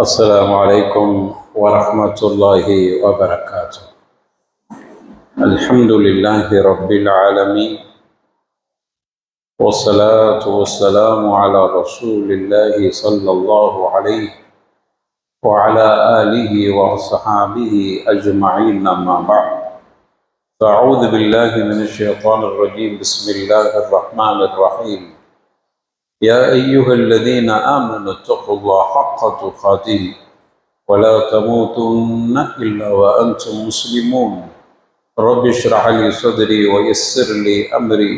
السلام عليكم ورحمة الله وبركاته. الحمد لله رب العالمين، والصلاة والسلام على رسول الله صلى الله عليه وعلى آله وصحابه أجمعين، أما بعد. فأعوذ بالله من الشيطان الرجيم. بسم الله الرحمن الرحيم. يا أيها الذين آمنوا اتقوا الله حق تقاته ولا تموتن إلا وأنتم مسلمون. رب اشرح لي صدري ويسر لي أمري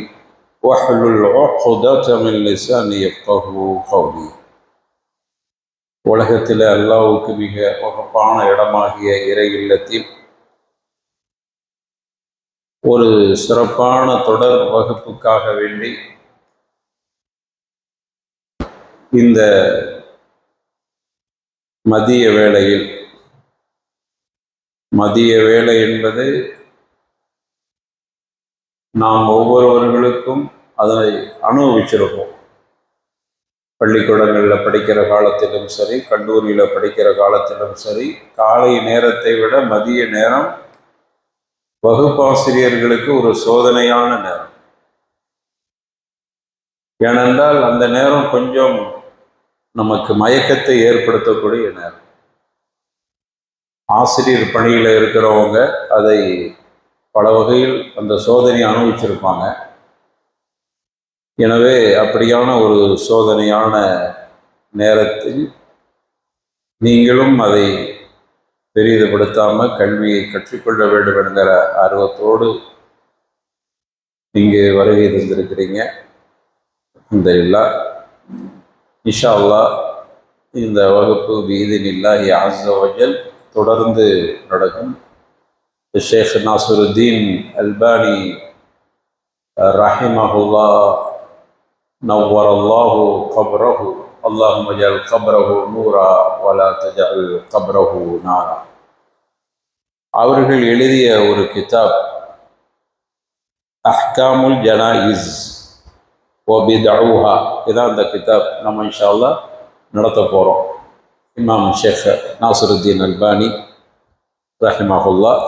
واحلل عقدة من لساني يفقهوا قولي. உலகத்தில் அல்லாஹ்வுக்கு மிக வகப்பான இடமாகிய இறை இல்லத்தில் ஒரு சிறப்பான தொடர் வகுப்புக்காக வேண்டி இந்த மதிய வேளை என்பது நாம் ஒவ்வொருவர்களுக்கும் அதை அனுபவிச்சிருப்போம். பள்ளிக்கூடங்களில் படிக்கிற காலத்திலும் சரி, கல்லூரியில் படிக்கிற காலத்திலும் சரி, காலை நேரத்தை விட மதிய நேரம் வகுப்பாசிரியர்களுக்கு ஒரு சோதனையான நேரம். ஏனென்றால் அந்த நேரம் கொஞ்சம் நமக்கு மயக்கத்தை ஏற்படுத்தக்கூடிய நேரம். ஆசிரியர் பணியில் இருக்கிறவங்க அதை பல வகையில் அந்த சோதனையை அனுபவிச்சிருப்பாங்க. எனவே அப்படியான ஒரு சோதனையான நேரத்தில் நீங்களும் அதை பெரிதுபடுத்தாமல் கல்வியை கற்றுக்கொள்ள வேண்டும் என்கிற ஆர்வத்தோடு இங்கு வருகை தந்திருக்கிறீங்க. அல்ஹம்துலில்லாஹ். இன்ஷா அல்லாஹ் இந்த வகுப்பு பிஇذنில்லாஹி அஸ்ஸ வஜல் தொடர்ந்து நடக்கும். ஷேக் நாசருத்தீன் அல்பானி ரஹிமஹுல்லாஹ் நவ்வரல்லாஹு கப்ரஹு அல்லாஹும்ம ஜஅல் கப்ரஹு நூரா வலா தஜஅல் கப்ரஹு நாரா அவர்கள் எழுதிய ஒரு கிதாப் அஹ்காமுல் ஜனாயிஸ் வபிதஊஹா. இதான் அந்த கிதாப் நம்ம இன்ஷா அல்லாஹ் நடத்த போகிறோம். இமாம் ஷேக் நாசருத்தீன் அல்பானி ரஹிமஹுல்லாஹ்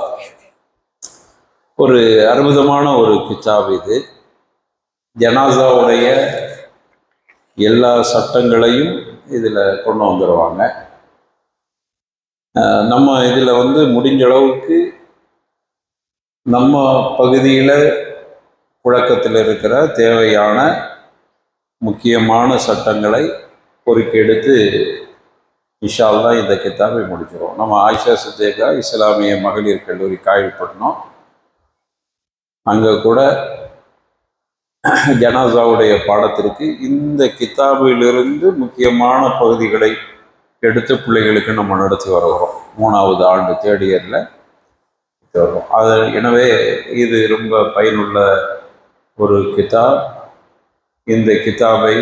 ஒரு அற்புதமான ஒரு கிதாப் இது. ஜனாசாவுடைய எல்லா சட்டங்களையும் இதில் கொண்டு வந்துடுவாங்க. நம்ம இதில் முடிஞ்ச அளவுக்கு நம்ம பகுதியில் புழக்கத்தில் இருக்கிற தேவையான முக்கியமான சட்டங்களை பொறுக்கி எடுத்து இன்ஷா அல்லாஹ் இந்த கிதாபை முடிச்சிடுவோம். நம்ம ஆயிஷா சித்திகா இஸ்லாமிய மகளிர் கல்லூரி காயல்பட்டினம், அங்கே கூட ஜனாசாவுடைய பாடத்திற்கு இந்த கிதாபிலிருந்து முக்கியமான பகுதிகளை எடுத்து பிள்ளைகளுக்கு நம்ம நடத்தி வருகிறோம். 3வது ஆண்டு தேர்ட் இயரில் வரும். எனவே இது ரொம்ப பயனுள்ள ஒரு கிதாப். இந்த கிதாபை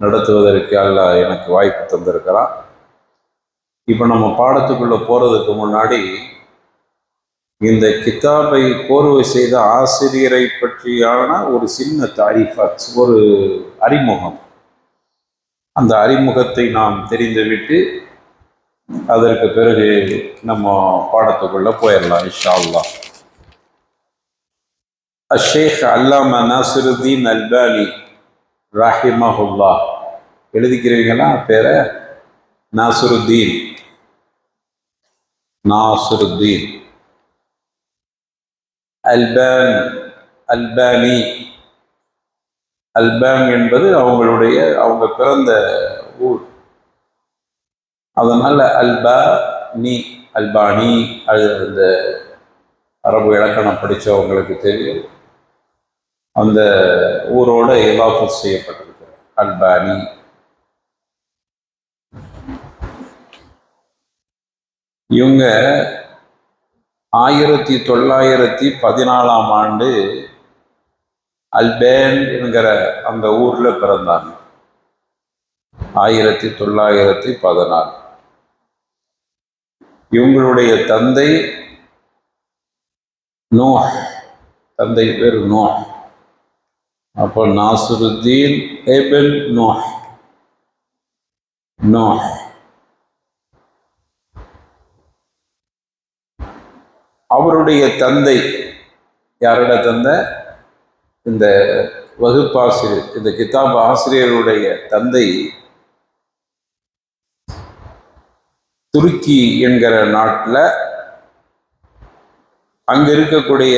நடத்துவதற்கு அல்லாஹ் எனக்கு வாய்ப்பு தந்திருக்கிறான். இப்போ நம்ம பாடத்துக்குள்ளே போகிறதுக்கு முன்னாடி இந்த கிதாபை கோர்வை செய்த ஆசிரியரை பற்றியான ஒரு சின்ன தாரிஃபத், ஒரு அறிமுகம். அந்த அறிமுகத்தை நாம் தெரிந்துவிட்டு அதற்கு பிறகு நம்ம பாடத்துக்குள்ளே போயிடலாம் இன்ஷா அல்லாஹ். ஷேக் அல்லாமா நாசிருத்தீன் அல்பானி ரஹிமஹுல்லாஹ். எழுதிக்கிறீங்களா பேரை? நாசிருத்தீன் அல்பானி. அல்பான் என்பது அவங்க பிறந்த ஊர். அதனால் அல்பானி அந்த அரபு இலக்கணம் படித்தவங்களுக்கு தெரியும். அந்த ஊரோட இலாஃபத் செய்யப்பட்டிருக்கிறது அல்பானி. இவங்க 1914ஆம் ஆண்டு அல்பேன் என்கிற அந்த ஊரில் பிறந்தாங்க. 1914. இவங்களுடைய தந்தை நூஹ், தந்தை பேர் நூஹ். அப்போ நாசிருத்தீன் இப்ன் நூஹ். அவருடைய தந்தை, யாரோட தந்தை? இந்த வகுப்பாசிரியர், இந்த கிதாப் ஆசிரியருடைய தந்தை துருக்கி என்கிற நாட்டில் அங்கே இருக்கக்கூடிய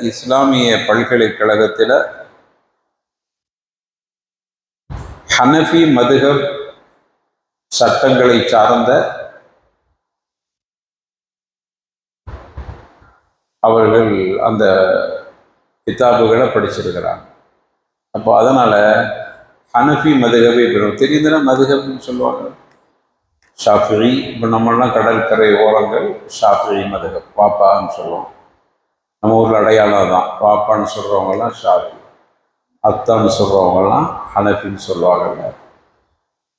இஸ்லாமிய பல்கலைக்கழகத்தில் ஹனஃபி மதுஹப் சட்டங்களை சார்ந்த அவர்கள் அந்த கிதாபுகளை படிச்சிருக்கிறாங்க. அப்போ அதனால் ஹனஃபி மதுஹபை தெரியுதுன்னா, மதுஹப்னு சொல்லுவாங்க ஷாஃபிஈ. இப்போ நம்மளாம் கடற்கரை ஓரங்கள் ஷாஃபிஈ மதுஹப், வாப்பான்னு சொல்லுவோம். நம்ம ஊரில் அடையாளம் தான். வாப்பான்னு சொல்கிறவங்கலாம் ஷாஃபி, அத்தான்னு சொல்கிறவங்கலாம் ஹனஃபின்னு சொல்லுவாங்கல்ல.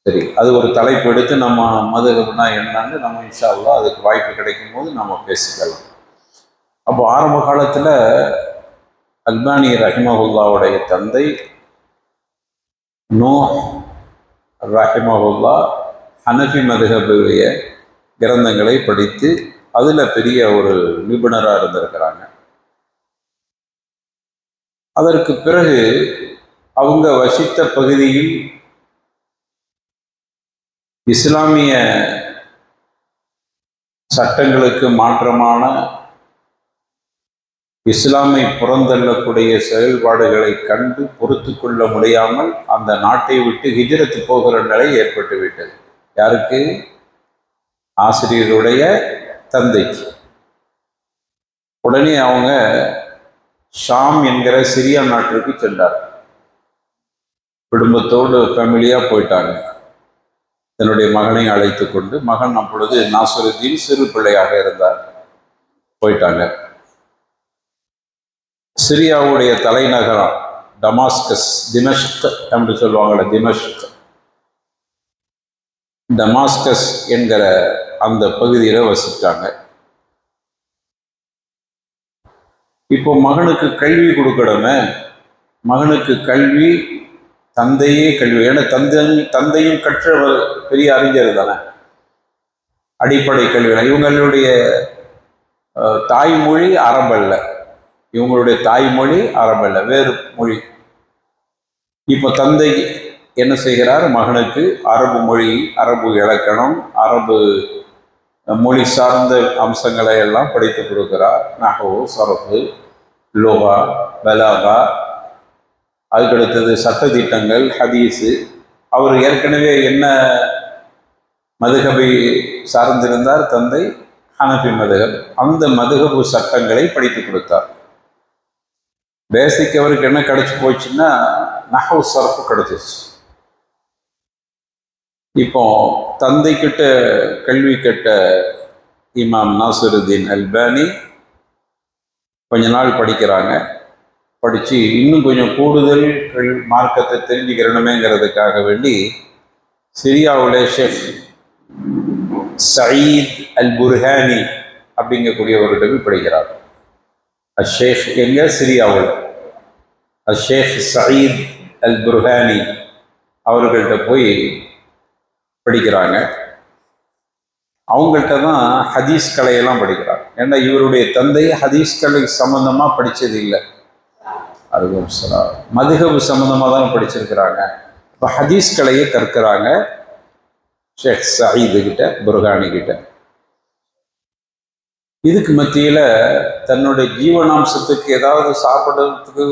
சரி, அது ஒரு தலைப்பு எடுத்து நம்ம மதுஹப்னா என்னன்னு நம்ம இன்ஷா அல்லாஹ் அதுக்கு வாய்ப்பு கிடைக்கும் போது நம்ம பேசிக்கலாம். அப்போ ஆரம்ப காலத்தில் அல்பானி ரஹிமஹுல்லாவுடைய தந்தை நூஹ் ரஹிமஹுல்லா ஹனஃபி மதுஹபுடைய கிரந்தங்களை படித்து அதில் பெரிய ஒரு நிபுணராக இருந்திருக்கிறாங்க. அதற்கு பிறகு அவங்க வசித்த பகுதியில் இஸ்லாமிய சட்டங்களுக்கு மாற்றமான இஸ்லாமை புறந்தள்ளக்கூடிய செயல்பாடுகளை கண்டு பொறுத்து கொள்ள முடியாமல் அந்த நாட்டை விட்டு ஹிஜ்ரத் போகிற நிலை ஏற்பட்டுவிட்டது. யாருக்கு? ஆசிரியருடைய தந்தைக்கு. உடனே அவங்க ஷாம் என்கிற சிரியா நாட்டிற்கு சென்றார். குடும்பத்தோடு ஃபேமிலியாக போயிட்டாங்க. தன்னுடைய மகனை அழைத்து கொண்டு, மகன் அப்பொழுது நாசருதீன் சிறு பிள்ளையாக இருந்தார். போயிட்டாங்க. சிரியாவுடைய தலைநகரம் டமாஸ்கஸ், திமஷ்க் என்று சொல்லுவாங்கள்ல, டமாஸ்கஸ் என்கிற அந்த பகுதியில் வசித்தாங்க. இப்போ மகனுக்கு கல்வி கொடுக்கணுமே, மகனுக்கு கல்வி, தந்தையே கல்வி. ஏன்னா தந்தையும் கற்ற பெரிய அறிஞர் தானே, அடிப்படை கல்வி. இவங்களுடைய தாய்மொழி அரபல்ல, இவங்களுடைய தாய்மொழி அரபல்ல, வேறு மொழி. இப்போ தந்தை என்ன செய்கிறார்? மகனுக்கு அரபு மொழி, அரபு இலக்கணம், அரபு மொழி சார்ந்த அம்சங்களை எல்லாம் படித்து கொடுக்கிறார். நஹ்வு, சரஃபு, லோகா, பலாகா, அதுக்கடுத்தது சட்டதிட்டங்கள், ஹதீஸு. அவர் ஏற்கனவே என்ன மதுஹபை சார்ந்திருந்தார்? தந்தை ஹனஃபி மதுஹப். அந்த மதுஹபு சட்டங்களை படித்து கொடுத்தார். பேசிக் அவருக்கு என்ன கிடைச்சி போச்சுன்னா நஹ்வு, சரஃபு கிடைச்சிச்சு. இப்போ தந்தை கிட்ட கல்வி கட்ட இமாம் நாசருதீன் அல்பானி கொஞ்ச நாள் படிக்கிறாங்க. படித்து இன்னும் கொஞ்சம் கூடுதல் மார்க்கத்தை தெரிஞ்சுக்கிறணுமேங்கிறதுக்காக வேண்டி சிரியாவில் ஷேக் சயீத் அல் புர்ஹானி அப்படிங்கக்கூடியவர்கிட்ட படிக்கிறார். அஷேக் எங்க? சிரியாவில். அஷேக் சயீத் அல் புர்ஹானி அவர்கள்ட்ட போய் படிக்கிறாங்க. அவங்கள்ட்ட தான் ஹதீஸ் கலையெல்லாம் படிக்கிறாங்க. ஏன்னா இவருடைய தந்தை ஹதீஸ் கலை சம்மந்தமாக படித்தது இல்லை, மதுஹப் சம்மந்தமாக தான் படிச்சிருக்கிறாங்க. இப்போ ஹதீஸ் கலையை கற்கிறாங்க ஷேக் சயீது கிட்ட, புர்ஹானி கிட்ட. இதுக்கு மத்தியில் தன்னுடைய ஜீவனாம்சத்துக்கு ஏதாவது சாப்பிட்றதுக்கு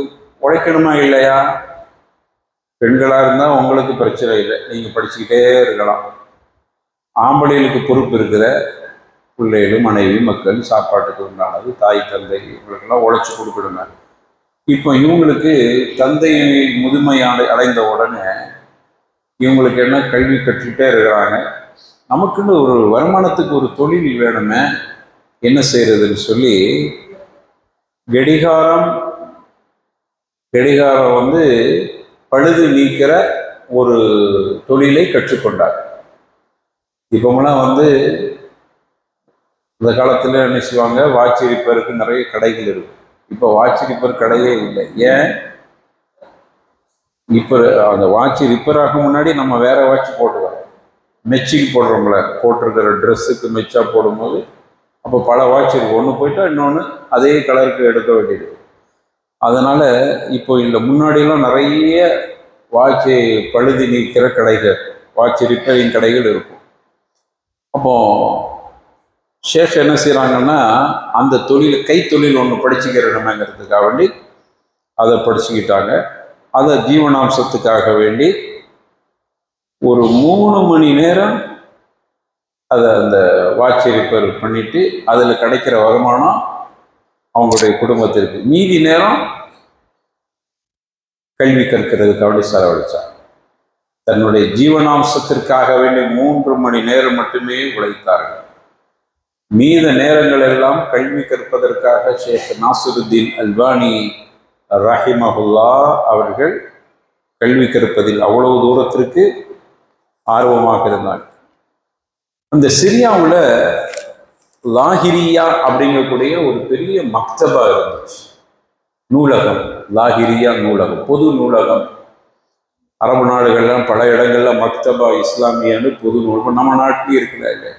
உழைக்கணுமா இல்லையா? பெண்களாக இருந்தால் உங்களுக்கு பிரச்சனை இல்லை, நீங்கள் படிச்சுக்கிட்டே இருக்கலாம். ஆம்பளைகளுக்கு பொறுப்பு இருக்கிற பிள்ளைகளும் மனைவி மக்கள் சாப்பாட்டுக்கு உண்டானது, தாய் தந்தை இவங்களுக்கெல்லாம் உழைச்சி கொடுக்கணுங்க. இப்போ இவங்களுக்கு தந்தை முதுமை அடைந்த உடனே இவங்களுக்கு என்ன, கல்வி கற்றுக்கிட்டே இருக்கிறாங்க. நமக்குன்னு ஒரு வருமானத்துக்கு ஒரு தொழில் வேணுமே, என்ன செய்யறதுன்னு சொல்லி கடிகாரம் பழுது நீக்கிற ஒரு தொழிலை கற்றுக்கொண்டார். இப்போமெல்லாம் இந்த காலத்தில் என்ன செய்வாங்க, வாட்ச் ரிப்பேருக்கு நிறைய கடைகள் இருக்கு. இப்போ வாட்ச் ரிப்பேர் கடையே இல்லை. ஏன்? இப்போ அந்த வாட்ச் ரிப்பேர் ஆக முன்னாடி நம்ம வேற வாட்ச் போட்டுக்கிறோம். மெச்சுக்கு போடுறோம்ல, போட்டிருக்கிற ட்ரெஸ்ஸுக்கு மெச்சாக போடும்போது அப்போ பல வாட்ச் இருக்குது, ஒன்று போயிட்டா இன்னொன்று அதே கலருக்கு எடுக்க வேண்டியது. அதனால் இப்போ இல்லை, முன்னாடியெல்லாம் நிறைய வாட்சை பழுது நீக்கிற கடைகள், வாட்ச் ரிப்பேரிங் கடைகள் இருக்கும். அப்போது ஷேக் என்ன செய்கிறாங்கன்னா, அந்த தொழில் கைத்தொழில் ஒன்று படிச்சுக்கிறணுங்கிறதுக்காக வேண்டி அதை படிச்சுக்கிட்டாங்க. அதை ஜீவனாம்சத்துக்காக வேண்டி ஒரு 3 மணி நேரம் அதை அந்த வாட்ச் ரிப்பேர் பண்ணிட்டு அதில் கிடைக்கிற வருமானம் அவங்களுடைய குடும்பத்திற்கு, மீதி நேரம் கல்வி கற்கிறதுக்காக வேண்டி செலவழித்தார். தன்னுடைய ஜீவனாம்சத்திற்காக வேண்டி 3 மணி நேரம் மட்டுமே உழைத்தார்கள். மீத நேரங்கள் எல்லாம் கல்வி கற்பதற்காக ஷேக் நாசிருத்தீன் அல்பானி ரஹிமஹுல்லா அவர்கள் கல்வி கற்பதில் அவ்வளவு தூரத்திற்கு ஆர்வமாக இருந்தாங்க. அந்த சிரியாவில் லாஹிரியா அப்படிங்கக்கூடிய ஒரு பெரிய மக்தபா இருந்துச்சு, நூலகம். லாஹிரியா நூலகம், பொது நூலகம். அரபு நாடுகள்லாம் பல இடங்கள்ல மக்தபா இஸ்லாமியான்னு பொது நூலகம், நம்ம நாட்டிலேயே இருக்குதா இல்லை,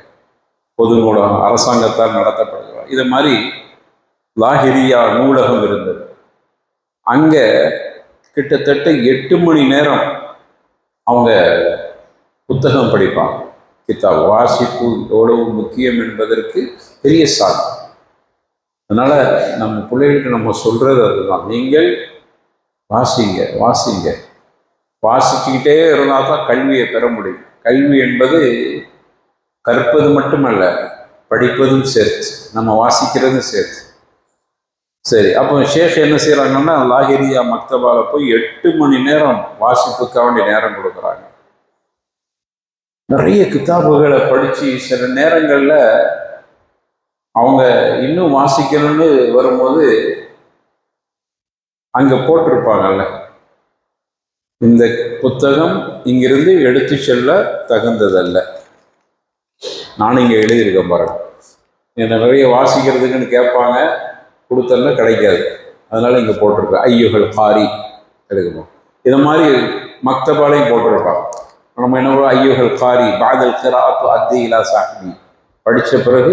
பொது நூலகம் அரசாங்கத்தால் நடத்தப்படுகிறது. இது மாதிரி லாஹிரியா நூலகம் இருந்தது. அங்கே கிட்டத்தட்ட 8 மணி நேரம் அவங்க புத்தகம் படிப்பாங்க. கிதாப் வாசிப்பு எவ்வளவு முக்கியம் என்பதற்கு பெரிய சாதனை. அதனால் நம்ம பிள்ளைகளுக்கு நம்ம சொல்கிறது அதுதான், நீங்கள் வாசிங்க வாசிங்க, வாசிச்சுக்கிட்டே இருந்தால் தான் கல்வியை பெற முடியும். கல்வி என்பது கற்பது மட்டுமல்ல, படிப்பதும் சேர்த்து, நம்ம வாசிக்கிறதும் சேர்த்து. சரி, அப்போ ஷேக் என்ன செய்கிறாங்கன்னா, லாஹிரியா மக்தபால போய் 8 மணி நேரம் வாசிப்புக்காக வேண்டிய நேரம் கொடுக்குறாங்க. நிறைய கிதாபுகளை படித்து சில நேரங்களில் அவங்க இன்னும் வாசிக்கணும்னு வரும்போது அங்கே போட்டிருப்பாங்கல்ல, இந்த புத்தகம் இங்கிருந்து எடுத்து செல்ல தகுந்ததல்ல. நானும் இங்கே எழுதியிருக்கேன் பாருங்க, என்னை நிறைய வாசிக்கிறதுக்குன்னு கேட்பாங்க, கொடுத்தல கிடைக்காது, அதனால இங்கே போட்டிருப்பேன் ஐயுகள் காரி எடுக்கணும். இதை மாதிரி மக்தபாலையும் போட்டிருப்பாங்க. நம்ம என்ன ஐயுகள் காரி பாதல் கிராத்து அத்தி இலா சாஹிபி, படித்த பிறகு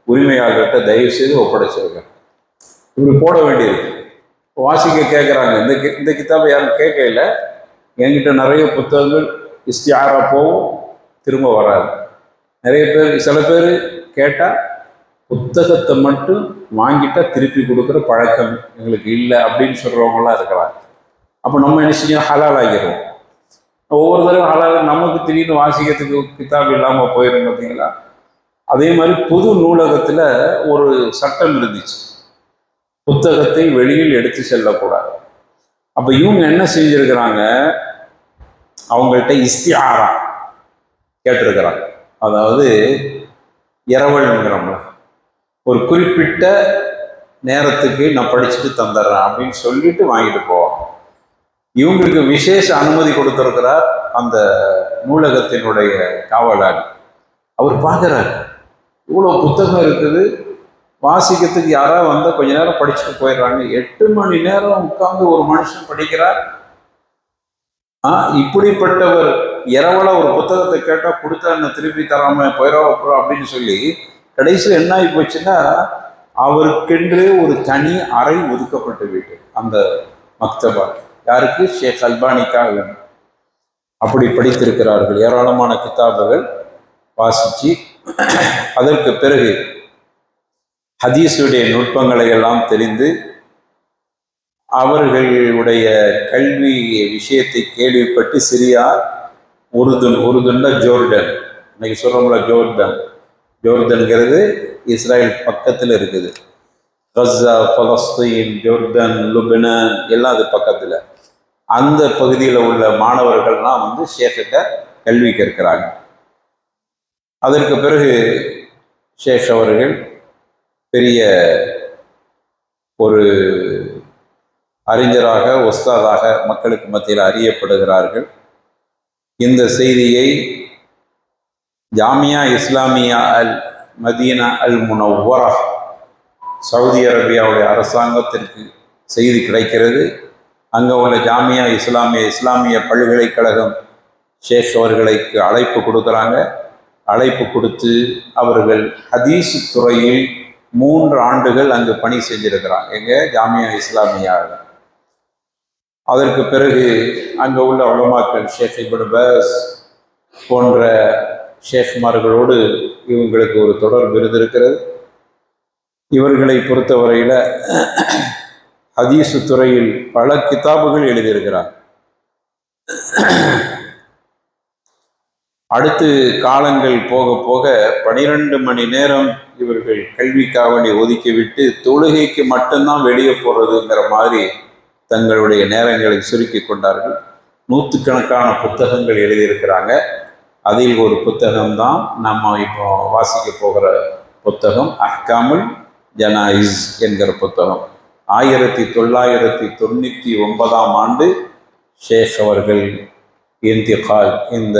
உரிமையாளர்கிட்ட தயவு செய்து ஒப்படைச்சிருக்கேன், இப்படி போட வேண்டியிருக்கு. வாசிக்க கேட்குறாங்க. இந்த கிதாபை யாரும் கேட்கல. என்கிட்ட நிறைய புத்தகங்கள் இஸ்தியாரா போகும், திரும்ப வராது. நிறைய பேர், சில பேர் கேட்டால் புத்தகத்தை மட்டும் வாங்கிட்டா திருப்பி கொடுக்குற பழக்கம் எங்களுக்கு இல்லை அப்படின்னு சொல்கிறவங்களாம் இருக்கிறாங்க. அப்போ நம்ம என்ன செய்யணும், ஹலால் ஆகிடுவோம். ஒவ்வொரு தடவை ஹலால், நமக்கு திடீர்னு வாசிக்கிறதுக்கு கிதாப் இல்லாமல் போயிடும் பார்த்தீங்களா. அதே மாதிரி புது நூலகத்தில் ஒரு சட்டம் இருந்துச்சு, புத்தகத்தை வெளியில் எடுத்து செல்லக்கூடாது. அப்போ இவங்க என்ன செஞ்சுருக்கிறாங்க, அவங்கள்ட்ட இஸ்தியாரா கேட்டிருக்கிறாங்க. அதாவது இரவல்ங்கிறோம்ல, ஒரு குறிப்பிட்ட நேரத்துக்கு நான் படிச்சுட்டு தந்துடுறேன் அப்படின்னு சொல்லிட்டு வாங்கிட்டு போவோம். இவங்களுக்கு விசேஷ அனுமதி கொடுத்துருக்கிறார் அந்த நூலகத்தினுடைய காவலாளி. அவர் பார்க்குறாரு, இவ்வளோ புத்தகம் இருக்குது, வாசிக்கிறதுக்கு யாராவது வந்தால் கொஞ்ச நேரம் படிச்சுட்டு போயிடுறாங்க, 8 மணி நேரம் உட்கார்ந்து ஒரு மனுஷன் படிக்கிறார். இப்படிப்பட்டவர் இரவல ஒரு புத்தகத்தை கேட்டால் கொடுத்தா என்ன திருப்பி தராமல் போயிடும் அப்படின்னு சொல்லி கடைசியில் என்ன ஆகி போச்சுன்னா, அவருக்கென்று ஒரு தனி அறை ஒதுக்கப்பட்டு விட்டு அந்த மக்தபா யாருக்கு, ஷேக் அல்பானிக்காக வேணும். அப்படி படித்திருக்கிறார்கள், ஏராளமான கிதாபுகள் வாசித்து. அதற்கு பிறகு ஹதீஸுடைய நுட்பங்களை எல்லாம் தெரிந்து அவர்களுடைய கல்வி விஷயத்தை கேள்விப்பட்டு சிரியா, உருதுன்னா ஜோர்டன், இன்னைக்கு சொல்கிறோம்ல ஜோர்டன்கிறது இஸ்ரேல் பக்கத்தில் இருக்குது. கஸா, பலஸ்தீன், ஜோர்டன், லுபனான் எல்லாம் அது பக்கத்தில். அந்த பகுதியில் உள்ள மாணவர்கள்லாம் ஷேக்கிட்ட கல்வி கற்கிறாங்க. அதற்கு பிறகு ஷேக் அவர்கள் பெரிய ஒரு அறிஞராக, உஸ்தாதாக மக்களுக்கு மத்தியில் அறியப்படுகிறார்கள். இந்த செய்தியை ஜாமியா இஸ்லாமியா அல் மதீனா அல் முனவ்வரா, சவுதி அரேபியாவுடைய அரசாங்கத்திற்கு செய்தி கிடைக்கிறது. அங்கே உள்ள ஜாமியா இஸ்லாமிய பல்கலைக்கழகம் ஷேக் அவர்களுக்கு அழைப்பு கொடுக்குறாங்க. அழைப்பு கொடுத்து அவர்கள் ஹதீஸ் துறையில் 3 ஆண்டுகள் அங்கு பணி செஞ்சிருக்கிறாங்க, எங்கள் ஜாமியா இஸ்லாமியாவில். அதற்கு பிறகு அங்கே உள்ள உலமாக்கள் ஷேக் இப்னு பாஸ் போன்ற ஷேக்மார்களோடு இவங்களுக்கு ஒரு தொடர்பு இருந்திருக்கிறது. இவர்களை பொறுத்தவரையில் ஹதீஸு துறையில் பல கிதாபுகள் எழுதியிருக்கிறார். அடுத்து காலங்கள் போக போக 12 மணி நேரம் இவர்கள் கல்விக்காவணி ஒதுக்கிவிட்டு தொழுகைக்கு மட்டும்தான் வெளியே போகிறதுங்கிற மாதிரி தங்களுடைய நேரங்களை சுருக்கி கொண்டார்கள். 100கணக்கான புத்தகங்கள் எழுதியிருக்கிறாங்க. அதில் ஒரு புத்தகம்தான் நம்ம இப்போ வாசிக்க போகிற புத்தகம், அஹ்காமுல் ஜனாயிஸ் என்கிற புத்தகம். 1999ஆம் ஆண்டு ஷேக் அவர்கள் இன்திகால், இந்த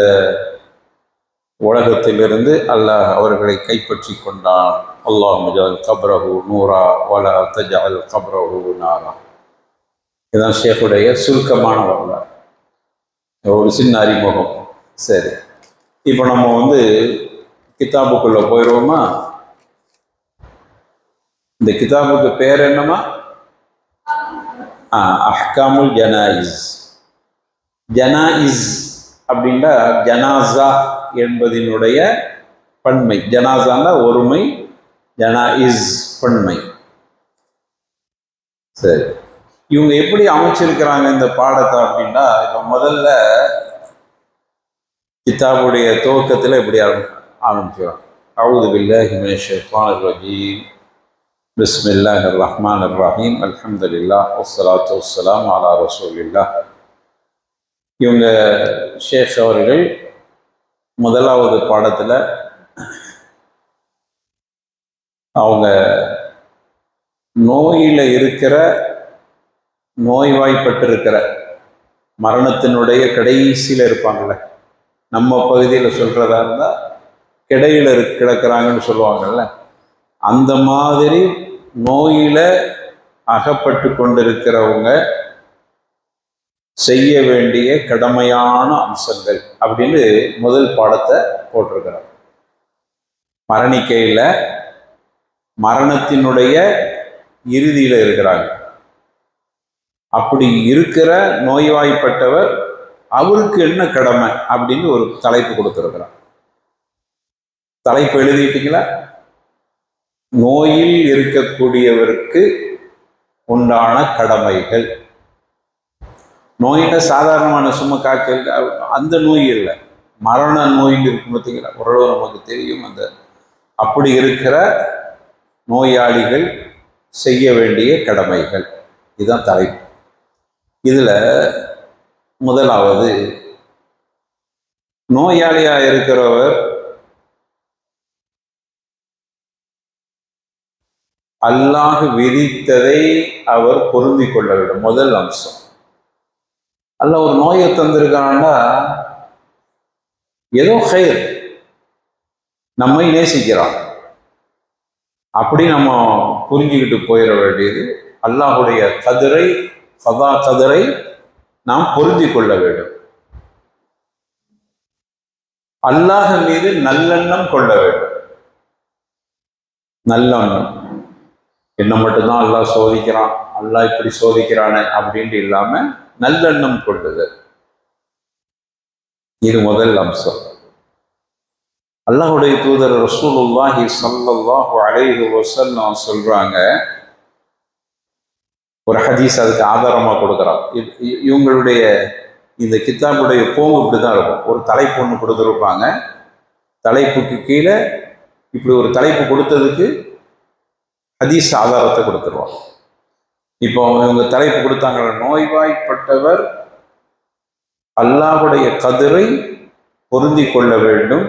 உலகத்திலிருந்து அல்லாஹ் அவர்களை கைப்பற்றி கொண்டான். அல்லாஹும்ம ஜஅல் கப்ரஹு நூரா வலா தஜஅல் கப்ரஹு நாரா. இதுதான் ஷேக்குடைய சுருக்கமான வரலாறு, ஒரு சின்ன அறிமுகம். சரி, இப்போ நம்ம கிதாபுக்குள்ளே போயிடுவோமா? இந்த கிதாபுக்கு பேர் என்னமா? அஹ்காமுல் ஜனாயிஸ். ஜனாயிஸ் அப்படின்னா ஜனாசா என்பதனுடைய பன்மை. ஜனாசான்னா ஒருமை, ஜனாயிஸ் பன்மை. சரி, இவங்க எப்படி அமைச்சிருக்கிறாங்க இந்த பாடத்தை அப்படின்னா, இப்போ முதல்ல கிதாபுடைய துவக்கத்தில் எப்படி ஆரம்பிக்கிறோம்? அஊது பில்லாஹி மினஷ் ஷைத்தானிர் ரஜீம், பிஸ்மில்லாஹிர் ரஹ்மானிர் ரஹீம், அல்ஹம்துலில்லாஹ் வஸ்ஸலாத்து வஸ்ஸலாமு அலா ரசூலில்லாஹ். இவங்க ஷேக் அவர்கள் முதலாவது பாடத்தில் அவங்க நோயில் இருக்கிற, நோய்வாய்ப்பட்டிருக்கிற, மரணத்தினுடைய கடைசியில் இருப்பாங்கள்ல, நம்ம பகுதியில் சொல்கிறதா இருந்தால் கிடையில் கிடக்கிறாங்கன்னு சொல்லுவாங்கள்ல, அந்த மாதிரி நோயில் அகப்பட்டு கொண்டிருக்கிறவங்க செய்ய வேண்டிய கடமையான அம்சங்கள் அப்படின்னு முதல் பாடத்தை போட்டிருக்கிறார். மரணிக்கையில் மரணத்தினுடைய இறுதியில் இருக்கிறாங்க. அப்படி இருக்கிற நோய்வாய்ப்பட்டவர் அவருக்கு என்ன கடமை அப்படின்னு ஒரு தலைப்பு கொடுத்துருக்கிறார். தலைப்பு எழுதிட்டீங்களா? நோயில் இருக்கக்கூடியவருக்கு உண்டான கடமைகள். நோயில சாதாரணமான சும்மா காய்ச்சல் அந்த நோய் இல்லை, மரண நோயில் இருக்கும் பார்த்தீங்களா, ஓரளவு நமக்கு தெரியும். அப்படி இருக்கிற நோயாளிகள் செய்ய வேண்டிய கடமைகள், இதுதான் தலைப்பு. இதில் முதலாவது, நோயாளியாக இருக்கிறவர் அல்லாஹ் விதித்ததை அவர் பொருந்தி கொள்ள வேண்டும். முதல் அம்சம். அல்ல ஒரு நோயை தந்திருக்கான்னா ஏதோ ஹைர், நம்மை நேசிக்கிறான் அப்படி நம்ம புரிஞ்சுக்கிட்டு போயிட வேண்டியது. அல்லாஹுடைய கதிரை, கதா கதிரை நாம் பொருந்தி கொள்ள வேண்டும். அல்லாஹ் மீது நல்லெண்ணம் கொள்ள வேண்டும். நல்லெண்ணம், என்ன மட்டும்தான் அல்லாஹ் சோதிக்கிறான், அல்லாஹ் இப்படி சோதிக்கிறானே அப்படின்ட்டு இல்லாம நல்லெண்ணம் கொள்ளுதல், இது முதல் அம்சம். அல்லாஹுடைய தூதர் ரசூலுல்லாஹி ஸல்லல்லாஹு அலைஹி வஸல்லம் சொல்றாங்க, ஒரு ஹதீஸ் அதுக்கு ஆதாரமாக கொடுக்குறான். இவங்களுடைய இந்த கித்தாபுடைய போங்கு இப்படி தான் இருக்கும். ஒரு தலைப்பு ஒன்று கொடுத்துருப்பாங்க, தலைப்புக்கு கீழே இப்படி ஒரு தலைப்பு கொடுத்ததுக்கு ஹதீஸ் ஆதாரத்தை கொடுத்துருவாங்க. இப்போ இவங்க தலைப்பு கொடுத்தாங்க, நோய்வாய்ப்பட்டவர் அல்லாஹுடைய கதிரை பொருந்தி கொள்ள வேண்டும்,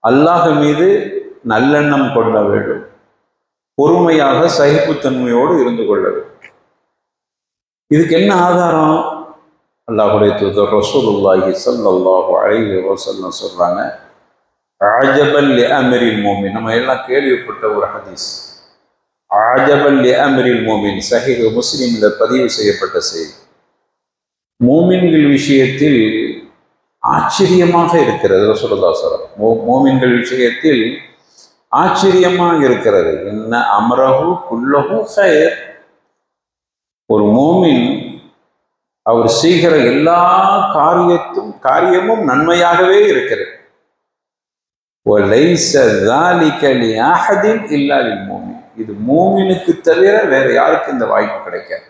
அல்லாஹ் மீது நல்லெண்ணம் கொள்ள வேண்டும், பொறுமையாக சகிப்புத்தன்மையோடு இருந்து கொள்ள வேண்டும். இதுக்கு என்ன ஆதாரம்? அல்லாஹுடைய தூதர் ரசூலுல்லாஹி ஸல்லல்லாஹு அலைஹி வஸல்லம் சொல்றாங்க, அஜபல் லி அம்ரில் முஃமின். நம்ம எல்லாம் கேள்விப்பட்ட ஒரு ஹதீஸ், அஜபல் லி அம்ரில் முஃமின், சஹீஹ் முஸ்லிமில் பதிவு செய்யப்பட்ட செய்தி. மூமின்கள் விஷயத்தில் ஆச்சரியமாக இருக்கிறது. ரசூலுல்லாஹி ஸல்லல்லாஹு அலைஹி வஸல்லம் மோமின்கள் விஷயத்தில் ஆச்சரியமாக இருக்கிறது. என்ன அம்ரஹு குல்லஹு கைர். ஒரு மோமின் அவர் செய்கிற எல்லா காரியமும் நன்மையாகவே இருக்கிறது. இது மூமினுக்கு தவிர வேற யாருக்கு இந்த வாய்ப்பு கிடைக்காது.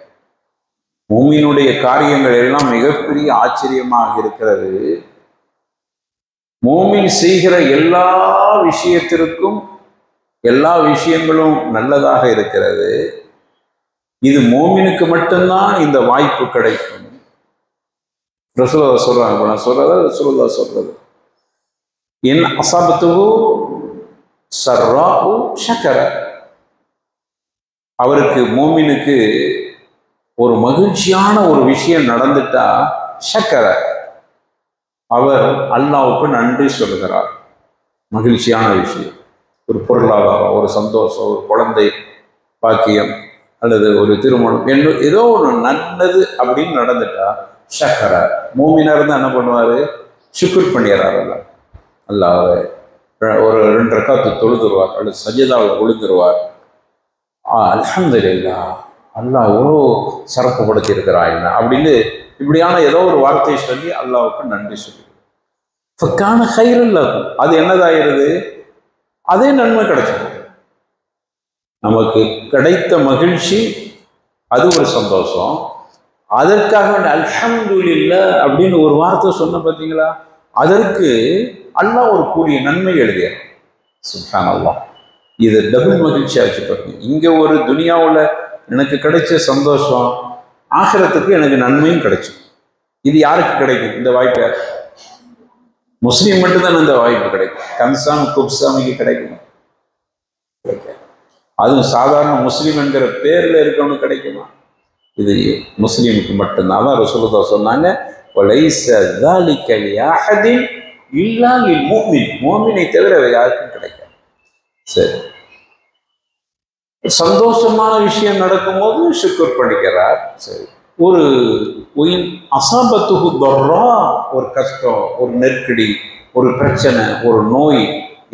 மூமினுடைய காரியங்கள் எல்லாம் மிகப்பெரிய ஆச்சரியமாக இருக்கிறது. மூமின் செய்கிற எல்லா விஷயத்திற்கும் எல்லா விஷயங்களும் நல்லதாக இருக்கிறது. இது மூமினுக்கு மட்டும்தான் இந்த வாய்ப்பு கிடைக்கும். ரசூலுல்லாஹ் சொல்றாங்க, நான் சொல்றத ரசூலுல்லாஹ் சொல்றது, இன் அஸபத்துஹு ஸர்ராஉ ஷக்கர. அவருக்கு மூமினுக்கு ஒரு மகிழ்ச்சியான ஒரு விஷயம் நடந்துட்டா ஷக்கர, அவர் அல்லாஹ்வுக்கு நன்றி சொல்லுகிறார். மகிழ்ச்சியான விஷயம், ஒரு பொருளாதாரம், ஒரு சந்தோஷம், ஒரு குழந்தை பாக்கியம் அல்லது ஒரு திருமணம், ஏதோ ஒரு நல்லது அப்படின்னு நடந்துட்டா ஷக்கர. மூமினா இருந்தால் என்ன பண்ணுவார்? ஷுக்ர் பண்ணிடுறாரு. அல்லாஹ்வை ஒரு 2 ரக்காத்து தொழுதுருவார் அல்லது சஜிதாவில் விழுந்துருவார். அல்ஹம்துலில்லாஹ், அல்லாஹ் எவ்வளோ சிறப்புப்படுத்தி இருக்கிறான் என்ன அப்படின்னு இப்படியான ஏதோ ஒரு வார்த்தையை சொல்லி அல்லாஹ்வுக்கு நன்றி சொல்லி ஃபக்கான கைரல் ஆகும். அது என்னதாயிருது? அதே நன்மை கிடைச்சிடும். நமக்கு கிடைத்த மகிழ்ச்சி அது ஒரு சந்தோஷம். அதற்காக அல்ஹம்துலில்லாஹ் அப்படின்னு ஒரு வார்த்தை சொன்ன பார்த்தீங்களா, அதற்கு அல்லாஹ் ஒரு கூடிய நன்மை எழுதியார். சுப்ஹானல்லாஹ். இது டபுள் மகிழ்ச்சியா வச்சு பாருங்க. இங்க ஒரு துனியாவில் எனக்கு கிடைச்ச சந்தோஷம், ஆகிரத்துக்கு எனக்கு நன்மையும் கிடைக்கும். இது யாருக்கு கிடைக்கும் இந்த வாய்ப்பு? முஸ்லீம் மட்டும்தான் இந்த வாய்ப்பு கிடைக்கும். கன்சாம் குப்சாமிக்கு கிடைக்குமா? அதுவும் சாதாரண முஸ்லீம் என்கிற பேர்ல இருக்கவனுக்கு கிடைக்குமா? இது முஸ்லீமுக்கு மட்டும்தான். அதான் ரசூலுல்லாஹ் சொன்னாங்க, மோமினை தவிர யாருக்கும் கிடைக்காது. சரி, சந்தோஷமான விஷயம் நடக்கும்போது ஷுக்ர் பண்ணிக்கிறார். சரி, ஒரு அசாபத்துஹு தர்ரா, ஒரு கஷ்டம், ஒரு நெருக்கடி, ஒரு பிரச்சனை, ஒரு நோய்,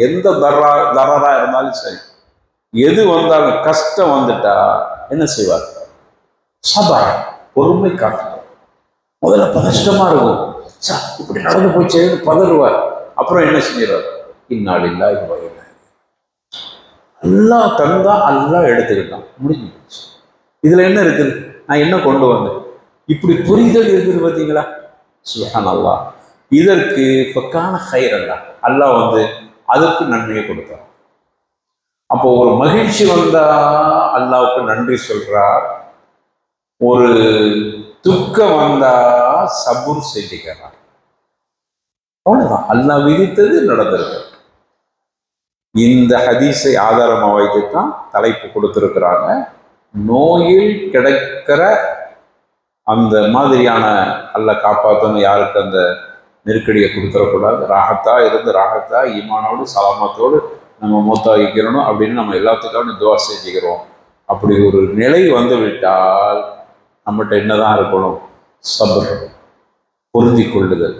எந்த தரரா இருந்தாலும் சரி, எது வந்தாலும் கஷ்டம் வந்துட்டா என்ன செய்வார்? சபர், பொறுமை காட்டணும். முதல்ல கஷ்டமா இருக்கும், இப்படி நடந்து போய் பதறுவார். அப்புறம் என்ன செஞ்சிடார்? இன்னாலில்லாஹி வ இன்னா இலைஹி. அல்லாஹ் தந்தா அல்லாஹ் எடுத்துக்கிட்டான், முடிஞ்சு போச்சு. இதுல என்ன இருக்குது? நான் என்ன கொண்டு வந்தேன்? இப்படி புரிதல் இருக்குது பார்த்தீங்களா? சுப்ஹானல்லாஹ். இதற்கு ஃபக்கான கைரல்லா, அல்லாஹ் அதற்கு நன்மையை கொடுத்தார். அப்போ ஒரு மகிழ்ச்சி வந்தா அல்லாஹ்வுக்கு நன்றி சொல்றார். ஒரு துக்கம் வந்தா சபூர் செஞ்சுக்கிறார். அவ்வளவுதான், அல்லாஹ் விதித்தது நடந்திருக்கு. இந்த ஹதீஸை ஆதாரமாக வைத்துத்தான் தலைப்பு கொடுத்திருக்கிறாங்க. நோயில் கிடைக்கிற அந்த மாதிரியான அல்லாஹ் காப்பாற்றணும், யாருக்கு அந்த நெருக்கடியை கொடுத்துடக்கூடாது. ராகத்தா இருந்து ராகத்தா ஈமானோடு சலாமத்தோடு நம்ம மூத்தாகிக்கிறணும் அப்படின்னு நம்ம எல்லாத்துக்காக துவா செஞ்சுக்கிறோம். அப்படி ஒரு நிலை வந்து விட்டால் நம்மகிட்ட என்னதான் இருக்கணும்? சபர், பொருந்தி கொள்ளுதல்,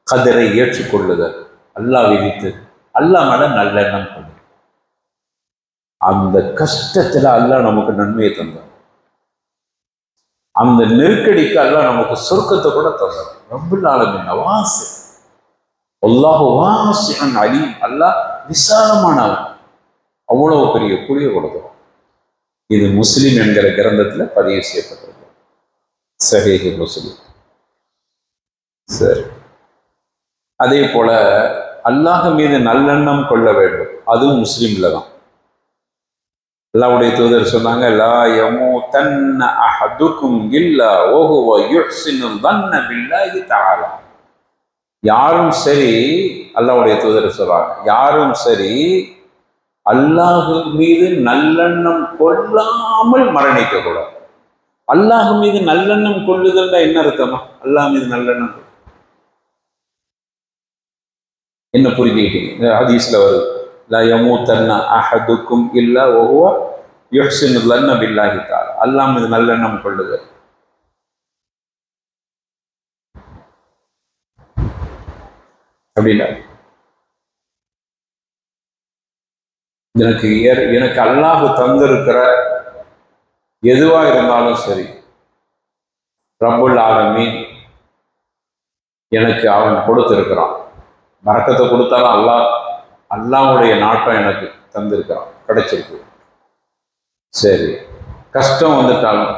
கதிரை ஏற்றுக்கொள்ளுதல், அல்லாஹ் விதித்து அல்லாஹ் மேல நல்லெண்ணம் கொண்டு, அந்த கஷ்டத்துல அல்லாஹ் நமக்கு நன்மையை தந்தார். அந்த நெருக்கடிக்கு அல்லாஹ் நமக்கு சொர்க்கத்தை கூட தந்தார். ரப்புல் ஆலமீன் வாசி, அல்லாஹு வாசிஅன் அலீம். அல்லாஹ் விசாலமானவன், அவ்வளவு பெரிய கூலியை கொடுக்கிறோம். இது முஸ்லிம் என்கிற கிரந்தத்துல பதிவு செய்யப்பட்டிருக்கு. சஹீஹ் முஸ்லிம். சரி, அதே போல அல்லாஹ் மீது நல்லெண்ணம் கொள்ள வேண்டும், அதுவும் முஸ்லிம்ல தான். அல்லாஹ்வுடைய தூதர் சொன்னாங்க, லா யமூதன்ன அஹதுக்கும் இல்லா வஹுவ யுஹ்சினு ظن பில்லாஹி தஆலா. யாரும் சரி, அல்லாஹ்வுடைய தூதர் சொல்றாங்க, யாரும் சரி அல்லாஹ் மீது நல்லெண்ணம் கொள்ளாமல் மரணிக்க கூடாது. அல்லாஹ் மீது நல்லெண்ணம் கொள்ளுதல்னா என்ன அர்த்தமா? அல்லாஹ் மீது நல்லெண்ணம் என்ன புரிஞ்சுக்கிட்டீங்க? ஹதீஸ்ல வருது, லா யமூதன்ன அஹதுக்கும் இல்லா வஹுவ யுஹ்சினு ظن பில்லாஹி தஆலா. அல்லாஹ் மீது நல்லெண்ணம் கொள்ளுதல். அப்படின்னா எனக்கு அல்லாஹ் தந்திருக்கிற எதுவா இருந்தாலும் சரி, ரப்புல் ஆலமீன் எனக்கு அவன் கொடுத்திருக்கிறான். பரக்கத்தை கொடுத்தாலும் அல்லாஹ்வுடைய நாட்டம் எனக்கு தந்திருக்கிறான், கிடைச்சிருக்கு. சரி, கஷ்டம் வந்துட்டாலும்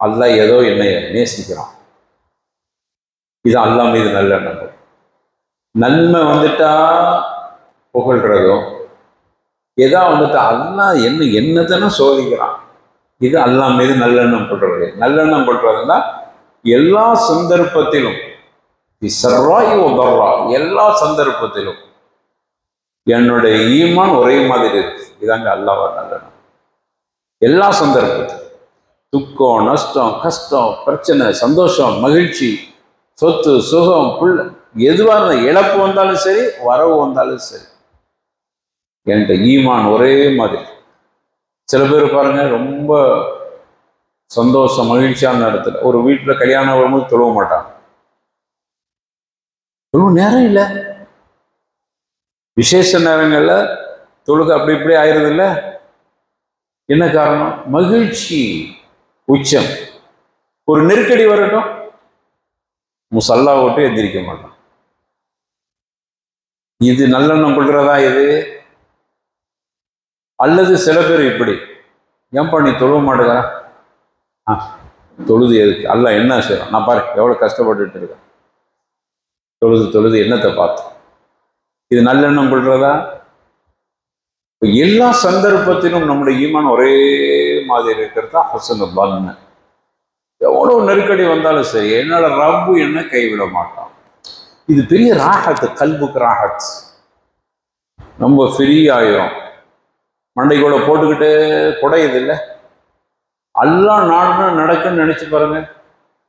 அல்லாஹ் ஏதோ என்னை நேசிக்கிறான். இது அல்லாஹ் மீது நல்ல எண்ணம். நன்மை வந்துட்டா புகழ்றதும், எதா வந்துட்டா அல்லாஹ் என்னதானே சோதிக்கிறான். இது அல்லாஹ் மீது நல்லெண்ணம் கொள்றது. நல்லெண்ணம் கொள்றதுன்னா எல்லா சந்தர்ப்பத்திலும், எல்லா சந்தர்ப்பத்திலும் என்னுடைய ஈமான் ஒரே மாதிரி இருக்கு. இதாங்க அல்லாஹ் நல்லெண்ணம். எல்லா சந்தர்ப்பத்திலும் துக்கம், நஷ்டம், கஷ்டம், பிரச்சனை, சந்தோஷம், மகிழ்ச்சி, சொத்து, சுகம், புள்ள, எதுவாக இருந்தாலும், இழப்பு வந்தாலும் சரி, வரவு வந்தாலும் சரி, என்கிட்ட ஈமான் ஒரே மாதிரி. சில பேர் பாருங்க, ரொம்ப சந்தோஷம் மகிழ்ச்சியான நேரத்தில் ஒரு வீட்டில் கல்யாணம் வரும்போது தொழுவ மாட்டாங்க. தொழுவ நேரம் இல்லை. விசேஷ நேரங்களில் தொழுக அப்படி இப்படி ஆயிடுது இல்லை. என்ன காரணம்? மகிழ்ச்சி உச்சம். ஒரு நெருக்கடி வரட்டும், முசல்லா விட்டு எந்திரிக்க மாட்டான். இது நல்லெண்ணம் கொள்றதா இது? அல்லது சில பேர் இப்படி, ஏன்பா நீ தொழுவ மாட்டேங்கிறான்? தொழுது எதுக்கு? அல்லாஹ் என்ன செய்யறான்? நான் பாரு எவ்வளோ கஷ்டப்பட்டுட்டு இருக்கேன், தொழுது என்னத்தை பார்த்து. இது நல்லெண்ணம் கொள்றதா? எல்லா சந்தர்ப்பத்திலும் நம்முடைய ஈமான் ஒரே மாதிரி இருக்கிறதா ஹஸனுல் பன்னு. எவ்வளோ நெருக்கடி வந்தாலும் சரி, என்னோட ரப்பு என்ன கைவிட மாட்டான். இது பெரிய ராஹத், கல்புக்கு ராஹத். ரொம்ப ஃப்ரீ ஆயிரும். மண்டைக்குள்ள போட்டுக்கிட்டு குடையுது இல்லை. எல்லாம் நாடுனா நடக்குன்னு நினைச்சு பாருங்க,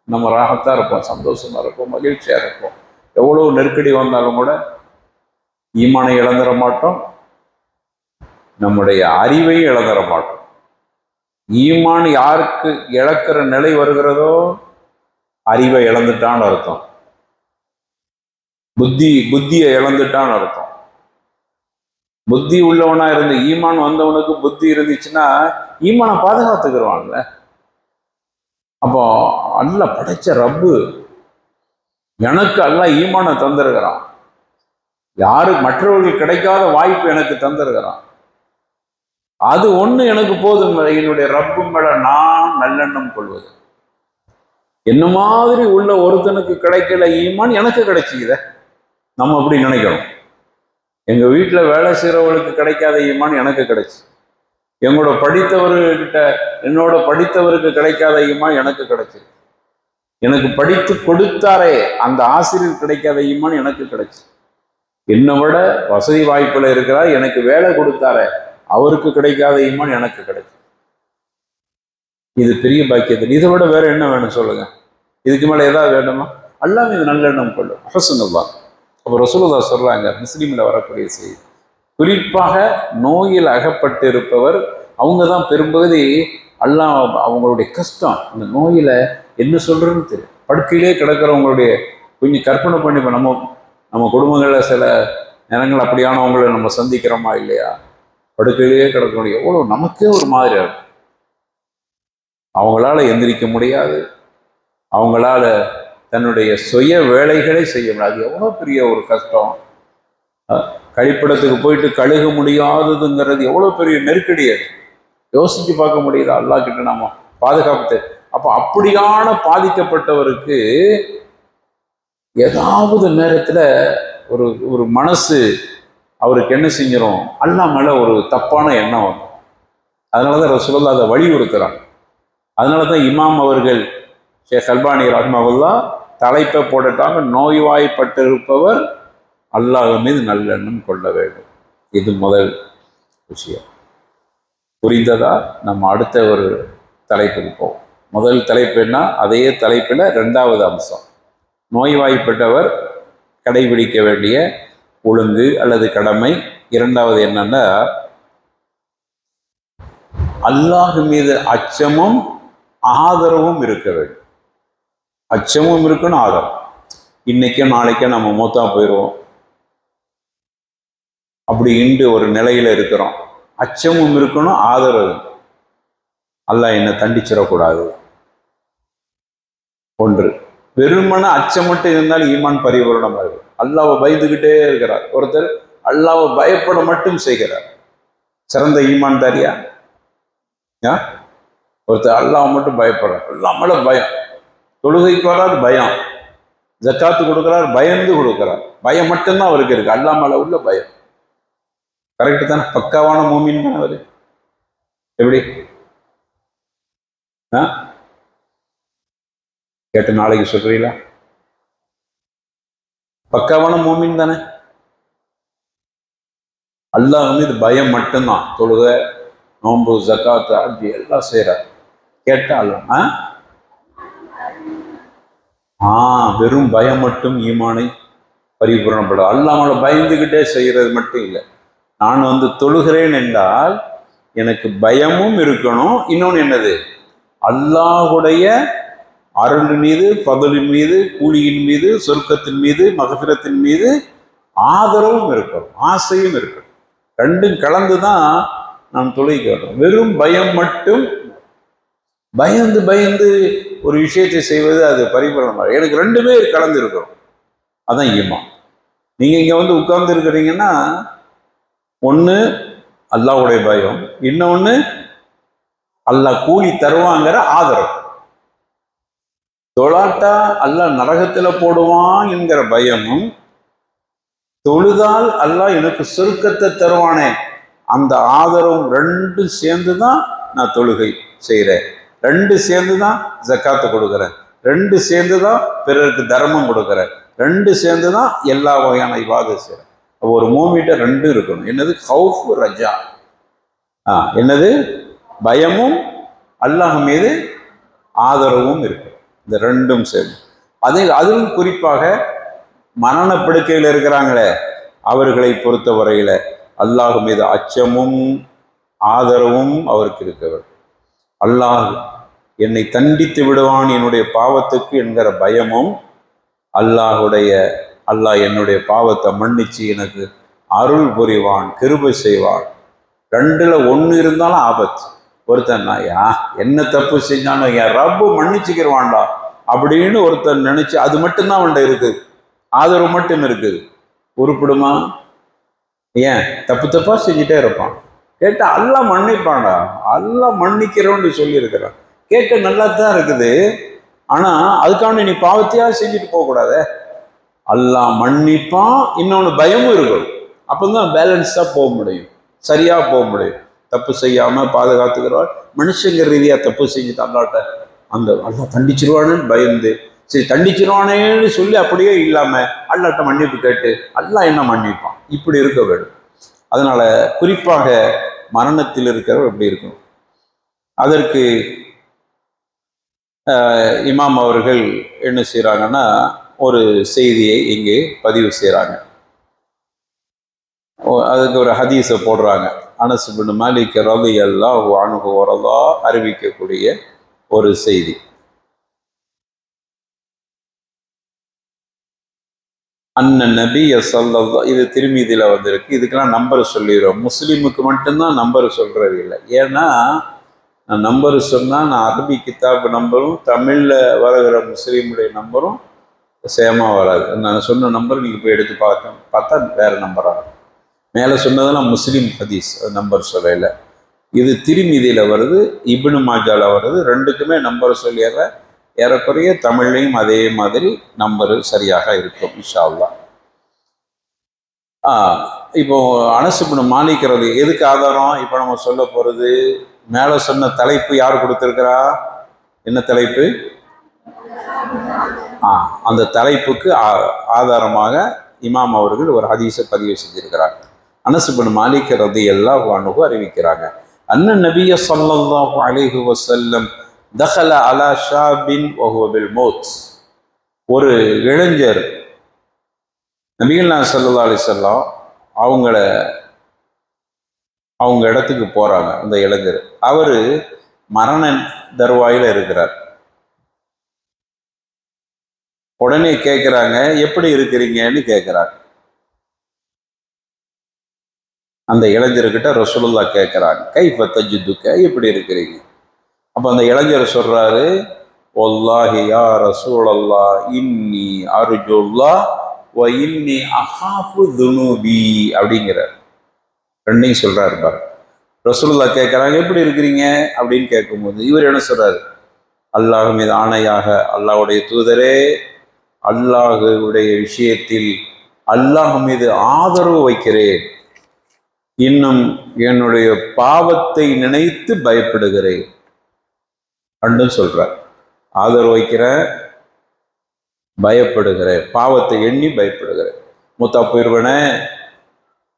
நம்ம ராகத்தா இருப்போம், சந்தோஷமா இருப்போம், மகிழ்ச்சியா இருப்போம். எவ்வளோ நெருக்கடி வந்தாலும் கூட ஈமானை இழந்துட மாட்டோம், நம்முடைய அறிவை இழந்துட மாட்டோம். ஈமான் யாருக்கு இழக்கிற நிலை வருகிறதோ அறிவை இழந்துட்டான்னு அர்த்தம், புத்தியை இழந்துட்டான்னு அர்த்தம். புத்தி உள்ளவனா இருந்து ஈமான் வந்தவனுக்கு புத்தி இருந்துச்சுன்னா ஈமானை பாதுகாத்துக்கிறவான்ல. அப்போ அல்லாஹ் படைச்ச ரப்பு எனக்கு அல்லாஹ் ஈமானை தந்திருக்கிறான். மற்றவர்கள் கிடைக்காத வாய்ப்பு எனக்கு தந்திருக்கிறான். அது ஒண்ணு எனக்கு போதும். என்னுடைய ரப்பு மேல நான் நல்லெண்ணம் கொள்வது. என்ன மாதிரி உள்ள ஒருத்தனுக்கு கிடைக்கல ஈமான், எனக்கு கிடைச்சிக்குத. நம்ம அப்படி நினைக்கணும். எங்க வீட்டில் வேலை செய்கிறவங்களுக்கு கிடைக்காத ஈமான் எனக்கு கிடைச்சி, என்னோட படித்தவருக்கு கிடைக்காத ஈமான் எனக்கு கிடைச்சி, எனக்கு படித்து கொடுத்தாரே அந்த ஆசிரியர் கிடைக்காத ஈமான் எனக்கு கிடைச்சி, என்னை விட வசதி வாய்ப்புல இருக்கிறார் எனக்கு வேலை கொடுத்தாரே அவருக்கு கிடைக்காத ஈமான் எனக்கு கிடைச்சி. இது பெரிய பாக்கியத்தில். இதை விட வேற என்ன வேணும் சொல்லுங்க? இதுக்கு மேலே ஏதாவது வேணுமா? அல்லாஹ் இது நல்லெண்ணம் கொள்ளும். ஹஸனுல்லாஹ். அப்போ ரசூலுல்லாஹ் சொல்றாங்க, முஸ்லீமில் வரக்கூடிய செய்தி, குறிப்பாக நோயில் அகப்பட்டு இருப்பவர் அவங்க தான் பெரும்பகுதி. அல்லாஹ் அவங்களுடைய கஷ்டம், அந்த நோயில என்ன சொல்றதுன்னு தெரியும். படுக்கையிலே கிடக்கிறவங்களுடைய கொஞ்சம் கற்பனை பண்ணி, நம்ம குடும்பங்களில் சில நேரங்கள் அப்படியானவங்களை நம்ம சந்திக்கிறோமா இல்லையா? படுக்கையிலேயே கிடக்கக்கூடிய எவ்வளோ நமக்கே ஒரு மாதிரி இருக்கும். அவங்களால எந்திரிக்க முடியாது, அவங்களால தன்னுடைய சுய வேலைகளை செய்ய முடியாது. எவ்வளோ பெரிய ஒரு கஷ்டம். கழிப்பிடத்துக்கு போயிட்டு கழுக முடியாததுங்கிறது எவ்வளோ பெரிய நெருக்கடி. அது யோசிச்சு பார்க்க முடியுது. அல்லாஹ் கிட்ட நம்ம பாதுகாப்பு. அப்போ அப்படியான பாதிக்கப்பட்டவருக்கு ஏதாவது நேரத்தில் ஒரு மனசு அவருக்கு என்ன செஞ்சிடும், அல்லாஹ் மேலே ஒரு தப்பான எண்ணம் வரும். அதனால தான் ரசூலுல்லாஹ் அதை வலியுறுத்துறாங்க. அதனால தான் இமாம் அவர்கள் ஷேக் அல்பானி ரஹ்மத்துல்லாஹ் தலைப்பை போட்டுட்டாங்க, நோய்வாய்ப்பட்டிருப்பவர் அல்லாஹ் மீது நல்லெண்ணம் கொள்ள வேண்டும். இது முதல் விஷயம். புரிந்ததா? நம்ம அடுத்த ஒரு தலைப்புக்கு போவோம். முதல் தலைப்பு என்ன? அதே தலைப்பில் ரெண்டாவது அம்சம், நோய்வாய்ப்பட்டவர் கடைபிடிக்க வேண்டிய ஒழுங்கு அல்லது கடமை. இரண்டாவது என்னன்னா, அல்லாஹ் மீது அச்சமும் ஆதரவும் இருக்க வேண்டும். அச்சமும் இருக்கணும், ஆதரவு. இன்னைக்கோ நாளைக்கோ நம்ம மூத்தா போயிடுவோம், அப்படி இன்று ஒரு நிலையில இருக்கிறோம். அச்சமும் இருக்கணும், ஆதரவு. அல்லாஹ் என்னை தண்டிச்சிடக்கூடாது. ஒன்று. வெறுமன அச்சம் மட்டும் இருந்தாலும் ஈமான் பரிபூரணமா இருக்கு. அல்லாஹ்வை பயந்துகிட்டே இருக்கிறார். ஒருத்தர் அல்லாஹ்வை பயப்பட மட்டும் செய்கிறார், சிறந்த ஈமான் தாரியா? ஒருத்தர் அல்லாஹ் மட்டும் பயப்படுறார், அல்லாஹ் மேல பயம், தொழுகைக்கு வராது பயம், ஜக்காத்து கொடுக்கிறார் பயந்து கொடுக்கிறார், பயம் மட்டும்தான் அவருக்கு இருக்கு, அல்லாஹ் மேல உள்ள பயம். கரெக்டு தானே? பக்காவான மூமின் தானே அவரு. எப்படி கேட்டு நாளைக்கு சொல்றீங்களா? பக்காவான மூமின் தானே? அல்லாஹ் மீது பயம் மட்டும்தான். தொழுகை, நோன்பு, ஜக்காத்து, ஹஜ் எல்லாம் செய்யறார். கேட்டால் வெறும் பயம் மட்டும் ஈமானை பரிபூரணப்படும். அல்லாஹ்வை பயந்துகிட்டே செய்யறது மட்டும் இல்லை. நான் தொழுகிறேன் என்றால் எனக்கு பயமும் இருக்கணும். இன்னொன்று என்னது? அல்லாஹுடைய அருள் மீது, ஃபதுலின் மீது, கூலியின் மீது, சொர்க்கத்தின் மீது, மகஃபிரத்தின் மீது ஆதரவும் இருக்கணும், ஆசையும் இருக்கணும். ரெண்டும் கலந்துதான் நாம் தொழுகைக்கு வரோம். வெறும் பயம் மட்டும், பயந்து பயந்து ஒரு விஷயத்தை செய்வது அது பரிபூரணமாக. எனக்கு ரெண்டுமே கலந்து இருக்கிறோம், அதான் ஈமான். நீங்க இங்க உட்கார்ந்து இருக்கிறீங்கன்னா ஒன்று அல்லாஹ்வுடைய பயம், இன்னொன்று அல்லாஹ் கூலி தருவாங்கிற ஆதரவு. தொழாட்டா அல்லாஹ் நரகத்துல போடுவான் என்கிற பயமும், தொழுதால் அல்லாஹ் எனக்கு சொர்க்கத்தை தருவானே அந்த ஆதரவும் ரெண்டும் சேர்ந்துதான் நான் தொழுகை செய்கிறேன், ரெண்டு சேர்ந்துதான் ஜக்காத்து கொடுக்குறேன், ரெண்டு சேர்ந்துதான் பிறருக்கு தர்மம் கொடுக்குறேன், ரெண்டு சேர்ந்துதான் எல்லா வகையான இபாதத் செய்கிறேன். ஒரு மூமிட்ட ரெண்டும் இருக்கணும். என்னது? ஹவுஃப், ரஜா. என்னது? பயமும் அல்லாஹ் மீது ஆதரவும் இருக்கு. இந்த ரெண்டும் சேர்ந்து அதிலும் குறிப்பாக மரணப்படுக்கையில் இருக்கிறாங்களே அவர்களை பொறுத்தவரையில அல்லாஹ் மீது அச்சமும் ஆதரவும் அவருக்கு இருக்கவர். அல்லாஹ் என்னை தண்டித்து விடுவான் என்னுடைய பாவத்துக்கு என்கிற பயமும், அல்லாஹ் என்னுடைய பாவத்தை மன்னிச்சு எனக்கு அருள் புரிவான், கிருபை செய்வான். ரெண்டுல ஒன்று இருந்தாலும் ஆபத்து. ஒருத்தன் என்ன தப்பு செஞ்சாலும் என் ரப்பு மன்னிச்சுக்கிடுவான்டா அப்படின்னு ஒருத்தன் நினைச்சு அது மட்டும்தான் அவன்கிட்ட இருக்குது, ஆதரவு மட்டும் இருக்குது. உருப்பிடுமா? ஏன் தப்பு தப்பா செஞ்சுட்டே இருப்பான். கேட்டா அல்லாஹ் மன்னிப்பான்டா, அல்லாஹ் மன்னிக்கிறோன்னு சொல்லியிருக்கிறான். கேட்க நல்லா தான் இருக்குது. ஆனா அதுக்கான நீ பாவத்தையா செஞ்சுட்டு போகக்கூடாது. அல்லாஹ் மன்னிப்பான், இன்னொன்று பயமும் இருக்கணும். அப்பதான் பேலன்ஸா போக முடியும், சரியா போக முடியும். தப்பு செய்யாம பாதுகாத்துக்கிறவாள். மனுஷங்க ரீதியா தப்பு செஞ்சுட்டு அல்லாட்ட அல்லாஹ் தண்டிச்சிருவானு பயந்து, சரி தண்டிச்சிருவானேன்னு சொல்லி அப்படியே இல்லாம அல்லாட்ட மன்னிப்பு கேட்டு அல்லாஹ் என்ன மன்னிப்பான், இப்படி இருக்க வேண்டும். அதனால குறிப்பாக மரணத்தில் இருக்கிறவர் எப்படி இருக்கணும். அதற்கு இமாம் அவர்கள் என்ன செய்யறாங்கன்னா ஒரு செய்தியை இங்கே பதிவு செய்யறாங்க. அதுக்கு ஒரு ஹதீஸை போடுறாங்க. அனஸ் இப்னு மாலிக் ரலியல்லாஹு அன்ஹு அறிவிக்கக்கூடிய ஒரு செய்தி. அண்ணன் நபிய ஸல்லல்லாஹு, இது திருமீதியில வந்திருக்கு. இதுக்கெல்லாம் நம்பர் சொல்லிடுறோம். முஸ்லீமுக்கு மட்டும்தான் நம்பர் சொல்றது இல்லை. ஏன்னா நான் நம்பர் சொன்னால் நான் அரபி கிதாப் நம்பரும் தமிழில் வருகிற முஸ்லீமுடைய நம்பரும் சேமாக வராது. நான் சொன்ன நம்பர் நீங்கள் போய் எடுத்து பார்த்தா வேறு நம்பராக இருக்கும். மேலே சொன்னதெல்லாம் முஸ்லீம் ஹதீஸ், நம்பர் சொல்லலை. இது திருமீதியில் வருது, இப்னு மாஜால வருது. ரெண்டுக்குமே நம்பர் சொல்லிடுற ஏறக்குறைய தமிழ்லையும் அதே மாதிரி நம்பரு சரியாக இருக்கும் இன்ஷா அல்லாஹ். இப்போ அனஸ் இப்னு மாலிக் எதுக்கு ஆதாரம்? இப்போ நம்ம சொல்ல போகிறது மேலே சொன்ன தலைப்பு யார் கொடுத்துருக்கிறா? என்ன தலைப்பு? அந்த தலைப்புக்கு ஆதாரமாக இமாம் அவர்கள் ஒரு ஹதீஸை பதிவு செஞ்சிருக்கிறாங்க. அனஸ் இப்னு மாலிக் ரலியல்லாஹு அன்ஹு அறிவிக்கிறாங்க. அன்னன் நபிய ஸல்லல்லாஹு அலைஹி வஸல்லம் தഖல அலா ஷாபின் வஹுவ பில் மௌத். ஒரு இளைஞர் நபிகள் நாயகம் ஸல்லல்லாஹு அலைஹி வஸல்லம் அவங்க இடத்துக்கு போறாங்க. அந்த இளைஞர் அவரு மரண தருவாயில இருக்கிறார். உடனே கேட்கிறாங்க, எப்படி இருக்கிறீங்கன்னு கேட்கிறாங்க. அந்த இளைஞர்கிட்ட ரசூலுல்லாஹ் கேட்குறாங்க, கைஃப தஜிதுக்க, எப்படி இருக்கிறீங்க? அப்போ அந்த இளைஞர் சொல்றாரு, வல்லாஹி யா ரசூலல்லாஹ் இன்னி அர்ஜுல்லாஹ் வ இன்னி அஹாஃபு துனூபி அப்படிங்கிறார். ரெண்டையும் சொல்றாரு பாரு. ரசூலுல்லாஹ் கேட்குறாங்க, எப்படி இருக்கிறீங்க அப்படின்னு கேட்கும்போது இவர் என்ன சொல்றாரு, அல்லாஹ் மீது ஆணையாக அல்லாஹ்வுடைய தூதரே, அல்லாஹ்வுடைய விஷயத்தில் அல்லாஹ் மீது ஆதரவு வைக்கிறேன், இன்னும் என்னுடைய பாவத்தை நினைத்து பயப்படுகிறேன் அப்படின்னு சொல்றார். ஆதரவு வைக்கிறேன், பயப்படுகிறேன், பாவத்தை எண்ணி பயப்படுகிறேன், மூத்தா போயிடுவேனே,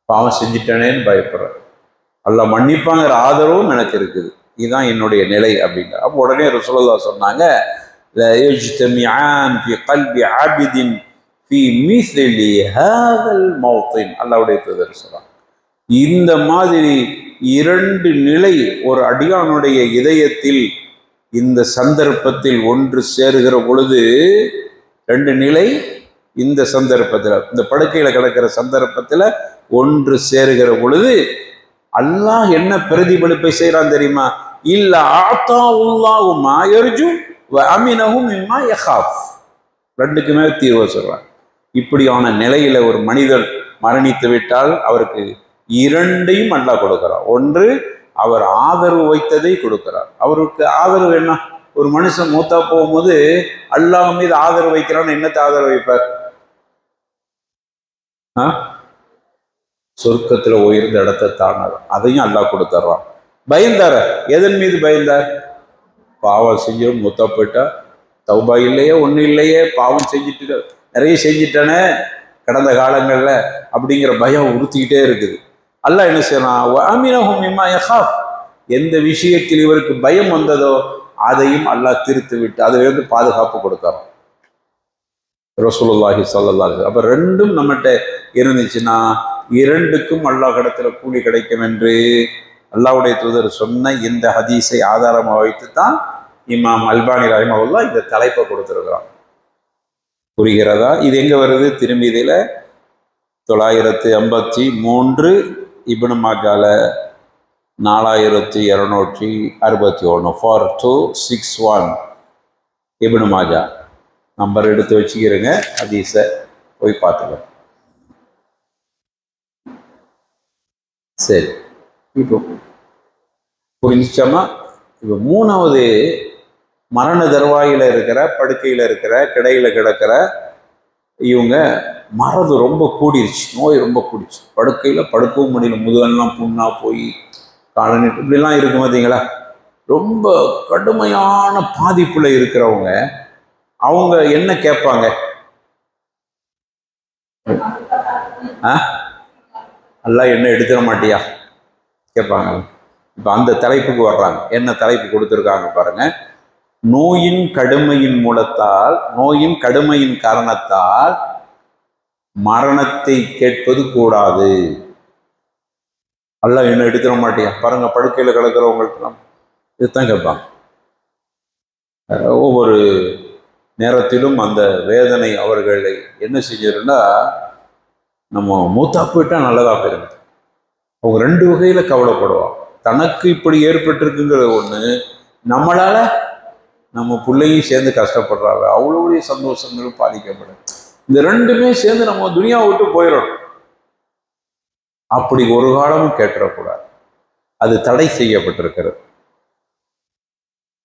பாவம் செஞ்சிட்டனேன்னு பயப்படுறேன், அல்லாஹ் மன்னிப்பாங்கிற ஆதரவும் எனக்கு இருக்குது, இதுதான் என்னுடைய நிலை அப்படிங்கிற. அப்போ உடனே ரசூலுல்லாஹ் சொன்னாங்க, லா யஜ்தமிஆன் ஃபி கல்பி ஆபிதின் ஃபி மிஸ்லி ஹாதல் மௌத்தின். அல்லாஹ்வுடைய தூதர் சொல்றாங்க, இந்த மாதிரி இரண்டு நிலை ஒரு அடியானுடைய இதயத்தில் இந்த சந்தர்ப்பத்தில் ஒன்று சேருகிற பொழுது, ரெண்டு நிலை இந்த சந்தர்ப்பத்தில், இந்த படுக்கையில கிடக்கிற சந்தர்ப்பத்தில் ஒன்று சேருகிற பொழுது அல்லாஹ் என்ன பிரதிபலிப்பை செய்யறான் தெரியுமா? இல்ல ஆத்தாவுல்லாஹு மா யர்ஜு வ அமினஹு மிம்மா யகாஃப். ரெண்டுக்குமே தீர்வு சொல்றான். இப்படியான நிலையில ஒரு மனிதர் மரணித்து விட்டால் அவருக்கு இரண்டையும் அல்லாஹ் கொடுக்கிறார். ஒன்று, அவர் ஆதரவு வைத்ததை கொடுக்கிறார். அவருக்கு ஆதரவு என்ன? ஒரு மனுஷன் மூத்தா போகும்போது அல்லாஹ் மீது ஆதரவு வைக்கிறான்னு என்னத்தை ஆதரவு வைப்பார்? சொர்க்கத்துல உயர்ந்த இடத்தை தாண்டார், அதையும் அல்லாஹ் கொடுத்துட்றான். பயந்தார, எதன் மீது பயந்தார்? பாவம் செஞ்சு மூத்தா போயிட்டா, தௌபா இல்லையே, ஒன்றும் இல்லையே, பாவம் செஞ்சுட்டு நிறைய செஞ்சிட்டானே கடந்த காலங்கள்ல அப்படிங்கிற பயம் உறுத்திக்கிட்டே இருக்குது. அல்லாஹ் என்ன செய்யறான், எந்த விஷயத்தில் இவருக்கு பயம் வந்ததோ அதையும் அல்லாஹ் திருத்து விட்டு அதிலிருந்து பாதுகாப்பு கொடுத்தார் ரசூலுல்லாஹி ஸல்லல்லாஹு அலைஹி வஸல்லம். அப்ப ரெண்டும் நம்மகிட்ட இருந்துச்சுன்னா இரண்டுக்கும் அல்லாஹ் இடத்துல கூலி கிடைக்கும் என்று அல்லாஹ்வுடைய தூதர் சொன்ன இந்த ஹதீஸை ஆதாரமாக வைத்து தான் இமாம் அல்பானி ரஹிமஹுல்லாஹ் இந்த தலைப்பை கொடுத்திருக்கிறான். புரிகிறதா? இது எங்க வருது? திருமீதியில 953, இப்னு மாஜால 4261, 4261 இப்னு மாஜா. நம்பர் எடுத்து வச்சுக்கிறேங்க, ஹதீஸை போய் பார்த்துக்கலாம். சரி, இப்போ புரிஞ்சிச்சோமா? இப்போ மூணாவது, மரண தருவாயில இருக்கிற, படுக்கையில் இருக்கிற, கிடையில கிடக்கிற இவங்க மறந்து ரொம்ப கூடிருச்சு, நோய் ரொம்ப கூடிருச்சு, படுக்கையில் படுக்கவும் முடியல, முதுகெல்லாம் புண்ணா போய் காலனி இப்படிலாம் இருக்கும் பார்த்தீங்களா? ரொம்ப கடுமையான பாதிப்புல இருக்கிறவங்க அவங்க என்ன கேட்பாங்க? அல்லாஹ் என்ன எடுத்துட மாட்டியா கேட்பாங்க. இப்போ அந்த தலைப்புக்கு வர்றாங்க. என்ன தலைப்பு கொடுத்துருக்காங்க பாருங்க. நோயின் கடுமையின் மூலத்தால், நோயின் கடுமையின் காரணத்தால் மரணத்தை கேட்பது கூடாது. அல்லாஹ் என்ன எடுத்துட மாட்டியா பாருங்க, படுக்கையில் கிடக்கிறவங்களுக்கெல்லாம் இதுதான் கேட்பாங்க. ஒவ்வொரு நேரத்திலும் அந்த வேதனை அவர்களை என்ன செஞ்சிருந்தா, நம்ம மூத்தா போயிட்டா நல்லதா போயிருக்கு. அவங்க ரெண்டு வகையில கவலைப்படுவாங்க. தனக்கு இப்படி ஏற்பட்டிருக்குங்கிற ஒண்ணு, நம்மளால நம்ம பிள்ளையும் சேர்ந்து கஷ்டப்படுறாங்க, அவ்வளோடைய சந்தோஷங்களும் பாதிக்கப்படும். இந்த ரெண்டுமே சேர்ந்து நம்ம துனியா விட்டு போயிடணும். அப்படி ஒரு காலமும் கேட்டுறக்கூடாது, அது தடை செய்யப்பட்டிருக்கிறது.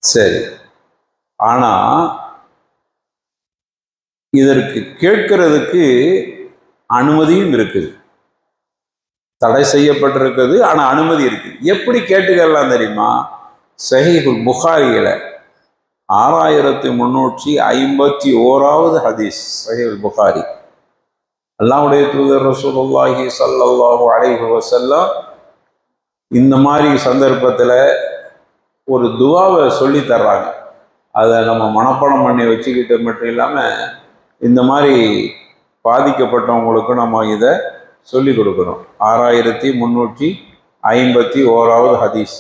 சரி, ஆனா இதற்கு கேட்கிறதுக்கு அனுமதியும் இருக்குது. தடை செய்யப்பட்டிருக்குது, ஆனா அனுமதி இருக்குது. எப்படி கேட்டுக்கலாம் தெரியுமா? சஹீஹுல் புகாரியில 6351வது ஹதீஸ், சஹீஹுல் புகாரி. அல்லாஹ்வுடைய தூதர் ரசூலுல்லாஹி ஸல்லல்லாஹு அலைஹி வஸல்லம் இந்த மாதிரி சந்தர்ப்பத்தில் ஒரு துவாவை சொல்லி தர்றாங்க. அதை நம்ம மனப்பாடம் பண்ணி வச்சுக்கிட்டு மட்டும் இல்லாமல் இந்த மாதிரி பாதிக்கப்பட்டவங்களுக்கு நம்ம இதை சொல்லி கொடுக்கணும். 6351வது ஹதீஸ்.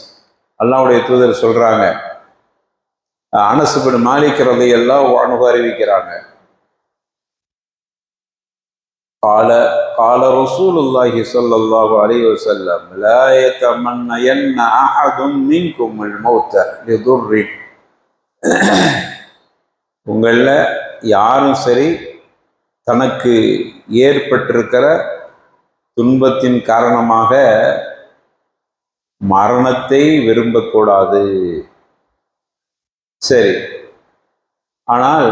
அல்லாஹ்வுடைய தூதர் சொல்றாங்க, அனஸ் பின் மாலிக் ரலியல்லாஹு அன்ஹு அறிவிக்கிறாங்க, قال قال رسول الله صلى الله عليه وسلم لا يتمنين أحد منكم الموت لضر. உங்களில் யாரும் சரி தனக்கு ஏற்பட்டிருக்கிற துன்பத்தின் காரணமாக மரணத்தை விரும்பக்கூடாது. சரி, ஆனால்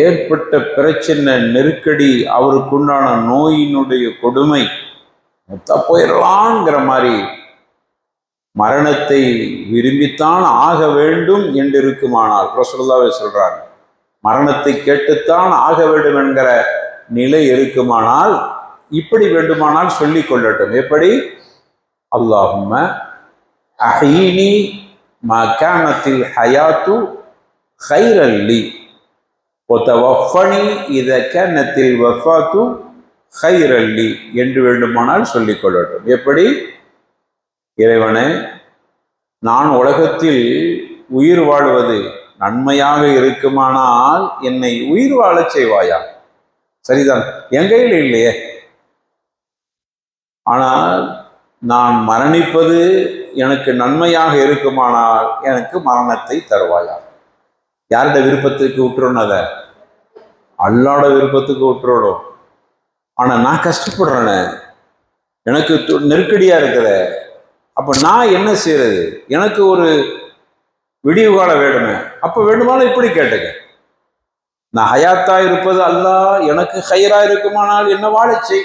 ஏற்பட்ட பிரச்சனை, நெருக்கடி, அவருக்குண்டான நோயினுடைய கொடுமை மொத்த போயிடலாங்கிற மாதிரி மரணத்தை விரும்பித்தான் ஆக வேண்டும் என்று இருக்குமானால், ரசூலுல்லாஹ் சொல்றாங்க, மரணத்தை கேட்டுத்தான் ஆக வேண்டும் என்கிற நிலை இருக்குமானால் இப்படி வேண்டுமானால் சொல்லிக் கொள்ளட்டும். எப்படி? அல்லாஹும்ம அஹீனி மா கானத்தில் ஹயாத்து கைரல் லி ஒத்தவஃபனி இத கானத்தில் வஃபாத்து கைரல் லி என்று வேண்டுமானால் சொல்லிக் கொள்ளட்டும். எப்படி? இறைவனே, நான் உலகத்தில் உயிர் வாழ்வது நன்மையாக இருக்குமானால் என்னை உயிர் வாழச் செய்வாயா? சரிதான், என் கையில் இல்லையே. ஆனால் நான் மரணிப்பது எனக்கு நன்மையாக இருக்குமானால் எனக்கு மரணத்தை தருவாயா? யாரோட விருப்பத்துக்கு விட்டுறணும்? அதை அல்லாஹ்வோட விருப்பத்துக்கு விட்டுறணும். ஆனால் நான் கஷ்டப்படுறேனே, எனக்கு நெருக்கடியா இருக்குது. அப்போ நான் என்ன செய்யறது? எனக்கு ஒரு விடிவு காலம் வேணுமே. அப்போ வேண்டுமானால் இப்படி கேட்டுக்க, நான் ஹயாத்தா இருப்பது அல்லாஹ் எனக்கு ஹைரா இருக்குமானால் என்ன வாழச்சை.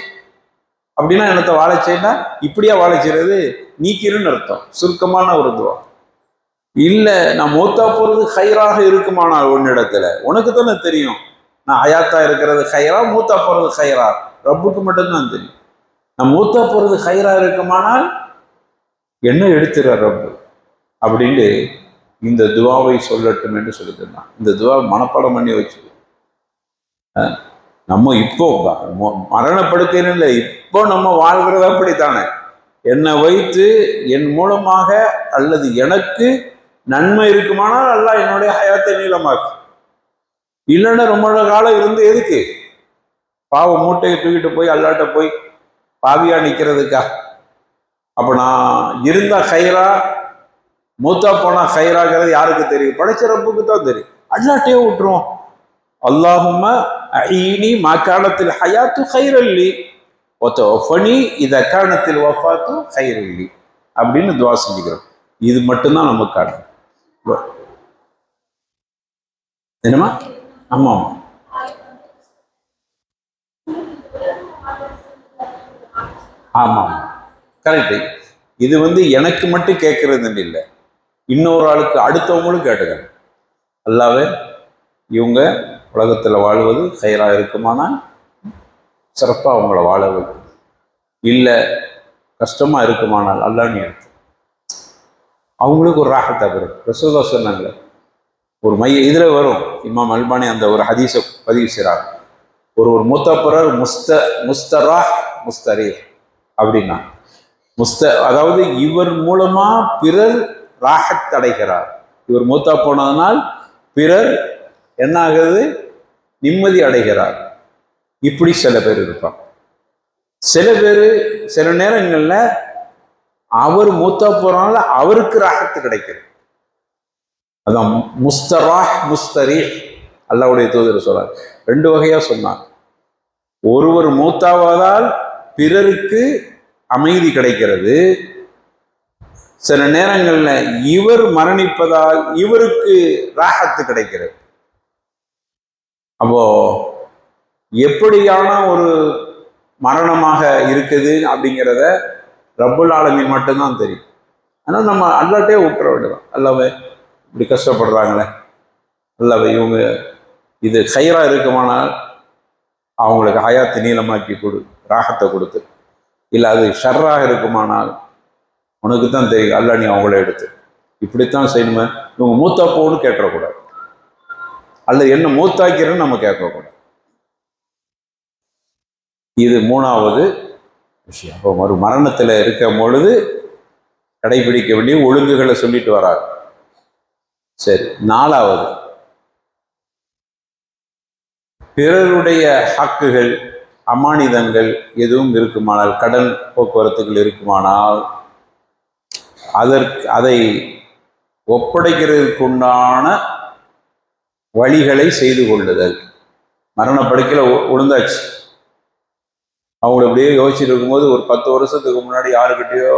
அப்படின்னா என்னத்தை வாழச்சைன்னா இப்படியா வாழச்சைறது? நீக்கிருன்னு அர்த்தம், சுருக்கமான ஒரு துவா. இல்லை, நான் மூத்தா போறது ஹைராக இருக்குமானால் உன்னிடத்துல, உனக்கு தானே தெரியும் நான் ஹயாத்தா இருக்கிறது ஹைரா, மூத்தா போறது ஹைரா, ரப்புக்கு மட்டும்தான் தெரியும். நான் மூத்தா போறது ஹைரா இருக்குமானால் என்ன எடுத்துற ரப்பு அப்படின்ட்டு இந்த துவாவை சொல்லட்டும் என்று சொல்லிட்டுருந்தான். இந்த துவா மனப்பாடம் பண்ணி வச்சு நம்ம இப்போ மரணப்படுக்கைன்னு இல்லை, இப்போ நம்ம வாழ்கிறது அப்படித்தானே. என்னை வைத்து என் மூலமாக அல்லது எனக்கு நன்மை இருக்குமானால் அல்லாஹ் என்னுடைய ஹயாத்தை நீளமாக்கு. இல்லைன்னா ரொம்ப காலம் இருந்து எதுக்கு பாவ மூட்டையை தூக்கிட்டு போய் அல்லாட்ட போய் பாவியா நிற்கிறதுக்கா? அப்போ நான் இருந்தா ஹைரா, மூத்தா போனா ஹைராங்கிறது யாருக்கு தெரியும்? படைச்ச ரப்புக்கு தான் தெரியும். அல்லாட்டையே விட்டுருவோம். அல்லாஹும்ம அஹீனி மா கானத்தில் ஹயாத்து கைரல் லி வதவஃபனி இத கானத்தில் வஃபாத்து கைரல் லி அப்படின்னு துவா செஞ்சுக்கிறோம். இது மட்டும்தான் நமக்கான. என்னமா? ஆமாம், ஆமாம், கரெக்டு. இது எனக்கு மட்டும் கேட்கறது இல்லை, இன்னொரு ஆளுக்கு அடுத்தவங்களும் கேட்டுக்கணும். அல்லாவே, இவங்க உலகத்தில் வாழ்வது ஹைராக இருக்குமானால் சிறப்பாக அவங்கள வாழ வைக்கும், இல்லை கஷ்டமாக இருக்குமானால் அல்லாஹ் நீ எடுத்து அவங்களுக்கு ஒரு ராகத்தை பெறும். ரசூலுல்லாஹ் சொன்னாங்களே, ஒரு இதில் வரும், இமாம் அல்பானி அந்த ஒரு ஹதீஸை பதிவு செய்கிறாங்க. ஒரு மூத்தப்புறர் முஸ்தராஹ் முஸ்தரீ அப்படின்னா அதாவது இவர் மூலமா பிறர் ராஹத் அடைகிறார். இவர் மூத்தா போனதனால் பிறர் என்ன ஆகுது? நிம்மதி அடைகிறார். இப்படி சில பேர் இருப்பாங்க. சில பேர் சில நேரங்களில் அவர் மூத்தா போறதுனால அவருக்கு ராஹத்து கிடைக்கிறது. அதான் முஸ்தராஹ் முஸ்தரீ. அல்லாஹ்வுடைய தூதர் சொல்றார், ரெண்டு வகையா சொன்னார். ஒருவர் மூத்தாவதால் பிறருக்கு அமைதி கிடைக்கிறது, சில நேரங்களில் இவர் மரணிப்பதால் இவருக்கு ராஹத்து கிடைக்கிறது. அப்போ எப்படியான ஒரு மரணமாக இருக்குது அப்படிங்கிறத ரப்புல் ஆலமீன் மட்டும்தான் தெரியும். ஆனால் நம்ம அல்லாட்டே விட்டுற வேண்டியதான். அல்லாவே இப்படி கஷ்டப்படுறாங்களே, அல்லாவே இவங்க இது ஹைரா இருக்குமானால் அவங்களுக்கு ஹயாத்தை நீளமாக்கி கொடு, ராகத்தை கொடுத்து. இல்லை அது ஷர்ராக இருக்குமானால் உனக்கு தான் தெரியும், அல்லா நீ அவங்கள எடுத்து இப்படித்தான் செய்யணுமே. இவங்க மூத்தா போன்னு கேட்டுறக்கூடாது, அல்லது என்ன மூத்தாக்கிறன்னு நம்ம கேட்கக்கூடாது. இது மூணாவது விஷயம். அப்போ ஒரு மரணத்தில் இருக்கும் பொழுது கடைபிடிக்க வேண்டிய ஒழுங்குகளை சொல்லிட்டு வராங்க. சரி, நாலாவது பிறருடைய ஹக்குகள் அமானிதங்கள் எதுவும் இருக்குமானால், கடன் போக்குவரத்துகள் இருக்குமானால் அதை ஒப்படைக்கிறதுக்குண்டான வழிகளை செய்து கொள்ளுதல். மரணப்படுக்கையில் உளுந்தாச்சு, அவங்கள அப்படியே யோசிச்சுட்டு இருக்கும்போது ஒரு 10 வருஷத்துக்கு முன்னாடி யாருக்கிட்டையோ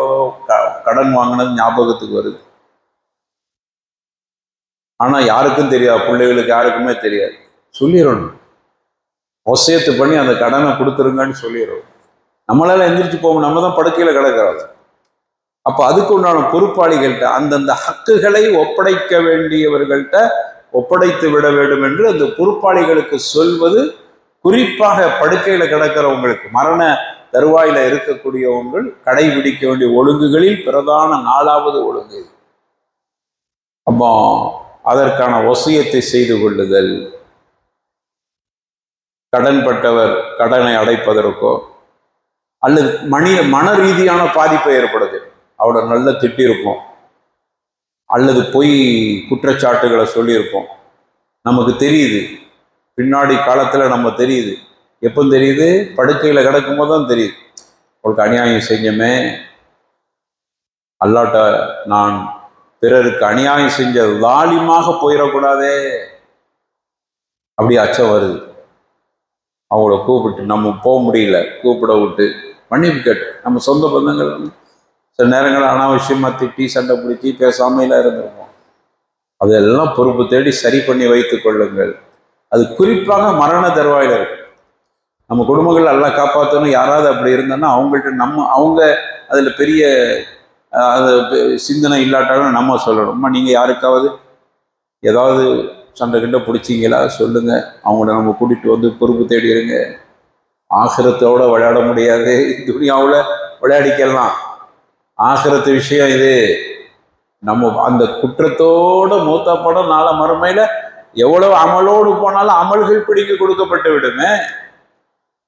கடன் வாங்கினது ஞாபகத்துக்கு வருது. ஆனால் யாருக்கும் தெரியாது, பிள்ளைகளுக்கு யாருக்குமே தெரியாது. சொல்லிடணும், வசியத்து பண்ணி அந்த கடனை கொடுத்துருங்கன்னு சொல்லிடுறோம். நம்மளால எந்திரிச்சு போவோம், நம்ம தான் படுக்கையில் கிடக்கிறது. அப்போ அதுக்கு உண்டான பொறுப்பாளிகள்கிட்ட அந்தந்த ஹக்குகளை ஒப்படைக்க வேண்டியவர்கள்ட்ட ஒப்படைத்து விட வேண்டும் என்று அந்த பொறுப்பாளிகளுக்கு சொல்வது, குறிப்பாக படுக்கையில் கிடக்கிறவங்களுக்கு, மரண தருவாயில இருக்கக்கூடியவங்க கடைபிடிக்க வேண்டிய ஒழுங்குகளில் பிரதான 4வது ஒழுங்கு. அப்போ அதற்கான வசியத்தை செய்து கொள்ளுதல். கடன்பட்டவர் கடனை அடைப்பதற்கோ அல்லது மன ரீதியான பாதிப்பை ஏற்படுது, அவரை நல்லா திட்டிருப்போம் அல்லது பொய் குற்றச்சாட்டுகளை சொல்லியிருப்போம், நமக்கு தெரியுது, பின்னாடி காலத்தில் நம்ம தெரியுது. எப்போ தெரியுது? படுக்கையில் கிடக்கும் போது தான் தெரியுது. அவளுக்கு அநியாயம் செஞ்சமே, அல்லாட்ட நான் பிறருக்கு அநியாயம் செஞ்ச லாலிமாக போயிடக்கூடாதே, அப்படி அச்சம் வருது. அவங்கள கூப்பிட்டு, நம்ம போக முடியல, கூப்பிட விட்டு மன்னிப்பு கேட்டு, நம்ம சொந்த பந்தங்கள் சில நேரங்களில் அனாவசியமாக திட்டி சண்டை பிடிச்சி பேசாமையெல்லாம் இருந்திருப்போம். அதெல்லாம் பொறுப்பு தேடி சரி பண்ணி வைத்துக் கொள்ளுங்கள். அது குறிப்பாக மரண தருவாயில் இருக்கு. நம்ம குடும்பங்கள் எல்லாம் காப்பாற்றணும். யாராவது அப்படி இருந்தோன்னா அவங்கள்ட்ட அவங்க அதில் பெரிய சிந்தனை இல்லாட்டாலும் நம்ம சொல்லணும், அம்மா நீங்கள் யாருக்காவது ஏதாவது சண்டை கிட்ட பிடிச்சிங்களா சொல்லுங்க, அவங்கள நம்ம கூட்டிகிட்டு வந்து பொறுப்பு தேடி இருங்க. ஆகிரத்தோட விளையாட முடியாது, துனியாவில் விளையாடிக்கலாம். ஆகிரத்து விஷயம் இது. நம்ம அந்த குற்றத்தோட மூத்தா படம் நாளை மறுமையில் எவ்வளவு அமலோடு போனாலும் அமல்கள் பிடிக்க கொடுக்கப்பட்டு விடுமே.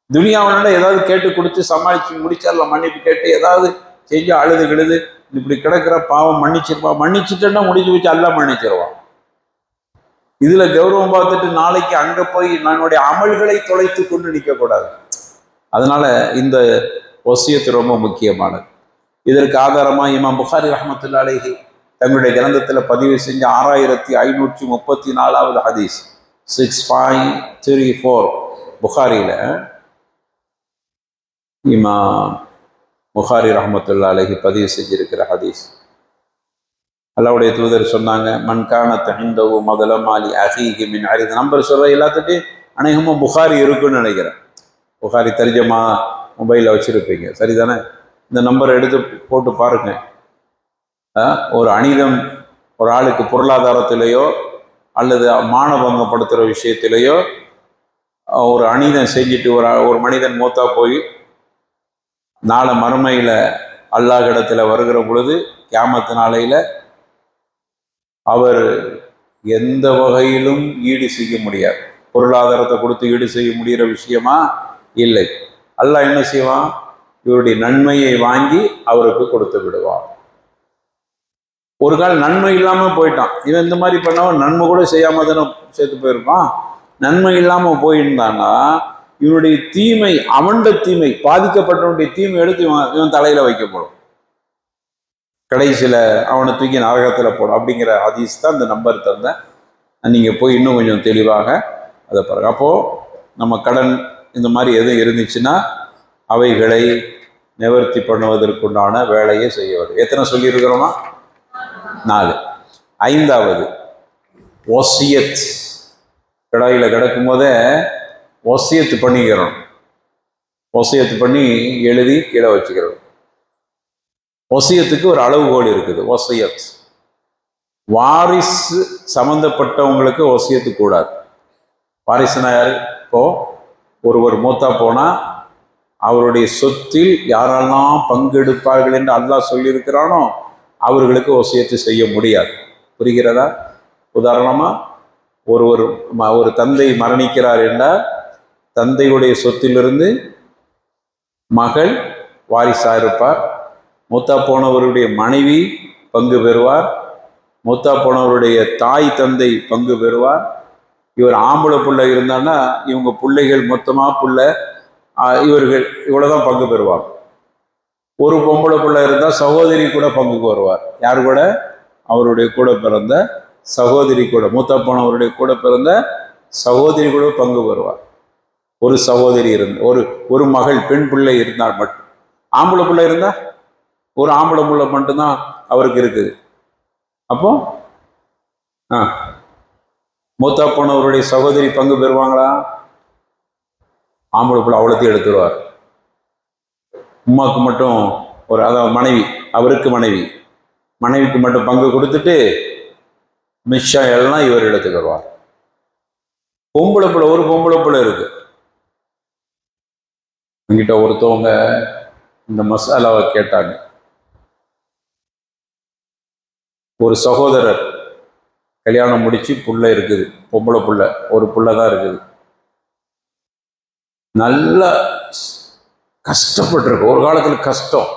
துனியாவினால ஏதாவது கேட்டு கொடுத்து சமாளித்து முடிச்சிடலாம், மன்னிப்பு கேட்டு ஏதாவது செஞ்சு அழுது கிழுது இப்படி கிடக்கிற பாவம் மன்னிச்சிருப்பா, மன்னிச்சுட்டேன்னா முடிஞ்சு வச்சு எல்லாம் மன்னிச்சிருவான். இதுல கௌரவம் பார்த்துட்டு நாளைக்கு அங்க போய் நம்மளுடைய அமல்களை தொலைத்து கொண்டு நிற்கக்கூடாது. அதனால இந்த வசியத்து ரொம்ப முக்கியமானது. இதற்கு ஆதாரமா இமாம் புகாரி ரஹ்மத்துல்லாஹி அலைஹி தங்களுடைய கிரந்தத்துல பதிவு செஞ்ச 6534வது ஹதீஸ் 6534 புகாரியில இமாம் புகாரி ரஹ்மத்துல்லாஹி அலைஹி பதிவு செஞ்சிருக்கிற ஹதீஸ். அல்லாஹ்வுடைய தூதர் சொன்னாங்க, மன்கானத் இன்தஹு மதலமாலி அஹீஹி மின் அரிது. நம்பர் சொல்ற எல்லாத்துட்டையும் அநேகமாக புகாரி இருக்குன்னு நினைக்கிறேன். புகாரி தர்ஜமா மொபைலில் வச்சுருப்பீங்க, சரிதானே? இந்த நம்பரை எடுத்து போட்டு பாருங்க. ஒரு அநீதம் ஒரு ஆளுக்கு பொருளாதாரத்திலேயோ அல்லது மானபங்கப்படுத்துகிற விஷயத்திலேயோ ஒரு அநீதம் செஞ்சுட்டு ஒரு மனிதன் மூத்தா போய் நாளை மறுமையில் அல்லாஹ் இடத்துல வருகிற பொழுது கியாமத்து நாளையில் அவர் எந்த வகையிலும் ஈடு செய்ய முடியாது. பொருளாதாரத்தை கொடுத்து ஈடு செய்ய முடிகிற விஷயமா இல்லை. அல்லாஹ் என்ன செய்வான்? இவருடைய நன்மையை வாங்கி அவருக்கு கொடுத்து விடுவான். ஒரு கால் நன்மை இல்லாமல் போயிட்டான், இவன் இந்த மாதிரி பண்ணவன் நன்மை கூட செய்யாம தானே சேர்த்து போயிருப்பான். நன்மை இல்லாமல் போயிருந்தான்னா இவனுடைய தீமை, அவனுடைய தீமை, பாதிக்கப்பட்டவனுடைய தீமை எடுத்து இவன் தலையில வைக்கப்படும். கடைசியில் அவனை தூக்கி நரகத்தில் போடும். அப்படிங்கிற ஹதீஸ் தான் இந்த நம்பர் தந்தேன். நீங்கள் போய் இன்னும் கொஞ்சம் தெளிவாக அதை பாருங்க. அப்போது நம்ம கடன் இந்த மாதிரி எதுவும் இருந்துச்சுன்னா அவைகளை நிவர்த்தி பண்ணுவதற்குண்டான வேலையை செய்ய வேண்டும். எத்தனை சொல்லியிருக்கிறோமா? 4. 5வது வசியத். கடாயில் கிடக்கும் போதே வசியத்து பண்ணிக்கிறோம். வசியத்து பண்ணி எழுதி கீழே வச்சுக்கிறோம். வசியத்துக்கு ஒரு அளவுகோல் இருக்குது. வசியத் வாரிசு சம்பந்தப்பட்டவங்களுக்கு வசியத்து கூடாது. வாரிசுனா யாரு? இப்போ ஒருவர் மூத்தா போனா அவருடைய சொத்தில் யாரெல்லாம் பங்கெடுப்பார்கள் என்று அல்லாஹ் சொல்லியிருக்கிறானோ அவர்களுக்கு வசியத்து செய்ய முடியாது. புரிகிறதா? உதாரணமா ஒரு தந்தை மரணிக்கிறார் என்றால் தந்தையுடைய சொத்திலிருந்து மகள் வாரிசாக இருப்பார். மூத்தா போனவருடைய மனைவி பங்கு பெறுவார். மூத்தா போனவருடைய தாய் தந்தை பங்கு பெறுவார். இவர் ஆம்பளை பிள்ளை இருந்தான்னா இவங்க பிள்ளைகள் மொத்தமாக பிள்ளை இவர்கள் இவ்வளோதான் பங்கு பெறுவாங்க. ஒரு பொம்பளை பிள்ளை இருந்தால் சகோதரி கூட பங்குக்கு வருவார். யார் கூட? அவருடைய கூட பிறந்த சகோதரி கூட, மூத்தப்பன் அவருடைய கூட பிறந்த சகோதரி கூட பங்கு வருவார். ஒரு சகோதரி ஒரு மகள் பெண் பிள்ளை இருந்தால் மட்டும். ஆம்பளை பிள்ளை இருந்தா ஒரு ஆம்பளை பிள்ளை மட்டும்தான் அவருக்கு இருக்குது. அப்போ மூத்தப்பன் அவருடைய சகோதரி பங்கு பெறுவாங்களா? ஆம்பளை பிள்ளை அவ்வளோத்தையும் எடுத்துருவார். உமாவுக்கு மட்டும் அதாவது மனைவி, அவருக்கு மனைவிக்கு மட்டும் பங்கு கொடுத்துட்டு மிச்சம் எல்லாம் இவர் எடுத்துக்கிடுவார். ஒரு பொம்பளை பிள்ளை இருக்கு. என்கிட்ட ஒருத்தவங்க இந்த மசாலாவை கேட்டாங்க. ஒரு சகோதரர் கல்யாணம் முடிச்சு புள்ள இருக்குது, பொம்பளை புள்ள, ஒரு புள்ள தான் இருக்குது. நல்லா கஷ்டப்பட்டிருக்கு, ஒரு காலத்தில் கஷ்டம்.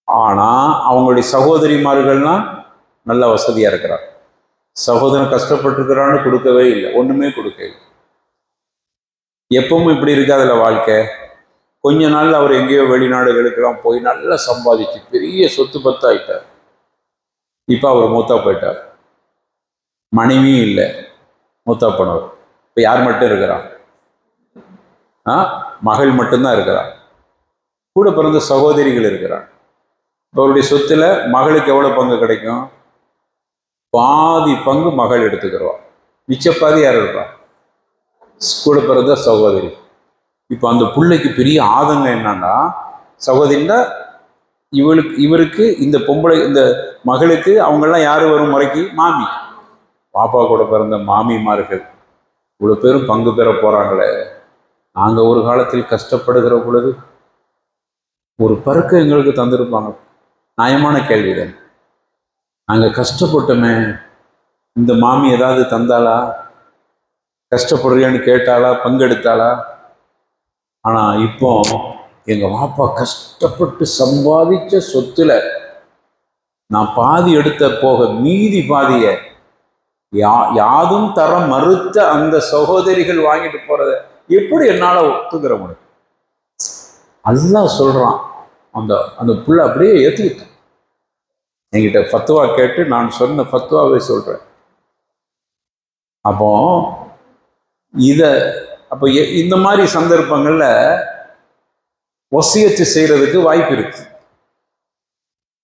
ஆனா அவங்களுடைய சகோதரிமார்கள்னா நல்ல வசதியா இருக்கிறார். சகோதரன் கஷ்டப்பட்டிருக்கிறான்னு கொடுக்கவே இல்லை, ஒண்ணுமே கொடுக்கவே. எப்பவும் இப்படி இருக்காதுல்ல வாழ்க்கை. கொஞ்ச நாள் அவர் எங்கேயோ வெளிநாடுகளுக்கெல்லாம் போய் நல்லா சம்பாதிச்சு பெரிய சொத்து பத்து ஆயிட்டார். இப்போ அவர் மூத்தா போயிட்டார், மனைவியும் இல்லை, மூத்தா போனவர். இப்போ யார் மட்டும் இருக்கிறான்? மகள் மட்டும்தான் இருக்கிறான். கூட பிறந்த சகோதரிகள் இருக்கிறான். இப்போ அவருடைய சொத்துல மகளுக்கு எவ்வளோ பங்கு கிடைக்கும்? பாதி பங்கு மகள் எடுத்துக்கிறோம், மிச்ச பாதி யார் இருப்பான்? கூட பிறந்த சகோதரி. இப்போ அந்த பிள்ளைக்கு பெரிய ஆதங்கம் என்னன்னா, சகோதரின்னா இவருக்கு இந்த பொம்பளை, இந்த மகளுக்கு அவங்கெல்லாம் யாரு வரும் முறைக்கு? மாமி. பாப்பா கூட பிறந்த மாமிமார்கள் இவ்வளோ பேரும் பங்கு பெற போறாங்களே. நாங்கள் ஒரு காலத்தில் கஷ்டப்படுகிற பொழுது ஒரு பருக்க எங்களுக்கு தந்திருப்பாங்க. நியாயமான கேள்விதான். நாங்கள் கஷ்டப்பட்டோமே, இந்த மாமி ஏதாவது தந்தாளா? கஷ்டப்படுறியான்னு கேட்டாளா? பங்கெடுத்தாளா? ஆனா இப்போ எங்க வாப்பா கஷ்டப்பட்டு சம்பாதிச்ச சொத்துல நான் பாதி எடுத்த போக மீதி பாதிய யாதும் தர மறுத்த அந்த சகோதரிகள் வாங்கிட்டு போறத எப்படி என்னால ஒத்துக்கிற முடியும்? அல்லாஹ் சொல்றான். அந்த அந்த புள்ள அப்படியே ஏத்துக்கிட்டேன். என்கிட்ட ஃபத்வா கேட்டு நான் சொன்ன ஃபத்வாவை சொல்றேன். அப்போ இந்த மாதிரி சந்தர்ப்பங்கள்ல வசியத்து செய்யறதுக்கு வாய்ப்பு இருக்கு.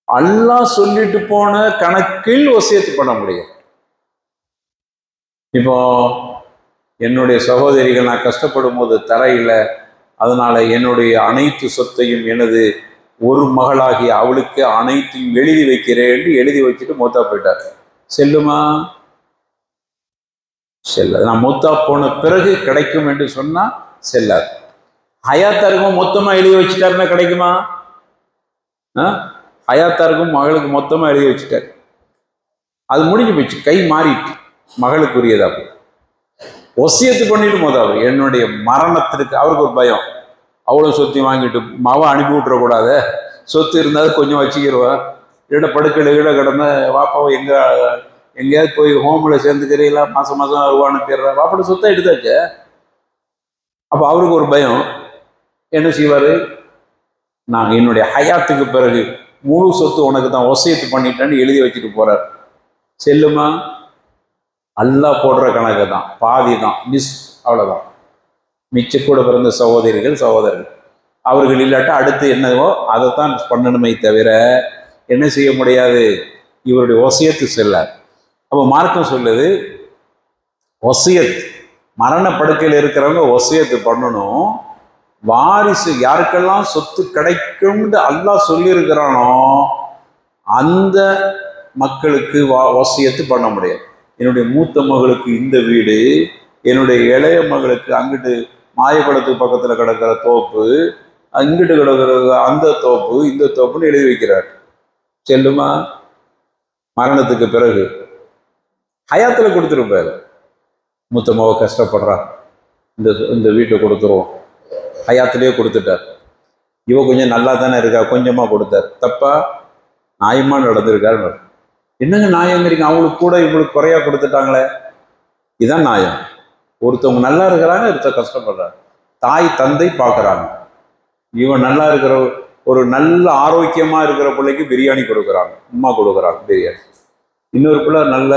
அல்லாஹ் சொல்லிட்டு போன கணக்கில் வசியத்து பண்ண முடியும். இப்போ என்னுடைய சகோதரிகள் நான் கஷ்டப்படும் போது தரையில, அதனால என்னுடைய அனைத்து சொத்தையும் எனது ஒரு மகளாகி அவளுக்கு அனைத்தையும் எழுதி வைக்கிறேன் என்று எழுதி வச்சுட்டு மூத்தா போயிட்டார். செல்லுமா? செல்லாது. நான் மூத்தா போன பிறகு கிடைக்கும் என்று சொன்னா செல்லாது. ஹயாத்தாருக்கும் மொத்தமா எழுதி வச்சுட்டாருன்னா கிடைக்குமா? ஹயாத்தாருக்கும் மகளுக்கு மொத்தமா எழுதி வச்சுட்டாரு, அது முடிஞ்சு போச்சு, கை மாறிட்டு மகளுக்குரியதா போய் ஒசியத்து பண்ணிட்டு மோதாவது என்னுடைய மரணத்திற்கு. அவருக்கு ஒரு பயம், அவ்வளோ சொத்தி வாங்கிட்டு மாவை அனுப்பி விட்டுறக்கூடாது, சொத்து இருந்தாலும் கொஞ்சம் வச்சுக்கிடுவா, இட படுக்கையில் இட கிடந்த வாப்பாவை எங்கேயாவது போய் ஹோமில் சேர்ந்துக்கிறீங்களா, மாதம் மாதம் ரூபா அனுப்பிடுறா, வாப்பாட சொத்தை எடுத்தாச்சு. அப்போ அவருக்கு ஒரு பயம், என்ன செய்வார்? நான் என்னுடைய ஹயாத்துக்கு பிறகு முழு சொத்து உனக்கு தான் வசியத்து பண்ணிட்டேன்னு எழுதி வச்சுட்டு போறார். செல்லுமா? அல்லாஹ் போடுற கணக்கு தான், பாதி தான், மிஸ், அவ்வளோதான். மிச்ச கூட பிறந்த சகோதரிகள் அவர்கள் இல்லாட்டா அடுத்து என்னவோ அதைத்தான் பண்ணணுமே தவிர என்ன செய்ய முடியாது. இவருடைய வசியத்து செல்லார். அப்போ மார்க்கம் சொல்லுது, வசியத், மரணப்படுக்கையில் இருக்கிறவங்க வசியத்து பண்ணணும். வாரிசு யாருக்கெல்லாம் சொத்து கிடைக்கும்னு அல்லாஹ் சொல்லியிருக்கிறானோ அந்த மக்களுக்கு வசியத்து பண்ண முடியாது. என்னுடைய மூத்த மகளுக்கு இந்த வீடு, என்னுடைய இளைய மகளுக்கு அங்கிட்டு மாயக்குளத்துக்கு பக்கத்தில் கிடக்கிற தோப்பு, அங்கிட்டு கிடக்கிற அந்த தோப்பு, இந்த தோப்புன்னு எழுதி வைக்கிறார். செல்லுமா? மரணத்துக்கு பிறகு ஹயாத்தில் கொடுத்துருப்பாரு. மூத்த மக கஷ்டப்படுறா, இந்த வீட்டை கொடுத்துருவோம், ஹயாத்திலேயே கொடுத்துட்டார். இவ கொஞ்சம் நல்லா தானே இருக்கா, கொஞ்சமாக கொடுத்தார். தப்பா? நியாயமாக நடந்திருக்காரு. என்னங்க நியாயங்கிறீங்க? அவங்களுக்கு கூட இவங்களுக்கு குறையா கொடுத்துட்டாங்களே. இதுதான் நியாயம். ஒருத்தவங்க நல்லா இருக்கிறாங்க, ஒருத்தர் கஷ்டப்படுறாங்க. தாய் தந்தை பார்க்குறாங்க, இவன் நல்லா இருக்கிற ஒரு நல்ல ஆரோக்கியமா இருக்கிற பிள்ளைக்கு பிரியாணி கொடுக்குறாங்க, உமா கொடுக்குறாங்க பிரியாணி. இன்னொரு பிள்ளை நல்ல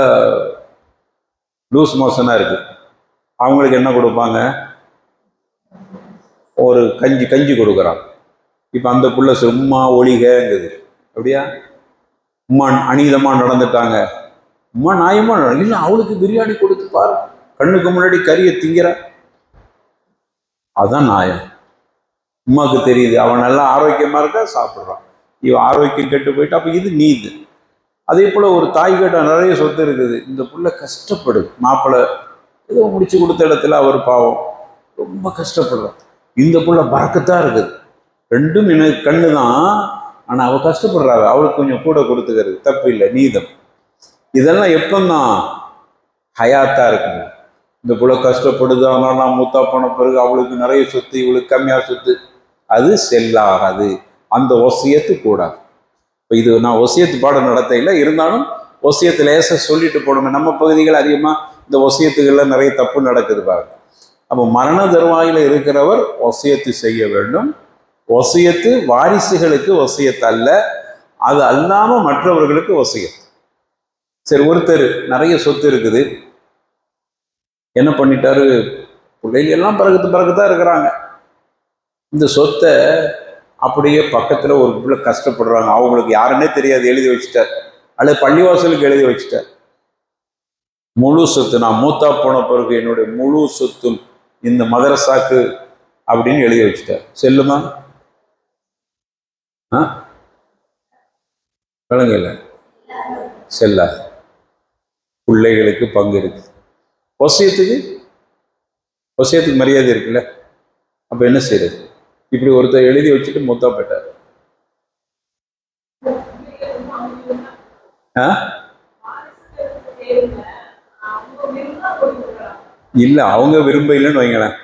லூஸ் மோஷனா இருக்கு, அவங்களுக்கு என்ன கொடுப்பாங்க? ஒரு கஞ்சி கொடுக்குறாங்க. இப்போ அந்த புள்ள சும்மா ஒளிகங்குது. அப்படியா? உமா அநீதமா நடந்துட்டாங்க, உமா நியாயமா இல்லை, அவளுக்கு பிரியாணி கொடுத்து பாரு, கண்ணுக்கு முன்னாடி கறியை திங்கிற, அதுதான் நியாயம். உமாவுக்கு தெரியுது அவன் நல்லா ஆரோக்கியமா இருக்கா, சாப்பிட்றான், இவன் ஆரோக்கியம் கெட்டு போயிட்டு, அப்போ இது நீது. அதே போல ஒரு தாய் கிட்ட நிறைய சொத்து இருக்குது, இந்த புள்ள கஷ்டப்படுது, மாப்பிள்ளை ஏதோ முடிச்சு கொடுத்த இடத்துல அவர் பாவம் ரொம்ப கஷ்டப்படுறான், இந்த புள்ள பறக்கத்தான் இருக்குது, ரெண்டும் எனக்கு கண்ணு தான், ஆனால் அவள் கஷ்டப்படுறாங்க, அவளுக்கு கொஞ்சம் கூட கொடுத்துக்கிறது தப்பு இல்லை, நீதம். இதெல்லாம் எப்பந்தான் ஹயாத்தா இருக்குங்க. இந்த புள்ள கஷ்டப்படுது, அதனால நான் மூத்தா போன பிறகு அவளுக்கு நிறைய சொத்து, இவளுக்கு கம்மியாக சொத்து, அது செல்லாகாது. அந்த ஒசியத்து கூடாது. இப்போ இது நான் ஒசியத்து பாடம் நடத்தையில் இருந்தாலும் ஒசியத்து லேசாக சொல்லிட்டு போடுங்க. நம்ம பகுதிகள் அதிகமாக இந்த ஒசியத்துகளில் நிறைய தப்பு நடக்குது பாருங்க. அப்போ மரண தருவாயில் இருக்கிறவர் ஒசியத்து செய்ய வேண்டும். ஒசியத்து வாரிசுகளுக்கு ஒசியத்து அல்ல, அது அல்லாமல் மற்றவர்களுக்கு ஒசியத்து. சரி, ஒருத்தர் நிறைய சொத்து இருக்குது, என்ன பண்ணிட்டாரு, பிள்ளைகள் எல்லாம் பிறகுதான் இருக்கிறாங்க, இந்த சொத்தை அப்படியே பக்கத்தில் ஒரு பிள்ளை கஷ்டப்படுறாங்க, அவங்களுக்கு யாருன்னே தெரியாது, எழுதி வச்சுட்டார், அல்லது பள்ளிவாசலுக்கு எழுதி வச்சுட்டார், முழு சொத்து நான் மூத்தா போன பிறகு என்னுடைய முழு சொத்தும் இந்த மதரசாக்கு அப்படின்னு எழுதி வச்சுட்டார். செல்லுமா? விளங்கல? செல்ல. பிள்ளைகளுக்கு பங்கு இருக்கு, வசியத்துக்கு மரியாதை இருக்குல்ல, அப்ப என்ன செய்யறது? இப்படி ஒருத்தர் எழுதி வச்சுட்டு மூத்தா போயிட்டார். இல்ல, அவங்க விரும்ப இல்லைன்னு வைங்களேன்.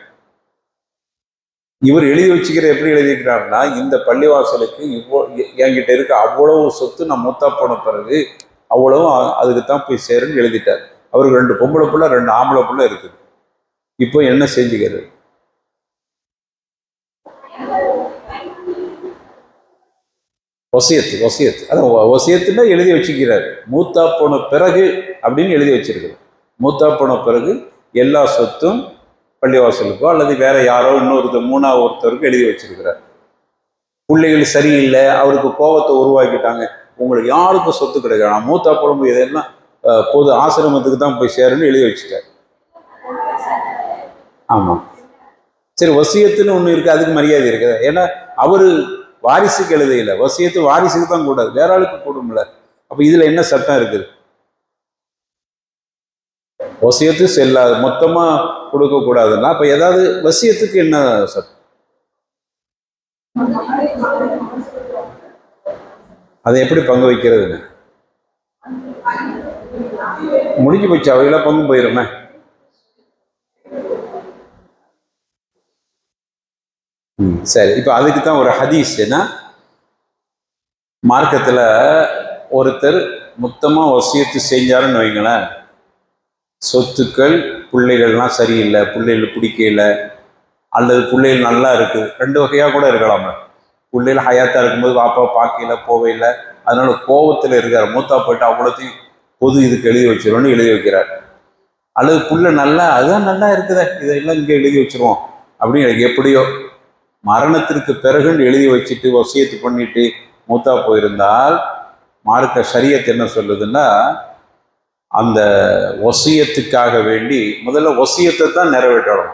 இவர் எழுதி வச்சுக்கிற எப்படி எழுதிக்கிறாருன்னா, இந்த பள்ளிவாசலுக்கு என்கிட்ட இருக்க அவ்வளவு சொத்து நான் மூத்தா போன பிறகு அவ்வளவும் அதுக்குத்தான் போய் சேருன்னு எழுதிட்டார். அவருக்கு 2 பொம்பளை பிள்ளை 2 ஆம்பளை பிள்ளை இருக்குது. இப்போ என்ன செஞ்சுக்கிறது? ஒசியத்து அதான் ஒசியத்துன்னா எழுதி வச்சுக்கிறார். மூத்தா போன பிறகு அப்படின்னு எழுதி வச்சிருக்கிறார். மூத்தா போன பிறகு எல்லா சொத்தும் பள்ளிவாசலுக்கோ அல்லது வேற யாரோ இன்னொருத்தர் மூணாவது ஒருத்தருக்கு எழுதி வச்சிருக்கிறார். பிள்ளைகள் சரியில்லை, அவருக்கு கோபத்தை உருவாக்கிட்டாங்க, உங்களுக்கு யாருக்கும் சொத்து கிடையாது, நான் மூத்தா போடும்போது இதெல்லாம் பொது ஆசிரமத்துக்கு தான் போய் சேருன்னு எழுதி வச்சுட்டார். ஆமாம். சரி, வசியத்துன்னு ஒன்று இருக்குது, அதுக்கு மரியாதை இருக்குது. ஏன்னா அவரு வாரிசுக்கு எழுதையில, வசியத்து வாரிசுக்கு தான் கூடாது, வேற ஆளுக்கு கூடும்ல. அப்போ இதில் என்ன சட்டம் இருக்குது? வசியத்து செல்லாது, மொத்தமாக கொடுக்கக்கூடாதுன்னா அப்போ ஏதாவது வசியத்துக்கு என்ன சட்டம்? அதை எப்படி பங்கு வைக்கிறதுன்னு முடிஞ்சு போச்சு, அவையெல்லாம் பங்கு போயிருமே. சரி, இப்போ அதுக்கு தான் ஒரு ஹதீஸ். ஏன்னா மார்க்கத்தில் ஒருத்தர் மொத்தமாக வசியத்து செஞ்சாருன்னு வைங்களேன், சொத்துக்கள் பிள்ளைகள்லாம் சரியில்லை, பிள்ளைகள் பிடிக்கல, அல்லது பிள்ளைகள் நல்லா இருக்குது, 2 வகையாக கூட இருக்கலாமே. பிள்ளைகள் ஹயாத்தாக இருக்கும்போது வாப்பா பார்க்கல போவையில், அதனால கோபத்தில் இருக்கார், மூத்தா போயிட்டு அவ்வளோத்தையும் பொது இதுக்கு எழுதி வச்சிருவோன்னு எழுதி வைக்கிறார். அல்லது புள்ள நல்லா அதுதான் நல்லா இருக்குதே, இதெல்லாம் இங்கே எழுதி வச்சிருவோம் அப்படின்னு எனக்கு எப்படியோ மரணத்திற்கு பிறகுன்னு எழுதி வச்சுட்டு வசியத்து பண்ணிட்டு மூத்தா போயிருந்தால் மார்க்க ஷரியத் என்ன சொல்லுதுன்னா, அந்த வசியத்துக்காக வேண்டி முதல்ல வசியத்தை தான் நிறைவேற்றணும்.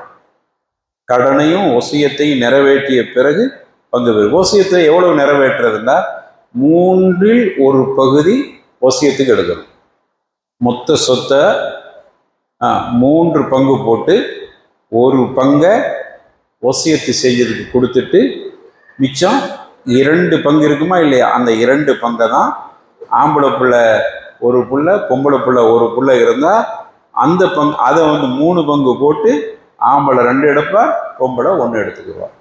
கடனையும் வசியத்தையும் நிறைவேற்றிய பிறகு பங்கு பெறும். வசியத்தை எவ்வளவு நிறைவேற்றுறதுன்னா 3இல் 1 பகுதி வசியத்துக்கு எடுக்கணும். மொத்த சொத்தை 3 பங்கு போட்டு 1 பங்கை வசியத்து செஞ்சதுக்கு கொடுத்துட்டு மிச்சம் 2 பங்கு இருக்குமா இல்லையா, அந்த 2 பங்கை தான் ஆம்பளை பிள்ளை 1 புள்ள, பொம்பளை பிள்ளை 1 புள்ள இருந்தால் அந்த பங்கு அதை 3 பங்கு போட்டு ஆம்பளை 2 எடுப்பார், பொம்பளை 1 எடுத்துக்குவார்.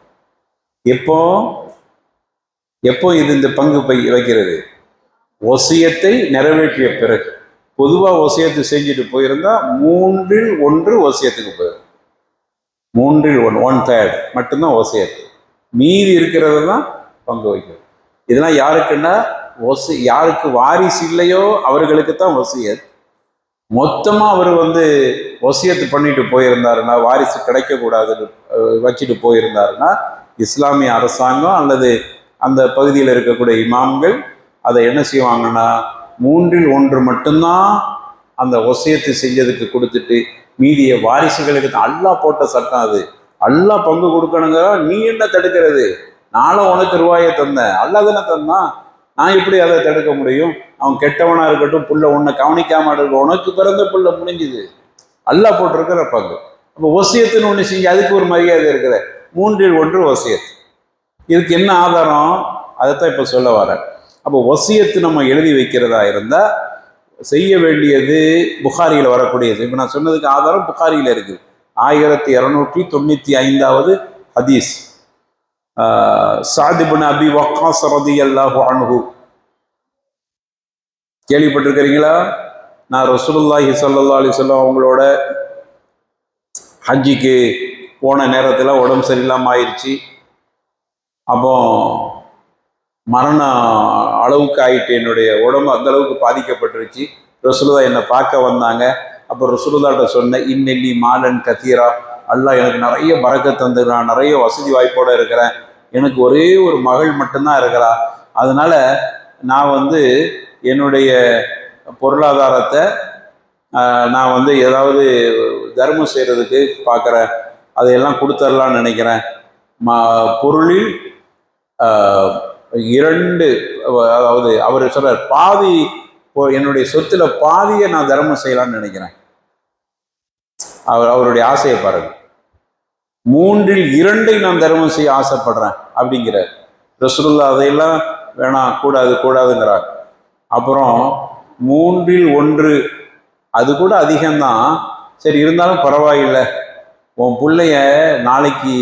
எப்போ இது இந்த பங்கு வைக்கிறது? வசியத்தை நிறைவேற்றிய பிறகு. பொதுவாக வசியத்து செஞ்சுட்டு போயிருந்தா 1/3 வசியத்துக்கு போயிடும். 1/3 மட்டும்தான் வசியத்து. மீதி இருக்கிறது தான் பங்கு வைக்கும். இதெல்லாம் யாருக்குன்னா யாருக்கு வாரிசு இல்லையோ அவர்களுக்கு தான் வசியத். மொத்தமாக அவர் வசியத்து பண்ணிட்டு போயிருந்தாருன்னா, வாரிசு கிடைக்கக்கூடாதுன்னு வச்சுட்டு போயிருந்தாருன்னா, இஸ்லாமிய அரசாங்கம் அல்லது அந்த பகுதியில் இருக்கக்கூடிய இமாம்கள் அதை என்ன செய்வாங்கன்னா 1/3 மட்டும்தான் அந்த வசியத்து செஞ்சதுக்கு கொடுத்துட்டு மீதிய வாரிசுகளுக்கு தான். அல்லாஹ் போட்ட சட்டம் அது. அல்லாஹ் பங்கு கொடுக்கணுங்க. நீ என்ன தடுக்கிறது? நானும் உனக்கு ரூபாயை தந்தேன், அல்லாஹ் தானே தந்தான், நான் எப்படி அதை தடுக்க முடியும்? அவன் கெட்டவனா இருக்கட்டும், புள்ள உன்னை கவனிக்காம இருக்க, உனக்கு பிறந்த புள்ள முடிஞ்சுது, அல்லாஹ் போட்டிருக்கிற பங்கு. அப்போ வசியத்துன்னு ஒன்று செஞ்சு அதுக்கு ஒரு மரியாதை இருக்கிற 1/3 வசியத்து. இதுக்கு என்ன ஆதாரம்? அதைத்தான் இப்போ சொல்ல வரேன். அப்போ வசியத்து நம்ம எழுதி வைக்கிறதா இருந்தால் செய்ய வேண்டியது புகாரியில் வரக்கூடியது. இப்போ நான் சொன்னதுக்கு ஆதாரம் புகாரியில் இருக்குது. 1295வது ஹதீஸ். சாத் இப்னு அபி வக்காஸ் ரலியல்லாஹு அன்ஹு, கேள்விப்பட்டிருக்கிறீங்களா? நான் ரசூலுல்லாஹி ஸல்லல்லாஹு அலைஹி வஸல்லம் அவங்களோட ஹஜ்ஜிக்கு போன நேரத்தில் உடம்பு சரியில்லாமல் ஆயிடுச்சு. அப்போ மரண அளவுக்கு ஆயிட்டு, என்னுடைய உடம்பு அந்த அளவுக்கு பாதிக்கப்பட்டுருச்சு. ரசூலுல்லாஹ் என்னை பார்க்க வந்தாங்க. அப்போ ரசூலுல்லாஹ்ட்ட சொன்னேன், இன்னெல்லி மாலன் கத்தீரா, அல்லாஹ் எனக்கு நிறைய பரக்கத் தந்துக்கிறான், நிறைய வசதி வாய்ப்போடு இருக்கிறேன், எனக்கு ஒரே ஒரு மகள் மட்டும்தான் இருக்கிறா, அதனால நான் என்னுடைய பொருளாதாரத்தை நான் ஏதாவது தர்மம் செய்கிறதுக்கு பார்க்குறேன், அதையெல்லாம் கொடுத்துடலான்னு நினைக்கிறேன். பொருளில் 2, அதாவது அவர் சொல்றார், பாதி என்னுடைய சொத்துல பாதியை நான் தர்மம் செய்யலாம்னு நினைக்கிறேன். அவருடைய ஆசையை பாருங்க. 3/2 நான் தர்மம் செய்ய ஆசைப்படுறேன் அப்படிங்கிறார். ரசூலுல்லாஹ் அதையெல்லாம் வேணாம், கூடாதுங்கிறார். அப்புறம் 1/3 அது கூட அதிகம்தான், சரி இருந்தாலும் பரவாயில்லை, உன் பிள்ளைய நாளைக்கு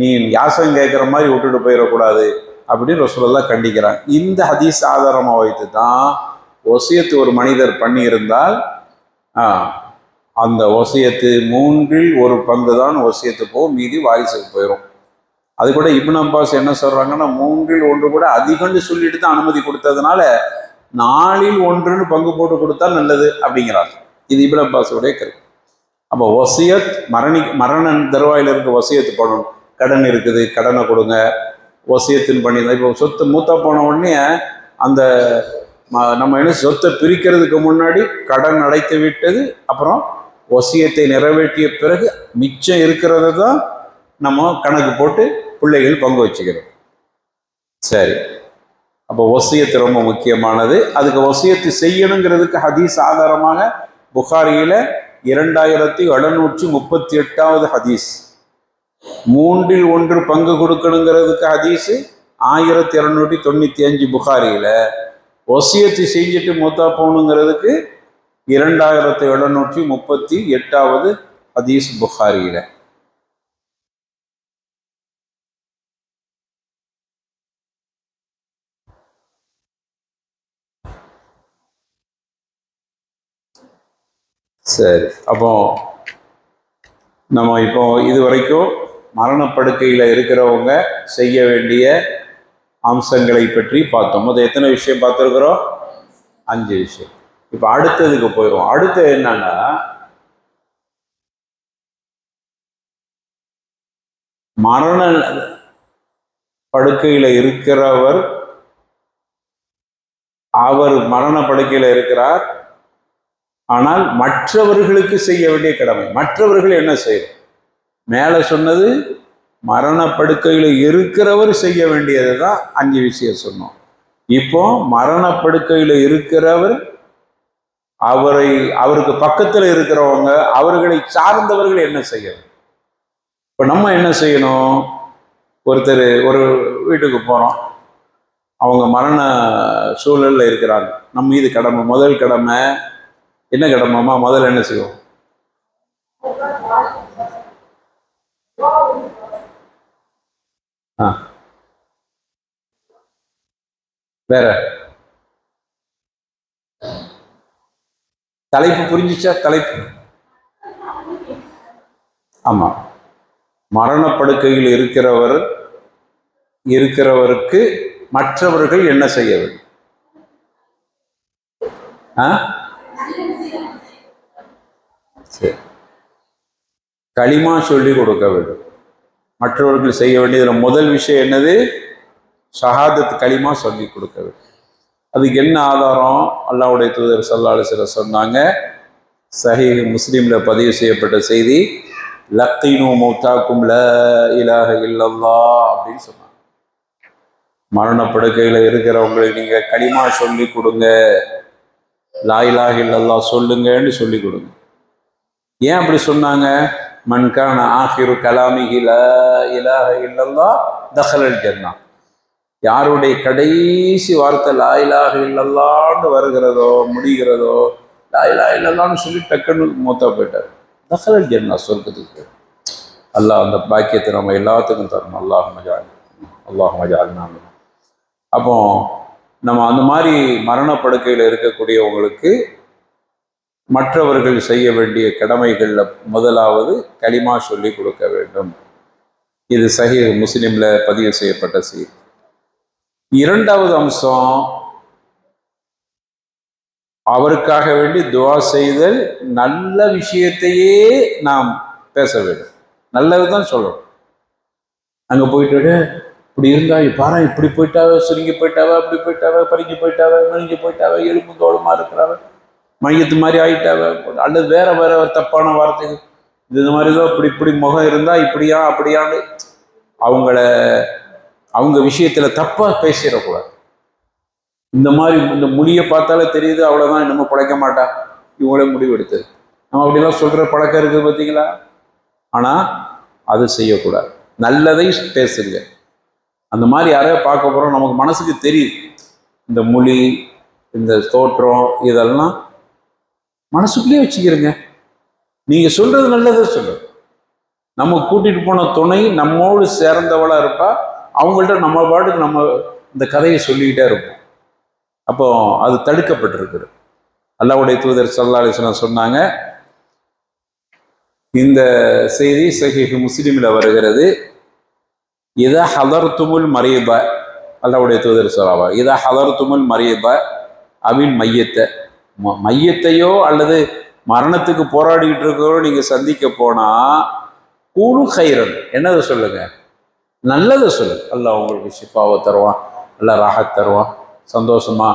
நீ யாசகம் கேட்குற மாதிரி விட்டுட்டு போயிடக்கூடாது அப்படின்னு ரசூலுல்லாஹ் கண்டிக்கிறாங்க. இந்த ஹதீஸ் ஆதாரமாக வைத்து தான் வசியத்து ஒரு மனிதர் பண்ணியிருந்தால் அந்த வசியத்து 1/3 பங்கு தான் வசியத்து போகும், மீதி வாரிசுக்கு போயிடும். அது கூட இப்னு அப்பாஸ் என்ன சொல்றாங்கன்னா 1/3 கூட அதிகம்னு சொல்லிட்டு தான் அனுமதி கொடுத்ததுனால 4/1 பங்கு போட்டு கொடுத்தா நல்லது அப்படிங்கிறாங்க. இது இப்னு அப்பாஸோடைய கருத்து. அப்போ வசியத் மரண தருவாயில் இருக்க வசியத்து பண்ணணும். கடன் இருக்குது, கடனை கொடுங்க, வசியத்துன்னு பண்ணியிருந்தா. இப்போ சொத்து மூத்தா போன உடனே அந்த நம்ம என்ன சொத்தை பிரிக்கிறதுக்கு முன்னாடி கடன் அடைத்து விட்டது, அப்புறம் வசியத்தை நிறைவேற்றிய பிறகு மிச்சம் இருக்கிறத தான் நம்ம கணக்கு போட்டு பிள்ளைகள் பங்கு வச்சுக்கிறோம். சரி, அப்போ வசியத்து ரொம்ப முக்கியமானது. அதுக்கு வசியத்து செய்யணுங்கிறதுக்கு ஹதீஸ் ஆதாரமாக புகாரியில் 2738வது ஹதீஸ். 1/3 பங்கு கொடுக்கணுங்கிறதுக்கு ஹதீஸு 1295 புகாரியில். வசியத்து செஞ்சுட்டு மூத்தா போகணுங்கிறதுக்கு 2738வது ஹதீஸ் புகாரியில். சரி, அப்போ நம்ம இப்போ இது வரைக்கும் மரணப்படுக்கையில் இருக்கிறவங்க செய்ய வேண்டிய அம்சங்களை பற்றி பார்த்தோம். முதல் எத்தனை விஷயம் பார்த்துருக்குறோம்? 5 விஷயம். இப்போ அடுத்ததுக்கு போயிடுவோம். அடுத்து என்னன்னா, மரண படுக்கையில் இருக்கிறவர், அவர் மரண படுக்கையில் இருக்கிறார், ஆனால் மற்றவர்களுக்கு செய்ய வேண்டிய கடமை. மற்றவர்கள் என்ன செய்யணும்? மேலே சொன்னது மரணப்படுக்கையில் இருக்கிறவர் செய்ய வேண்டியது தான் 5 விஷயம் சொன்னோம். இப்போ மரணப்படுக்கையில் இருக்கிறவர், அவருக்கு பக்கத்தில் இருக்கிறவங்க, அவர்களை சார்ந்தவர்கள் என்ன செய்யணும்? இப்போ நம்ம என்ன செய்யணும்? ஒருத்தர் ஒரு வீட்டுக்கு போகிறோம், அவங்க மரண சூழலில் இருக்கிறாங்க, நம்ம மீது கடமை. முதல் கடமை என்ன கடமைமா? முதல்ல என்ன செய்வோம்? வேற தலைப்பு புரிஞ்சிச்சா? தலைப்பு ஆமா, மரணப்படுக்கையில் இருக்கிறவருக்கு மற்றவர்கள் என்ன செய்ய வேண்டும்? சரி, களிமா சொல்லி கொடுக்க வேண்டும். மற்றவர்கள் செய்ய வேண்டியதுல முதல் விஷயம் என்னது? ஷஹாதத் களிமா சொல்லி கொடுக்க வேண்டும். அதுக்கு என்ன ஆதாரம்? அல்லாஹ்வுடைய தூதர் ஸல்லல்லாஹு அலைஹி வஸல்லம் சொன்னாங்க, சஹீஹ் முஸ்லிம்ல பதிவு செய்யப்பட்ட செய்தி, லக்கீனு மௌதாக்கும் லா இலாஹ இல்லல்லாஹ் அப்படின்னு சொன்னாங்க. மரணப்படுக்கையில் இருக்கிறவங்களுக்கு நீங்க களிமா சொல்லி கொடுங்க, லா இலாஹ இல்லல்லாஹ் சொல்லுங்கன்னு சொல்லி கொடுங்க. ஏன் அப்படி சொன்னாங்க? மன் கான ஆஹிரு கலாமிஹி லா இலாஹ இல்லல்லாஹ் தஹலல் ஜன்னah. யாருடைய கடைசி வார்த்தை லா இலாஹ இல்லல்லாஹ்னு வருகிறதோ முடிகிறதோ, லா இலாஹ இல்லல்லாஹ்னு சொல்லி டக்குன்னு மூத்தா போயிட்டார், தஹலல் ஜன்னah, சொர்க்கத்துக்கு. அல்லாஹ் அந்த பாக்கியத்தை நம்ம எல்லாத்துக்கும் தரணும். அல்லாஹும்ம ஜஅல்னா. அப்போ நம்ம அந்த மாதிரி மரணப்படுக்கையில் இருக்கக்கூடியவங்களுக்கு மற்றவர்கள் செய்ய வேண்டிய கடமைகளில் முதலாவது களிமா சொல்லி கொடுக்க வேண்டும். இது சஹீஹ் முஸ்லிம்ல பதிவு செய்யப்பட்ட செய்தி. இரண்டாவது அம்சம், அவருக்காக வேண்டி துஆ செய்தல். நல்ல விஷயத்தையே நாம் பேச வேண்டும், நல்லதுதான் சொல்லணும். அங்கே போயிட்டு இப்படி இருந்தா பாரு, இப்படி போயிட்டாவ, சுருங்கி போயிட்டாவ, அப்படி போயிட்டாவ, பறிஞ்சு போயிட்டாவ, மெலிஞ்சு போயிட்டாவ, எலும்பு தோளமா இருக்கிறாவ, மையத்து மாதிரி ஆயிட்டாவ, அல்லது வேற வேற தப்பான வார்த்தைகள், இந்த மாதிரி தான் இப்படி இப்படி முகம் இருந்தா இப்படியா அப்படியான்னு அவங்க விஷயத்துல தப்பா பேசிடக்கூடாது. இந்த மாதிரி இந்த மொழியை பார்த்தாலே தெரியுது, அவ்வளவுதான், நம்ம பிழைக்க மாட்டா, இவங்களே முடிவு எடுத்தது. நம்ம அப்படிலாம் சொல்ற பழக்கம் இருக்குது பார்த்தீங்களா? ஆனா அது செய்யக்கூடாது. நல்லதை பேசுங்க. அந்த மாதிரி யாரையோ பார்க்க போறோம், நமக்கு மனசுக்கு தெரியுது இந்த மொழி, இந்த தோற்றம், இதெல்லாம் மனசுக்குள்ளேயே வச்சுக்கிறங்க. நீங்க சொல்றது நல்லதை சொல்லு. நம்ம கூட்டிட்டு போன துணை நம்மோடு சேர்ந்தவளா இருப்பா, அவங்கள்ட்ட நம்ம பாட்டுக்கு நம்ம இந்த கதையை சொல்லிக்கிட்டே இருப்போம். அப்போ அது தடுக்கப்பட்டிருக்குது. அல்லாஹ்வுடைய தூதர் ஸல்லல்லாஹு அலைஹி வஸல்லம் சொன்னாங்க, இந்த செய்தி சஹீஹ் முஸ்லிம்ல வருகிறது, இதா ஹதர்துமுல் மரீத, அல்லாஹ்வுடைய தூதர் சொல்றாங்க, இதா ஹதர்துமுல் மரீத அவில் மையத்தையோ அல்லது மரணத்துக்கு போராடிக்கிட்டு இருக்கிறோ நீங்க சந்திக்க போனா, கூலு கைரன், என்னதை சொல்லுங்க? நல்லதை சொல்லுங்க. அல்லாஹ் உங்களுக்கு ஷிஃபாவை தருவான், அல்லாஹ் ராஹத் தருவான், சந்தோஷமா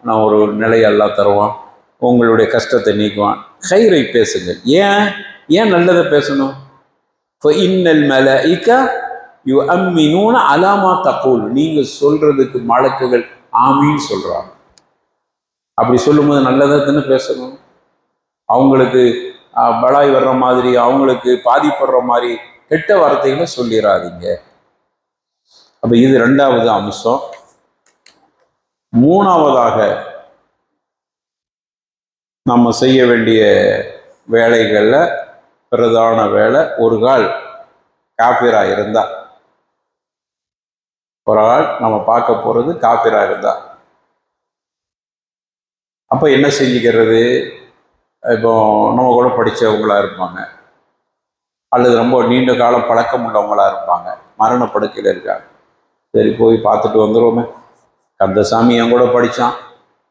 நான் ஒரு நிலையை அல்லாஹ் தருவான், உங்களுடைய கஷ்டத்தை நீக்குவான். கைரை பேசுங்க. ஏன் நல்லதை பேசணும்? ஃபஇன்னல் மலாயிகா யுஅம்மினூன அலா மா தகூல், நீங்க சொல்றதுக்கு மலக்குகள் ஆமீன் சொல்றாங்க. அப்படி சொல்லும்போது நல்லதை தானே பேசணும். அவங்களுக்கு பலாய் வர்ற மாதிரி, அவங்களுக்கு பாதிப்படுற மாதிரி கெட்ட வார்த்தைகளை சொல்லிடாதீங்க. அப்ப இது ரெண்டாவது அம்சம். மூணாவதாக நம்ம செய்ய வேண்டிய வேலைகள்ல பிரதான வேலை, ஒரு கால் காஃபிரா இருந்தா, ஒரு ஆள் நம்ம பார்க்க போறது காஃபிரா இருந்தா, அப்ப என்ன செஞ்சுக்கிறது? இப்போ நம்ம கூட படித்தவங்களா இருப்பாங்க, அல்லது ரொம்ப நீண்ட காலம் பழக்கம் உள்ளவங்களா இருப்பாங்க, மரணப்படுக்கையில் இருக்காங்க. சரி, போய் பார்த்துட்டு வந்துடுவோமே, கந்தசாமி என் கூட படித்தான்,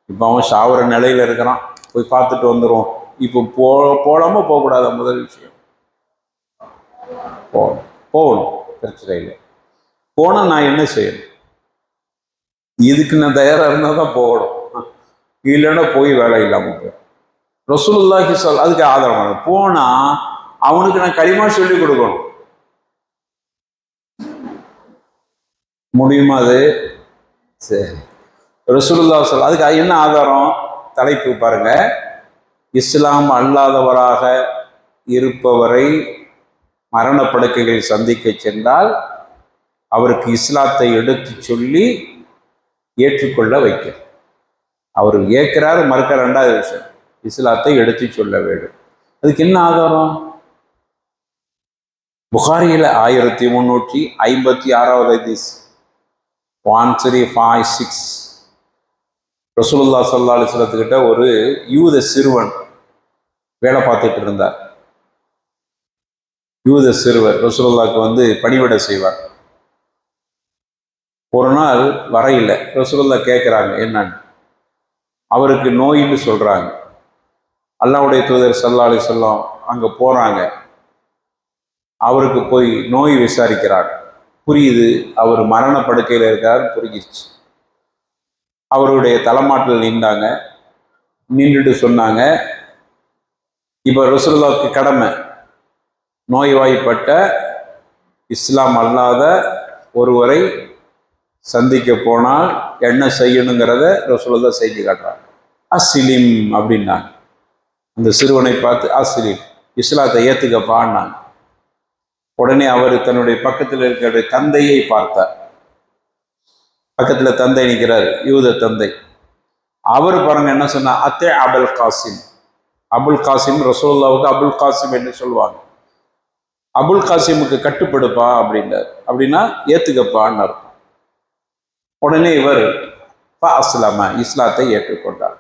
இப்போ அவன் சாவர நிலையில் இருக்கிறான், போய் பார்த்துட்டு வந்துடுவோம். இப்போ போடாம போகக்கூடாது. முதல் விஷயம் போகணும், பிரச்சனை இல்லை. போனால் நான் என்ன செய்யணும்? இதுக்கு நான் தயாராக இருந்தால் தான் போகணும், இல்லைன்னா போய் வேலை இல்லாமல் போய் ரசூலுல்லாஹி ஸல் அதுக்கு ஆதரவான போனா அவனுக்கு நான் களிமா சொல்லி கொடுக்கணும். முடியுமா அது? சரி, ரசூலுல்லாஹி ஸல் அதுக்கு என்ன ஆதாரம்? தலைப்பு பாருங்க, இஸ்லாம் அல்லாதவராக இருப்பவரை மரணப்படுக்கைகள் சந்திக்க சென்றால் அவருக்கு இஸ்லாத்தை எடுத்து சொல்லி ஏற்றுக்கொள்ள வைக்க. அவர் ஏற்கிறாரு மறுக்கிற ரெண்டாவது விஷயம், இஸ்லாத்தை எடுத்து சொல்ல வேண்டும். அதுக்கு என்ன ஆதாரம்? புகாரியில 1356 ஹதீஸ் 1356 ரசூலுல்லாஹி ஸல்லல்லாஹு அலைஹி வஸல்லம் கிட்ட ஒரு யூத சிறுவன் வேலை பார்த்துட்டு இருந்தார். யூத சிறுவர் ரசூலுல்லாஹ்க்கு பணிவிடை செய்வார். ஒரு நாள் வரையில் ரசூலுல்லாஹ் கேட்குறாங்க என்னன்னு. அவருக்கு நோயின்னு சொல்கிறாங்க. அல்லாஹ்வுடைய தூதர் ஸல்லல்லாஹு அலைஹி வஸல்லம் அங்கே போகிறாங்க. அவருக்கு போய் நோய் விசாரிக்கிறாங்க. புரியுது, அவர் மரணப்படுக்கையில் இருக்கார், புரிஞ்சிருச்சு. அவருடைய தலைமாட்டில் நின்றாங்க. நின்றுட்டு சொன்னாங்க, இப்போ ரசூலுல்லாஹ்வுக்கு கடமை, நோய்வாய்ப்பட்ட இஸ்லாம் அல்லாத ஒருவரை சந்திக்க போனால் என்ன செய்யணுங்கிறத ரசூலுல்லாஹ் செஞ்சு காட்டுறாங்க. அஸ்லிம் அப்படின்னாங்க. அந்த சிறுவனை பார்த்து அஸ்லிம், இஸ்லாத்தை ஏற்றுக்கப்பான்னாங்க. உடனே அவர் தன்னுடைய பக்கத்தில் இருக்கிற தந்தையை பார்த்தார். பக்கத்தில் தந்தை நிற்கிறார், யூத தந்தை. அவர் பாருங்க என்ன சொன்னா, அத்தே அபுல் காசிம். அபுல் காசிம் ரசூலுல்லாஹ்வுக்கு அபுல் காசிம் என்று சொல்லுவாங்க. அபுல் காசிமுக்கு கட்டுப்படுப்பா அப்படின்னார். அப்படின்னா ஏத்துக்கப்பான்னு. உடனே இவர் அஸ்லாம, இஸ்லாத்தை ஏற்றுக்கொண்டார்.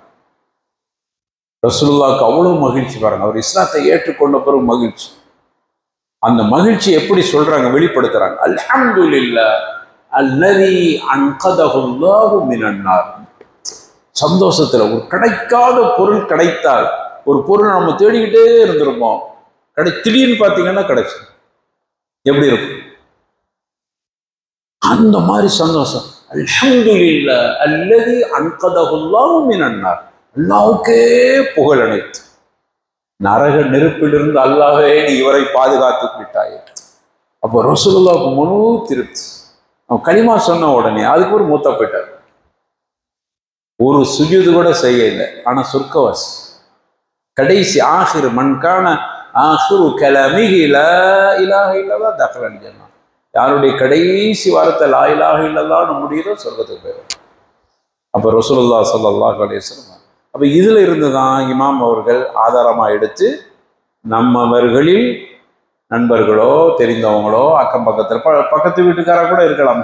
ரசூலுல்லாஹ்வுக்கு அவ்வளவு மகிழ்ச்சி பாருங்க. அவர் இஸ்லாத்தை ஏற்றுக்கொண்ட பிறகு மகிழ்ச்சி. அந்த மகிழ்ச்சி எப்படி சொல்றாங்க, வெளிப்படுத்துறாங்க. அல்ஹம்துலில்லாஹ் அல்லதி அன்கதஹுல்லாஹு மினன் நார். சந்தோஷத்துல ஒரு கிடைக்காத பொருள் கிடைத்தால், ஒரு பொருள் நம்ம தேடிக்கிட்டே இருந்திருப்போம், திடீர்னு பார்த்தீங்கன்னா கிடைச்சு எப்படி இருக்கும்? அந்த மாதிரி சந்தோஷம். அல்ஹம்துலில்லாஹ் அல்லதி அன்கதஹுல்லாஹு மினன் நார். அல்லாஹ்வுக்கே புகழ் அனைத்து. நரக நெருப்பிலிருந்து அல்லாஹ்வே நீ இவரை பாதுகாத்து விட்டாயே. அப்போ ரசூலுல்லாஹ்வுக்கு முழு திருப்தி. அவன் கலிமா சொன்ன உடனே அதுக்கு ஒரு மூத்தா போயிட்டார். ஒரு சுஜூது கூட செய்யல. ஆனா சொர்க்கவாசி. கடைசி ஆஹிர் மன்கான ஆஹிரு கலமிஹி லா இலாஹ இல்லல்லாஹ் தഖலல் ஜன்னah. யாருடைய கடைசி வார்த்தை லா இலாஹ இல்லல்லாஹ்னு முடியுதோ சொர்க்கத்துக்கு போயிடும். அப்போ ரசூலுல்லாஹ் ஸல்லல்லாஹு அலைஹி வஸல்லம் அப்போ இதில் இருந்து தான் இமாம் அவர்கள் ஆதாரமாக எடுத்து நம்மவர்களில் நண்பர்களோ தெரிந்தவங்களோ அக்கம் பக்கத்தில் பக்கத்து வீட்டுக்காராக கூட இருக்கலாம்.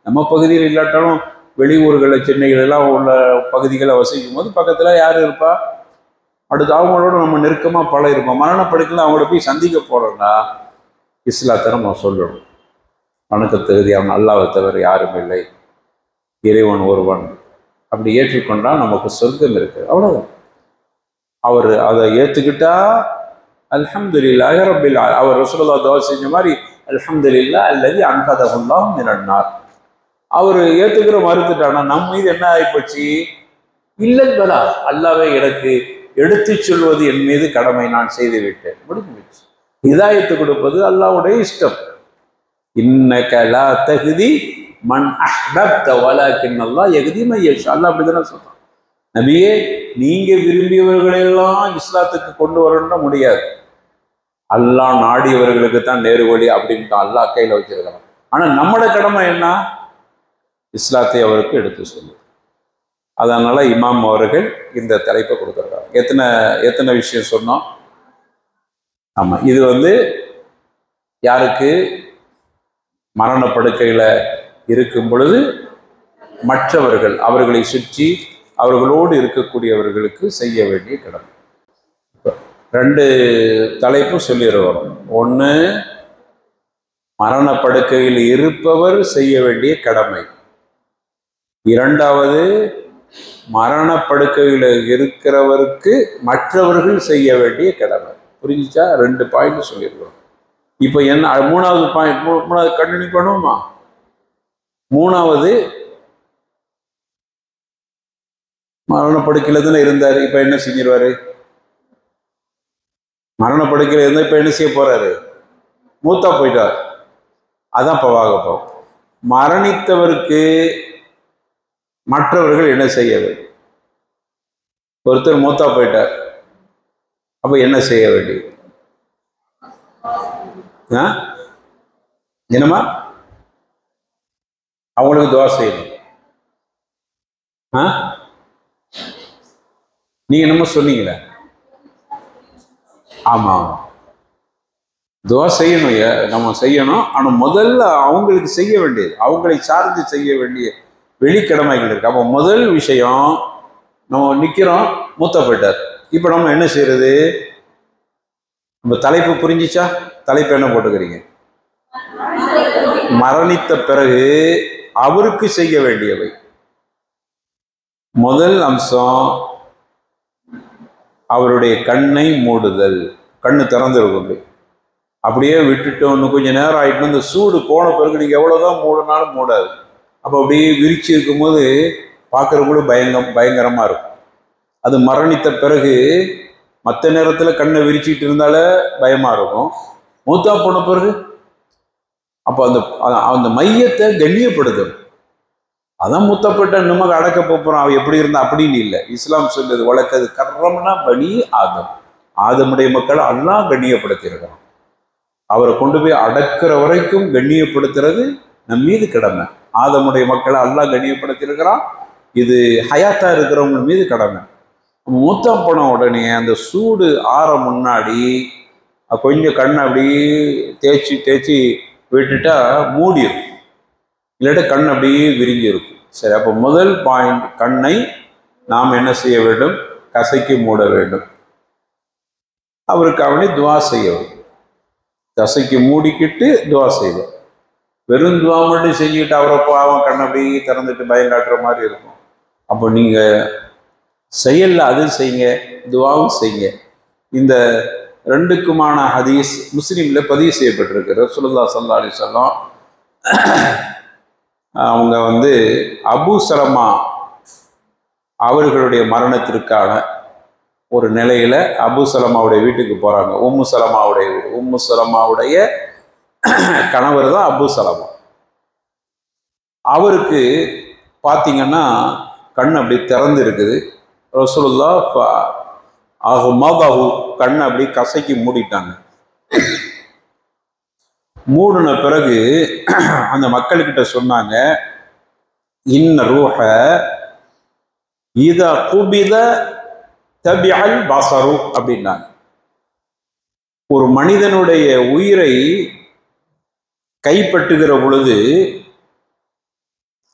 நம்ம பகுதியில் இல்லாட்டாலும் வெளியூர்களில் சென்னைகளெல்லாம் உள்ள பகுதிகளை வசிக்கும் போது பக்கத்தில் யார் இருப்பா, அடுத்து அவங்களோட நம்ம நெருக்கமாக பழ இருப்போம். மரணப்படுக்கையில் அவங்கள போய் சந்திக்க போகிறோம்னா இஸ்லாத்தை நம்ம சொல்லணும். வணக்க தகுதியான அல்லாஹ்வை தவிர யாரும் இல்லை, இறைவன் ஒருவன். அப்படி ஏற்றுக்கொண்டால் நமக்கு சொர்க்கம் இருக்கு. அவ்வளவுதான். அவர் அதை ஏற்றுக்கிட்டா அல்ஹம்துலில்லாஹி ரப்பில் ஆலமீன். அவர் ரசூலுல்லாஹ் துஆ செஞ்ச மாதிரி அல்ஹம்துலில்லாஹ் அல்லதி அன்கதஹுல்லாஹு மினன் நார். அவர் ஏற்றுக்கிற மறுத்துட்டானா நம்ம மீது என்ன ஆகிப்போச்சு? இல்லைங்களா, அல்லாஹ்வே எனக்கு எடுத்து சொல்வது என் மீது கடமை, நான் செய்து விட்டேன், முடிஞ்சு போச்சு. ஹிதாயத்து கொடுப்பது அல்லாஹ்வுடைய இஷ்டம். இன்னக லா தஹ்தி மன் அஹ்பப்த வலக்கின் அல்லாஹ் யஹ்தி மன் யஷா. அல்லாஹ் அப்படிதானே சொல்றான். நபியே, நீங்க விரும்பியவர்களெல்லாம் இஸ்லாத்துக்கு கொண்டு வரணும்னா முடியாது. அல்லாஹ் நாடியவர்களுக்கு தான் நேரு வழி அப்படின்ட்டு அல்லாஹ் கையில் வச்சிருக்கிறான். ஆனா நம்மளோட கடமை என்ன? இஸ்லாத்தை அவருக்கு எடுத்து சொல்லு. அதனால இமாம் அவர்கள் இந்த தலைப்பை கொடுத்துருக்காங்க. எத்தனை விஷயம் சொன்னோம். ஆமா, இது யாருக்கு? மரணப்படுக்கையில இருக்கும் பொழுது மற்றவர்கள், அவர்களை சுற்றி அவர்களோடு இருக்கக்கூடியவர்களுக்கு செய்ய வேண்டிய கடமை. 2 தலைப்பு சொல்லிடுவோம். ஒன்று, மரணப்படுக்கையில் இருப்பவர் செய்ய வேண்டிய கடமை. 2வது, மரணப்படுக்கையில் இருக்கிறவருக்கு மற்றவர்கள் செய்ய வேண்டிய கடமை. புரிஞ்சுச்சா? 2 பாயிண்ட் சொல்லியிருக்கிறோம். இப்போ என்ன 3வது பாயிண்ட்? 3வது கண்டினியூ பண்ணுவோமா? 3வது, மரணப்படுக்கையில் தானே இருந்தார், இப்போ என்ன செஞ்சிருவாரு? மரணப்படுக்கையில் இருந்தால் இப்போ என்ன செய்ய போறாரு? மூத்தா போயிட்டார். அதான் இப்போ வாகப்போம். மரணித்தவருக்கு மற்றவர்கள் என்ன செய்ய வேண்டும்? ஒருத்தர் மூத்தா போயிட்டார், அப்போ என்ன செய்ய வேண்டியது? என்னமா? அவங்களுக்கு துவா செய்யணும். நீங்க என்னமோ சொன்னீங்களே? ஆமா, துவா செய்யணும், நம்ம செய்யணும். ஆனா முதல்ல அவங்களுக்கு செய்ய வேண்டியது, அவங்களை சார்ந்து செய்ய வேண்டிய வெளிக்கடமைகள் இருக்கு. அப்போ முதல் விஷயம், நம்ம நிக்கிறோம், மூத்த போயிட்டார். இப்போ நம்ம என்ன செய்யறது? நம்ம தலைப்பு புரிஞ்சிச்சா? தலைப்பு என்ன போட்டுக்கிறீங்க? மரணித்த பிறகு அவருக்கு செய்ய வேண்டியவை. முதல் அம்சம் அவருடைய கண்ணை மூடுதல். கண்ணு திறந்துருக்கும், அப்படியே விட்டுட்டோன்னு கொஞ்சம் நேரம் ஆயிட்டு இந்த சூடு போன பிறகு நீங்கள் எவ்வளோதான் மூடினாலும் மூடாது. அப்போ அப்படியே விரிச்சு இருக்கும்போது பார்க்குறவங்களும் பயங்கரமாக இருக்கும். அது மரணித்த பிறகு மற்ற நேரத்தில் கண்ணை விரிச்சிட்டு இருந்தாலே பயமாக இருக்கும். மூத்தா போன பிறகு அப்போ அந்த மையத்தை கண்ணியப்படுத்தும். அதான் மூத்தப்பட்ட நமக்கு அடக்க போகிறோம், அவன் எப்படி இருந்தா அப்படின்னு இல்லை. இஸ்லாம் சொல்லுது, வழக்கது கர்ரம்னா பனி ஆதம். ஆதமுடைய மக்களை அல்லாஹ் கண்ணியப்படுத்தியிருக்கிறான். அவரை கொண்டு போய் அடக்கிற வரைக்கும் கண்ணியப்படுத்துறது நம் மீது கடமை. ஆதமுடைய மக்களை அல்லாஹ் கண்ணியப்படுத்தியிருக்கிறான். இது ஹயாத்தா இருக்கிறவங்க மீது கடமை. மூத்தம் போன உடனே அந்த சூடு ஆற முன்னாடி கொஞ்சம் கண்ணை அப்படியே தேய்ச்சி விட்டுட்டா மூடிடும், இல்லாட்ட கண் அப்படியே விரிஞ்சு இருக்கும். சரி, அப்போ முதல் பாயிண்ட், கண்ணை நாம் என்ன செய்ய வேண்டும்? கசைக்கு மூட வேண்டும். அவருக்கு அவனை துவா செய்ய வேண்டும். கசைக்கு மூடிக்கிட்டு துவா செய்வோம். வெறும் துவா மட்டும் செஞ்சுக்கிட்டு அவரை பாவம் கண் அப்படியே திறந்துட்டு பயம் காட்டுற மாதிரி இருக்கும். அப்போ நீங்கள் செயல்ல அது செய்யுங்க, துவாவும் செய்யுங்க. இந்த ரெண்டுக்குமான ஹதீஸ் முஸ்லீம்ல பதிவு செய்யப்பட்டிருக்கு. ரசூலுல்லாஹி ஸல்லல்லாஹு அலைஹி வஸல்லம் அவங்க அபூ சலமா அவர்களுடைய மரணத்திற்கான ஒரு நிலையில அபூ சலமாவுடைய வீட்டுக்கு போறாங்க. உம்மு சலமாவுடைய வீடு. உம்மு சலமாவுடைய கணவர் தான் அபூ சலமா. அவருக்கு பார்த்தீங்கன்னா கண் அப்படி திறந்து இருக்குது. ரசூலுல்லாஹ் கண்ணை அப்படி கசைக்கு மூடிட்டாங்க. மூடின பிறகு அந்த மக்கள்கிட்ட சொன்னாங்க, இன்ன ரூஹ இதா குபித தபிஅல் பஸரு அப்படின்னாங்க. ஒரு மனிதனுடைய உயிரை கைப்பற்றுகிற பொழுது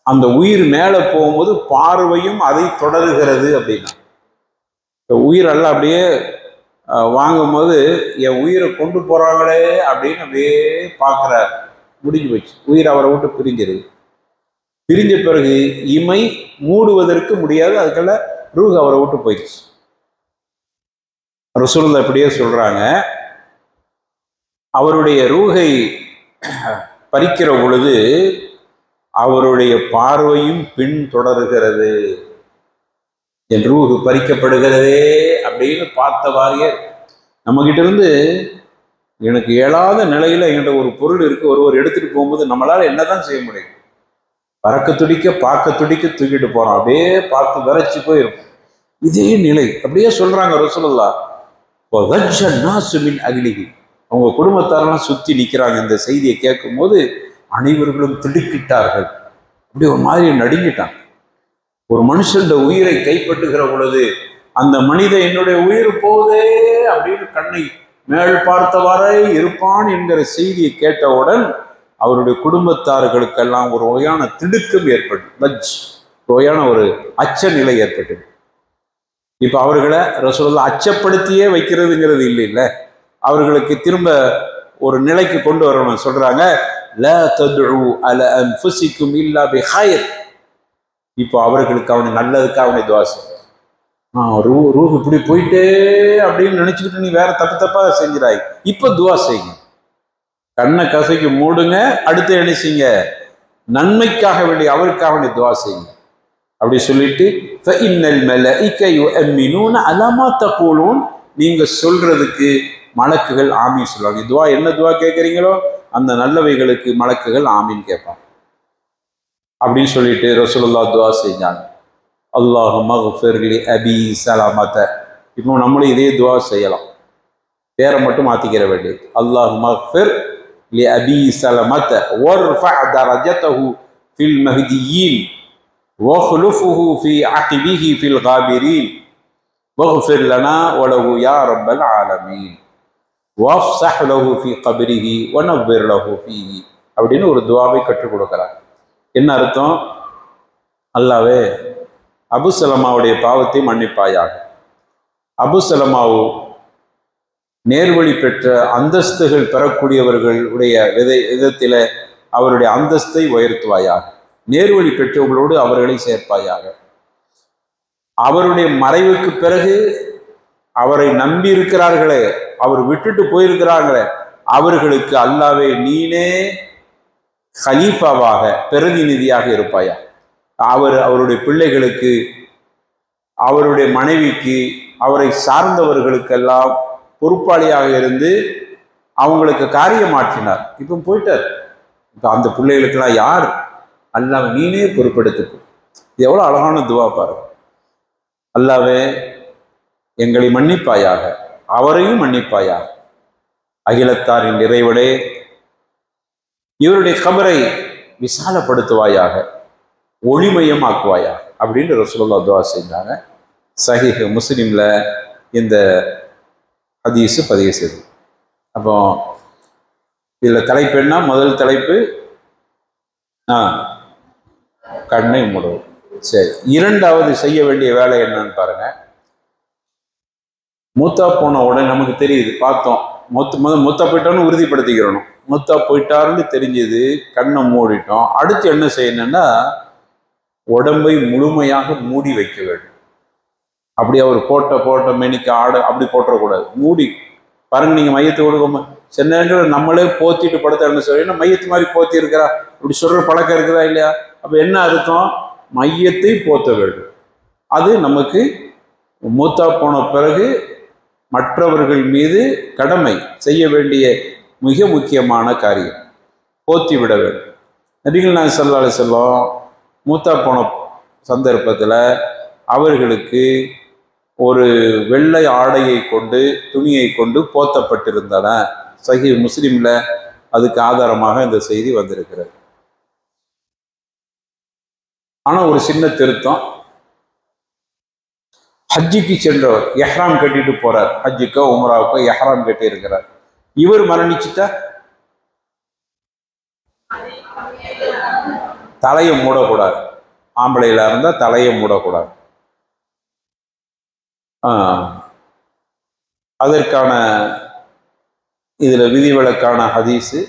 அந்த உயிர் மேலே போகும்போது பார்வையும் அதை தொடர்கிறது அப்படின்னா. உயிரெல்லாம் அப்படியே வாங்கும்போது என் உயிரை கொண்டு போறாங்களே அப்படின்னு அப்படியே பார்க்குறார். முடிஞ்சு போச்சு, உயிர் அவரை விட்டு பிரிஞ்சிருது. பிரிஞ்ச பிறகு இமை மூடுவதற்கு முடியாது, அதுக்கெல்லாம் ரூஹ் அவரை விட்டு போயிடுச்சு. ரசூலுல்லாஹ் அப்படியே சொல்றாங்க, அவருடைய ரூஹை பறிக்கிற பொழுது அவருடைய பார்வையும் பின் தொடர்கிறது. என் ரூஹு பறிக்கப்படுகிறதே அப்படின்னு பார்த்தவாறியே நம்மகிட்ட இருந்து எனக்கு இயலாத நிலையில என்கிட்ட ஒரு பொருள் இருக்கு, ஒருவர் எடுத்துட்டு போகும்போது நம்மளால என்னதான் செய்ய முடியும்? பறக்க துடிக்க பார்க்க துடிக்க தூக்கிட்டு போறோம், அப்படியே பார்த்து விரைச்சு போயிருக்கும். இதே நிலை அப்படியே சொல்றாங்க ரசூலுல்லாஹ். அகிலிகி, அவங்க குடும்பத்தாரெல்லாம் சுத்தி நிற்கிறாங்க. இந்த செய்தியை கேட்கும் போது அனைவர்களும் திடுக்கிட்டார்கள், அப்படி ஒரு மாதிரி நடுங்கிட்டாங்க. ஒரு மனுஷன் உயிரை கைப்பற்றுகிற பொழுது அந்த மனிதன் என்னுடைய உயிர் போதே அப்படின்னு கண்ணை மேல் பார்த்தவாறே இருப்பான் என்கிற செய்தியை கேட்டவுடன் அவருடைய குடும்பத்தார்களுக்கெல்லாம் ஒரு வகையான திடுக்கம் ஏற்பட்டு, ஒரு வகையான ஒரு அச்ச நிலை ஏற்பட்டது. இப்ப அவர்களை ரசூலுல்லாஹ் அச்சப்படுத்தியே வைக்கிறதுங்கிறது இல்லைல்ல, அவர்களுக்கு திரும்ப ஒரு நிலைக்கு கொண்டு வரணும். சொல்றாங்க, லா ததுஉ அலா அன்ஃபுசிக்கும் இல்லா பிஹைர். இப்போ அவர்களுக்கு அவனை நல்லதுக்காக அவனை துவா செய்ய. ரூஹ் இப்படி போயிட்டே அப்படின்னு நினைச்சுக்கிட்டு நீ வேற தப்பா செஞ்சிடாய். இப்ப துவா செய்யுங்க, கண்ணை கசைக்கு மூடுங்க, அடுத்து நினைச்சிங்க நன்மைக்காக வேண்டிய அவருக்காக வேண்டிய துவா செய்யுங்க. அப்படி சொல்லிட்டு ஃபஇன்னல் மலாயிக யுஅமினூன அலா மா தகூலூன், நீங்க சொல்றதுக்கு மலக்குகள் ஆமீன் சொல்லுவாங்க. துவா என்ன துவா கேட்குறீங்களோ அந்த நல்லவைகளுக்கு மலக்குகள் ஆமீன் கேட்பாங்க அப்படின்னு சொல்லிட்டு ரசூலுல்லாஹ் துவா செஞ்சாங்க. அல்லாஹும்ம ஃபிர் லி அபி சலமத. இப்போ நம்மளும் இதே துவா செய்யலாம், பேரை மட்டும் மாத்திக்கிற வேண்டியது. அல்லாஹும்ம ஃபிர் லி அபி சலமத வர்ஃபஅ தரஜதஹு ஃபில் மஹ்தியீன் வஹ்லுஃபுஹு ஃபி அகிபிஹி ஃபில் காபிரீன் வஃபிர் லனா வலஹு யா ரப்பல் ஆலமீன் வஃப்ஸஹ் லஹு ஃபி கப்ரிஹி வனவ்விர் லஹு ஃபீஹி அப்படின்னு ஒரு துவாவை கற்றுக் கொடுக்குறாங்க. என்ன அர்த்தம்? அல்லாவே அபு சலமாவுடைய பாவத்தை மன்னிப்பாயாக. அபு சலமாவு நேர்வழி பெற்ற அந்தஸ்துகள் பெறக்கூடியவர்களுடைய விதத்தில் அவருடைய அந்தஸ்தை உயர்த்துவாயாக. நேர்வழி பெற்றவர்களோடு அவர்களை சேர்ப்பாயாக. அவருடைய மறைவுக்கு பிறகு அவரை நம்பி இருக்கிறார்களே, அவர் விட்டுட்டு போயிருக்கிறார்களே, அவர்களுக்கு அல்லாவே நீனே ஹலீஃபாவாக பிரதிநிதியாக இருப்பாயா. அவருடைய பிள்ளைகளுக்கு, அவருடைய மனைவிக்கு, அவரை சார்ந்தவர்களுக்கெல்லாம் பொறுப்பாளியாக இருந்து அவங்களுக்கு காரியமாற்றினார். இப்போ போயிட்டார். இப்போ அந்த பிள்ளைகளுக்கெல்லாம் யார்? அல்லாஹ் நீனே பொறுப்பெடுத்துக்கும். இது எவ்வளோ அழகான துவா பாருங்க. அல்லாவே எங்களை மன்னிப்பாயாக, அவரையும் மன்னிப்பாயாக. அகிலத்தாரின் இறைவனே, இவருடைய கபரை விசாலப்படுத்துவாயாக, ஒளிமயமாக்குவாயாக அப்படின்னு ரசூலுல்லாஹ் துவா செஞ்சாங்க. சஹீஹ் முஸ்லிம்ல இந்த ஹதீஸு பதிவு செய்து. அப்போ இதில் தலைப்பு என்ன? முதல் தலைப்பு கண்ணை மூடுவது. சரி, இரண்டாவது செய்ய வேண்டிய வேலை என்னன்னு பாருங்க. மூத்தா போன உடனே நமக்கு தெரியுது, பார்த்தோம், மூத்தா போயிட்டோன்னு உறுதிப்படுத்திக்கிறணும். மூத்தா போயிட்டாருன்னு தெரிஞ்சது, கண்ணை மூடிட்டோம். அடுத்து என்ன செய்யணும்னா உடம்பை முழுமையாக மூடி வைக்க வேண்டும். அப்படி அவர் போட்ட மேனிக்கு ஆடு அப்படி போட்டுறக்கூடாது. மூடி பாருங்க. நீங்கள் மையத்தை கொடுக்க சில நேரங்கள் நம்மளே போத்திட்டு படுத்தாருன்னு சொல்லி மையத்து மாதிரி போத்தி இருக்கிறா இப்படி சொல்கிற பழக்கம் இருக்குதா இல்லையா? அப்போ என்ன அர்த்தம்? மையத்தை போத்த வேண்டும். அது நமக்கு மூத்தா போன பிறகு மற்றவர்கள் மீது கடமை செய்ய வேண்டிய மிக முக்கியமான காரியம். போத்தி விட வேண்டும். நபிகள் நாயகம் ஸல்லல்லாஹு அலைஹி வஸல்லம் மூத்தா போன சந்தர்ப்பத்தில் அவர்களுக்கு ஒரு வெள்ளை ஆடையை கொண்டு, துணியை கொண்டு போத்தப்பட்டிருந்தன. சஹீஹ் முஸ்லிம்ல அதுக்கு ஆதாரமாக இந்த செய்தி வந்திருக்கிறது. ஆனால் ஒரு சின்ன திருத்தம். ஹஜ்ஜிக்கு சென்றவர் எஹ்ராம் கட்டிட்டு போறார். ஹஜ்ஜுக்கோ உம்ராவுக்கோ எஹ்ராம் கட்டி இருக்கிறார். இவர் மரணிச்சுட்டா தலையை மூடக்கூடாது. ஆம்பளையில இருந்தா தலையை மூடக்கூடாது. அதற்கான இதுல விதிவிலக்கான ஹதீஸு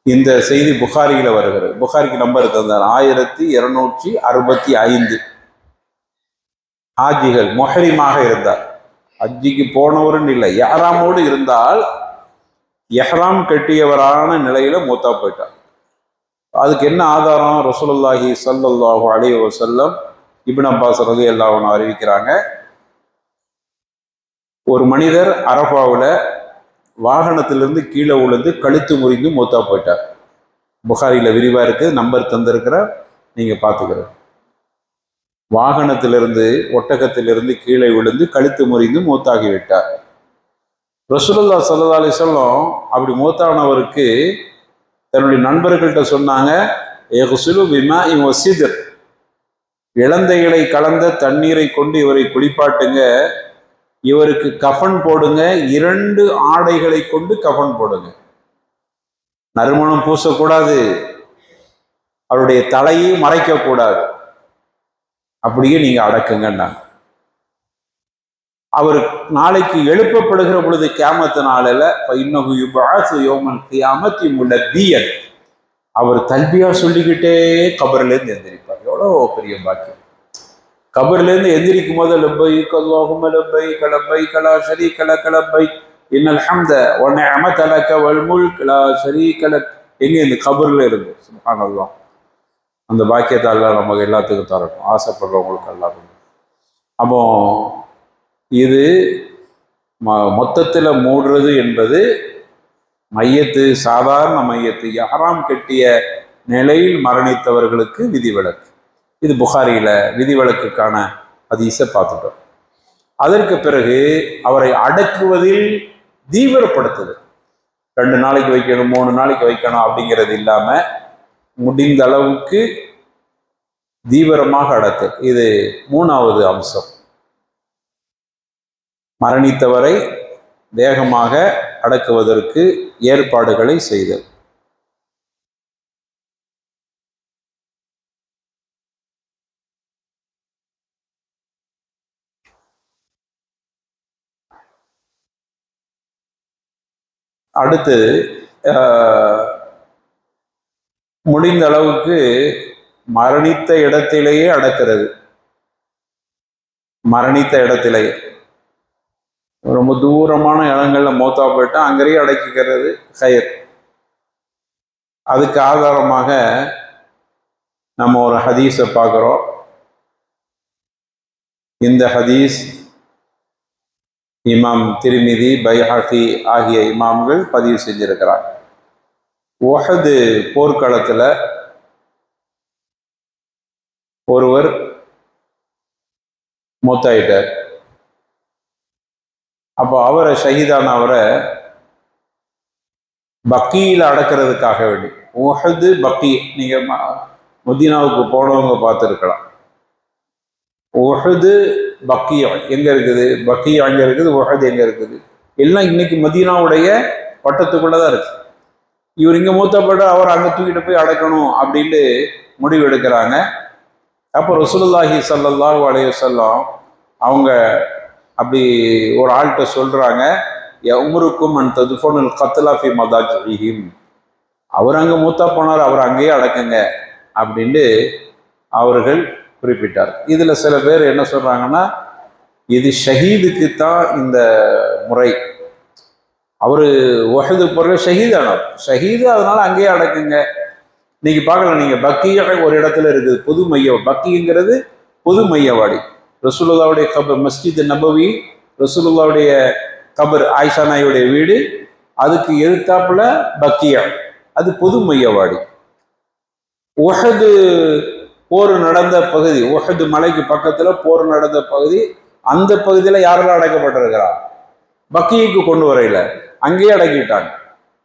இந்த செய்தி புகாரியில வருகிறது. புகாரிக்கு நம்பர் தந்தார் 1265. ஹாஜிகள் மொஹரிமாக இருந்தார். ஹஜ்ஜிக்கு போனவருன்னு இல்லை, எஹ்ராமோடு இருந்தால் எஹ்ராம் கட்டியவரான நிலையில மூத்தா போயிட்டார். அதுக்கு என்ன ஆதாரம்? ரசூலுல்லாஹி ஸல்லல்லாஹு அலைஹி வஸல்லம் இப்னு அப்பாஸ் ரலியல்லாஹு அன்ஹு அறிவிக்கிறாங்க. ஒரு மனிதர் அரஃபாவில் வாகனத்திலிருந்து கீழே விழுந்து கழுத்து முறிந்து மூத்தா போயிட்டார். புகாரியில் விரிவாக இருக்கு, நம்பர் தந்திருக்கிற, நீங்கள் பார்த்துக்கிறது. வாகனத்திலிருந்து, ஒட்டகத்திலிருந்து கீழே விழுந்து கழுத்து முறிந்து மூத்தாகி விட்டார். ரசூலுல்லாஹி ஸல்லல்லாஹு அலைஹி வஸல்லம் அப்படி மூத்தானவருக்கு தன்னுடைய நண்பர்கள்ட்ட சொன்னாங்க, யக்ஸுலு பிமாஇ வஸித்ர், இளந்தைகளை கலந்த தண்ணீரை கொண்டு இவரை குளிப்பாட்டுங்க, இவருக்கு கஃன் போடுங்க, 2 ஆடைகளை கொண்டு கஃன் போடுங்க. நறுமணம் பூசக்கூடாது, அவருடைய தலையை மறைக்கக்கூடாது, அப்படியே நீங்க அடக்குங்கன்னாங்க. அவர் நாளைக்கு எழுப்பப்படுகிற பொழுது கியாமத்து நாளில் இன்னஹு யுபஅஸு யௌமல் கியாமத்தி முலப்பியன், அவர் தல்பியா சொல்லிக்கிட்டே கபர்லேருந்து எந்திரிப்பார். எவ்வளோ பெரிய பாக்கியம்! கபர்லேருந்து எந்திரிக்கும் போது லப்பைக் அல்லாஹும்ம லப்பைக் லப்பைக் லா ஷரீக லக லப்பைக் இன்னல் ஹம்த வ நிஅமத லக வல் முல்க் லா ஷரீக லக். எங்கே? இந்த கபர்ல இருந்து. சுப்ஹானல்லாஹ். அந்த பாக்கியத்தை அல்லாஹ் நமக்கு எல்லாத்துக்கும் தரட்டும், ஆசைப்படுறவங்களுக்கு எல்லாருக்கும். அப்போ இது மொத்தத்தில் மூடுறது என்பது மையத்து, சாதாரண மையத்து, எஹ்ராம் கட்டிய நிலையில் மரணித்தவர்களுக்கு விதிவிலக்கு. இது புகாரியில விதிவிலக்குக்கான ஹதீஸை பார்த்துட்டோம். அதற்கு பிறகு அவரை அடக்குவதில் தீவிரப்படுத்துது. 2 நாளைக்கு வைக்கணும், 3 நாளைக்கு வைக்கணும் அப்படிங்கிறது இல்லாம முடிந்த அளவுக்கு தீவிரமாக அடக்கு. இது 3வது அம்சம். மரணித்தவரை வேகமாக அடக்குவதற்கு ஏற்பாடுகளை செய்தல். அடுத்து முடிந்த அளவுக்கு மரணித்த இடத்திலேயே அடக்கிறது. மரணித்த இடத்திலேயே, ரொம்ப தூரமான இடங்கள்ல மௌத்தா போயிட்டா அங்கேயே அடக்கிக்கிறது கயிர். அதுக்கு ஆதாரமாக நம்ம ஒரு ஹதீஸை பார்க்குறோம். இந்த ஹதீஸ் இமாம் திர்மிதி, பைஹகி ஆகிய இமாம்கள் பதிவு செஞ்சிருக்கிறாங்க. உஹது போர்க்களத்தில் ஒருவர் மூத்தாயிட்டார். அப்போ அவரை ஷஹீதான அவரை பக்கியில் அடக்கிறதுக்காக வேண்டி, உஹது பக்கி, நீங்க மதீனாவுக்கு போனவங்க பார்த்துருக்கலாம். உஹது பக்கியா எங்க இருக்குது, பக்கியா எங்க இருக்குது, உஹது எங்க இருக்குது, எல்லாம் இன்னைக்கு மதீனாவுடைய வட்டத்துக்குள்ளதான் இருக்கு. இவர் இங்க மூத்தப்பட்ட அவர் அங்க தூக்கிட்டு போய் அடக்கணும் அப்படின்னு முடிவு எடுக்கிறாங்க. அப்போ ரசூலுல்லாஹி ஸல்லல்லாஹு அலைஹி வஸல்லம் அவங்க அப்படி ஒரு ஆள்கிட்ட சொல்றாங்க, யமுருக்கும் அன் ததுஃபனுல் கத்லா ஃபி மதாஜிஹிம், அவர் அங்கே மூத்தா போனார், அவர் அங்கேயே அடக்குங்க அப்படின்ட்டு அவர்கள் குறிப்பிட்டார். இதில் சில பேர் என்ன சொல்றாங்கன்னா, இது ஷஹீதுக்கு தான் இந்த முறை. அவர் உஹது பொருள் ஷஹீதானார், ஷஹீது, அதனால அங்கேயே அடக்குங்க. இன்னைக்கு பார்க்கலாம், நீங்க பக்கிய ஒரு இடத்துல இருக்குது, பொது மைய, பக்கிங்கிறது பொது மையவாடி. ரசூலுல்லாவுடைய கபர் மஸ்ஜித் நபவி, ரசூலுல்லாவுடைய கபர் ஆயிஷா நாயுடைய வீடு, அதுக்கு எதிர்த்தாப்புல பக்கியா, அது பொது மையவாடி. உஹது போர் நடந்த பகுதி, உஹது மலைக்கு பக்கத்துல போர் நடந்த பகுதி, அந்த பகுதியில யாரெல்லாம் அடக்கப்பட்டிருக்கிறார், பக்கியக்கு கொண்டு வரையில அங்கேயே அடக்கிட்டாங்க.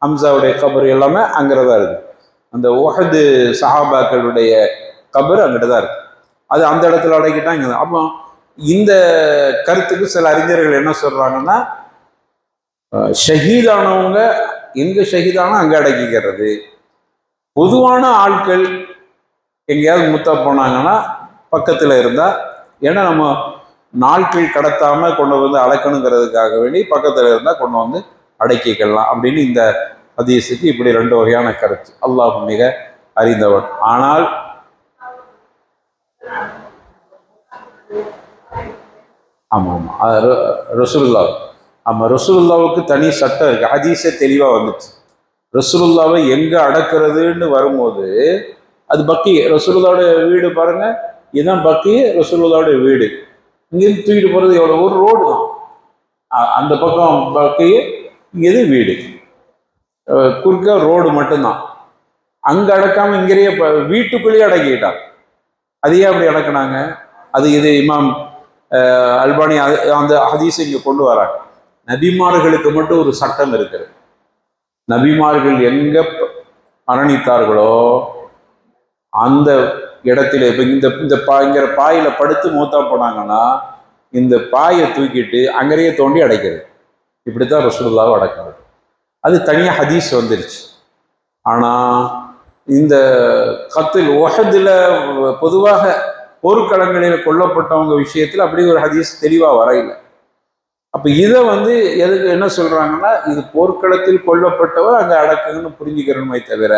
ஹம்சாவுடைய கபர் எல்லாமே அங்கதான் இருக்கு. அந்த உஹது சஹாபாக்களுடைய கபர் அங்கிட்ட தான் இருக்கு. அது அந்த இடத்துல அடக்கிட்டாங்க. அப்போ இந்த கருத்துக்கு சில அறிஞர்கள் என்ன சொல்றாங்கன்னா, ஷஹீதானவங்க எங்க ஷஹீதானோ அங்க அடக்கிக்கிறது. பொதுவான ஆட்கள் எங்கேயாவது மூத்தா போனாங்கன்னா பக்கத்துல இருந்தா, ஏன்னா நம்ம நாட்கள் கடத்தாம கொண்டு வந்து அடக்கணுங்கிறதுக்காக வேண்டி பக்கத்துல இருந்தா கொண்டு வந்து அடக்கிக்கலாம் அப்படின்னு இந்த ஹதீஸுக்கு இப்படி ரெண்டு வகையான கருத்து. அல்லாஹ் மிக அறிந்தவன். ஆனால் ஆமா ரசூலுல்லா, ரசூலுல்லாவுக்கு தனி சட்டம் இருக்கு. ஹதீஸே தெளிவா வந்துச்சு. ரசூலுல்லாவை எங்க அடக்கிறதுன்னு வரும்போது அது பக்கி, ரசூலுல்லாவுடைய வீடு பாருங்க, இதுதான் பக்கி, ரசூலுல்லாவுடைய வீடு. இங்கிருந்து தூக்கிட்டு போறது எவ்வளவு, ஒரு ரோடு தான். அந்த பக்கம் பக்கி, இங்கேது வீடு, குறுக்க ரோடு மட்டும்தான். அங்க அடக்காம இங்கேயே வீட்டுக்குள்ளேயே அடக்கிட்டாங்க. அதையே அப்படி அடக்கினாங்க. அது இது இமாம் அல்பானி அந்த ஹதீஸை இங்க கொண்டு வராங்க. நபிமார்களுக்கு மட்டும் ஒரு சட்டம் இருக்குது. நபிமார்கள் எங்க மரணித்தார்களோ அந்த இடத்துல, இப்ப இந்த பாய்ங்கிற பாயில படுத்து மூத்தா போனாங்கன்னா இந்த பாயை தூக்கிட்டு அங்கேயே தோண்டி அடைக்கிறது. இப்படித்தான் ரசூலுல்லாவை அடக்கிறது. அது தனியாக ஹதீஸ் வந்துருச்சு. ஆனா இந்த கத்தில் உஹதுல பொதுவாக போர்க்களங்களில் கொல்லப்பட்டவங்க விஷயத்துல அப்படி ஒரு ஹதீஸ் தெளிவா வரையில. அப்ப இதை எதுக்கு என்ன சொல்றாங்கன்னா, இது போர்க்களத்தில் கொல்லப்பட்டவர் அங்க அடக்குங்கன்னு புரிஞ்சுக்கிறோமே தவிர,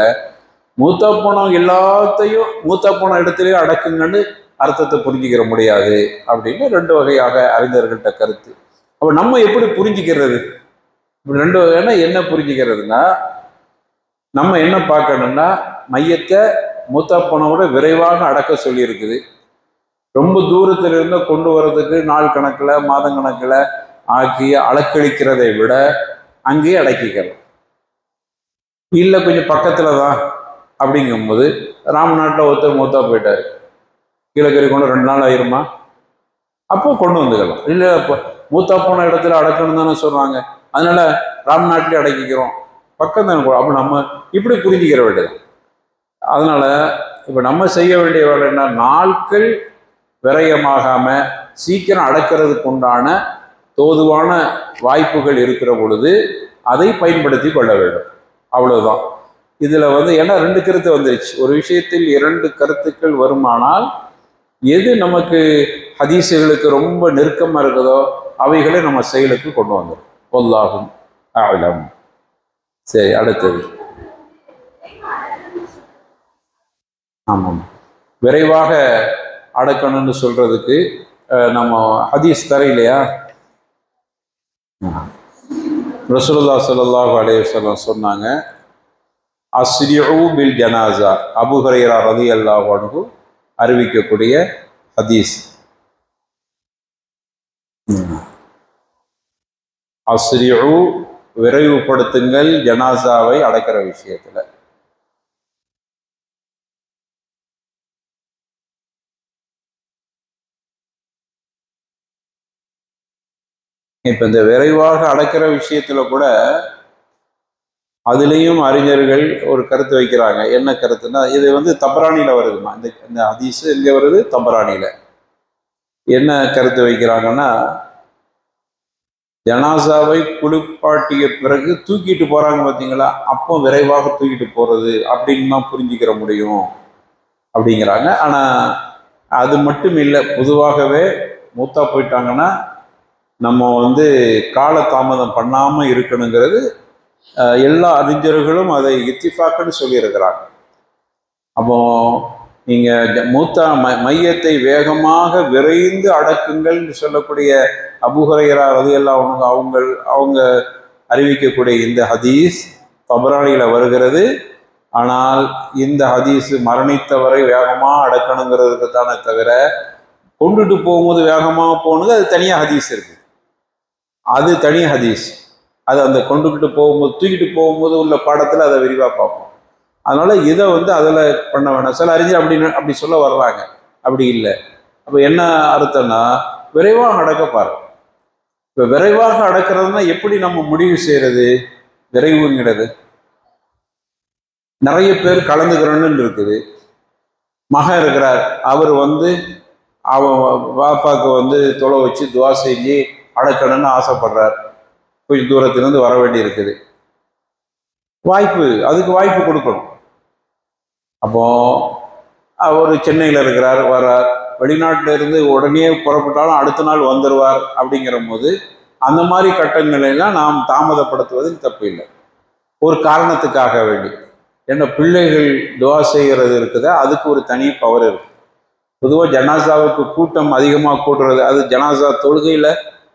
மூத்தா போனவங்க எல்லாத்தையும் மூத்தா போன இடத்துலயும் அடக்குங்கன்னு அர்த்தத்தை புரிஞ்சுக்கிற முடியாது அப்படின்னு ரெண்டு வகையாக அறிஞர்கள்ட்ட கருத்து. அப்ப நம்ம எப்படி புரிஞ்சுக்கிறது? ரெண்டு வகையான என்ன புரிஞ்சுக்கிறதுனா, நம்ம என்ன பார்க்கணும்னா, மையத்தை மூத்தா போனவோட விரைவாக அடக்க சொல்லி இருக்குது. ரொம்ப தூரத்துல இருந்து கொண்டு வர்றதுக்கு நாள் கணக்குல மாதக்கணக்கில் ஆக்கி அலக்களிக்கிறதை விட அங்கேயே அடக்கிக்கலாம். இல்லை கொஞ்சம் பக்கத்துல தான் அப்படிங்கும்போது, ராம்நாட்டில் ஒருத்தர் மூத்தா போயிட்டாரு, கீழக்கறி கொண்டு 2 நாள் ஆயிருமா, அப்போ கொண்டு வந்துக்கலாம். இல்லை இப்போ மூத்தா போன இடத்துல அடக்கணும் தானே சொல்றாங்க, அதனால ராம்நாட்டிலே அடக்கிக்கிறோம், பக்கம் தானே. அப்போ நம்ம இப்படி புரிஞ்சுக்கிற வேண்டியது. அதனால இப்போ நம்ம செய்ய வேண்டிய வேலை என்ன, நாட்கள் விரயமாகாம சீக்கிரம் அடக்கிறதுக்கு உண்டான தோதுவான வாய்ப்புகள் இருக்கிற பொழுது அதை பயன்படுத்தி கொள்ள வேண்டும். அவ்வளவுதான். இதுல ஏன்னா 2 கருத்து வந்துருச்சு. ஒரு விஷயத்தில் 2 கருத்துக்கள் வருமானால் எது நமக்கு ஹதீஸுகளுக்கு ரொம்ப நெருக்கமா இருக்குதோ அவைகளை நம்ம செயலுக்கு கொண்டு வந்துடும். வல்லாஹு அஅலம். சரி, அடுத்தது. ஆமாம், விரைவாக அடக்கணும்னு சொல்றதுக்கு நம்ம ஹதீஸ் தர இல்லையா? ரசூலுல்லாஹி ஸல்லல்லாஹு அலைஹி வஸல்லம் சொன்னாங்க, அஸ்ரிஉ பில் ஜனாஸா. அபூ ஹுரைரா ரலியல்லாஹு அன்ஹு அறிவிக்கக்கூடிய ஹதீஸ். அஸ்ரிஉ, விரைவுபடுத்துங்கள் ஜனாசாவை அடக்கிற விஷயத்துல. இப்ப இந்த விரைவாக அடக்கிற விஷயத்துல கூட அதுலேயும் அறிஞர்கள் ஒரு கருத்து வைக்கிறாங்க. என்ன கருத்துன்னா, இது தபரானில வருதுமா, இந்த ஹதீஸ் எங்க வருது? தபரானில. என்ன கருத்து வைக்கிறாங்கன்னா, ஜனாசாவை குளிப்பாட்டிய பிறகு தூக்கிட்டு போறாங்க பார்த்தீங்களா, அப்போ விரைவாக தூக்கிட்டு போறது அப்படின்னு தான் புரிஞ்சுக்கிற முடியும் அப்படிங்கிறாங்க. ஆனா அது மட்டும் இல்லை, பொதுவாகவே மூத்தா போயிட்டாங்கன்னா நம்ம காலதாமதம் பண்ணாம இருக்கணுங்கிறது எல்லா அறிஞர்களும் அதை இத்திஃபாக்குன்னு சொல்லியிருக்கிறாங்க. அப்போ நீங்க மூத்தா மையத்தை வேகமாக விரைந்து அடக்குங்கள்னு சொல்லக்கூடிய அபூ ஹுரைரா ரலியல்லாஹு அன்ஹு அவங்க அறிவிக்கக்கூடிய இந்த ஹதீஸ் தபரானில வருகிறது. ஆனால் இந்த ஹதீஸ் மரணித்தவரை வேகமா அடக்கணுங்கிறதுக்கு தானே தவிர, கொண்டுட்டு போகும்போது வேகமாக போகணுங்க அது தனியாக ஹதீஸ் இருக்கு. அது தனி ஹதீஸ். அது அந்த கொண்டுகிட்டு போகும்போது, தூக்கிட்டு போகும்போது உள்ள பாடத்தில் அதை விரிவாக பார்ப்போம். அதனால இதை அதில் பண்ண வேணாம். சில அறிஞர் அப்படி சொல்ல வர்றாங்க. அப்படி இல்லை. அப்போ என்ன அர்த்தம்னா, விரைவாக அடக்கப்பாரு. இப்போ விரைவாக அடக்கிறதுனா எப்படி நம்ம முடிவு செய்யறது? விரைவுங்கிறது நிறைய பேர் கலந்துக்கிறோன்னு இருக்குது. மகன் இருக்கிறார், அவர் அவன் பாப்பாவுக்கு தொலை வச்சு துவா செஞ்சு அடக்கணும்னு ஆசைப்படுறார். கொஞ்சம் தூரத்திலிருந்து வர வேண்டி இருக்குது. அதுக்கு வாய்ப்பு கொடுக்கணும். அப்போ அவர் சென்னையில் இருக்கிறார், வர்றார். வெளிநாட்டில இருந்து உடனே புறப்பட்டாலும் அடுத்த நாள் வந்துடுவார். அப்படிங்கிற போது அந்த மாதிரி கட்டங்களெல்லாம் நாம் தாமதப்படுத்துவதில் தப்பு இல்லை. ஒரு காரணத்துக்காக வேண்டி, என்ன பிள்ளைகள் துவா செய்கிறது இருக்குதா, அதுக்கு ஒரு தனி பவர் இருக்கு. பொதுவாக ஜனாசாவுக்கு கூட்டம் அதிகமாக கூட்டுறது, அது ஜனாசா தொழுகையில்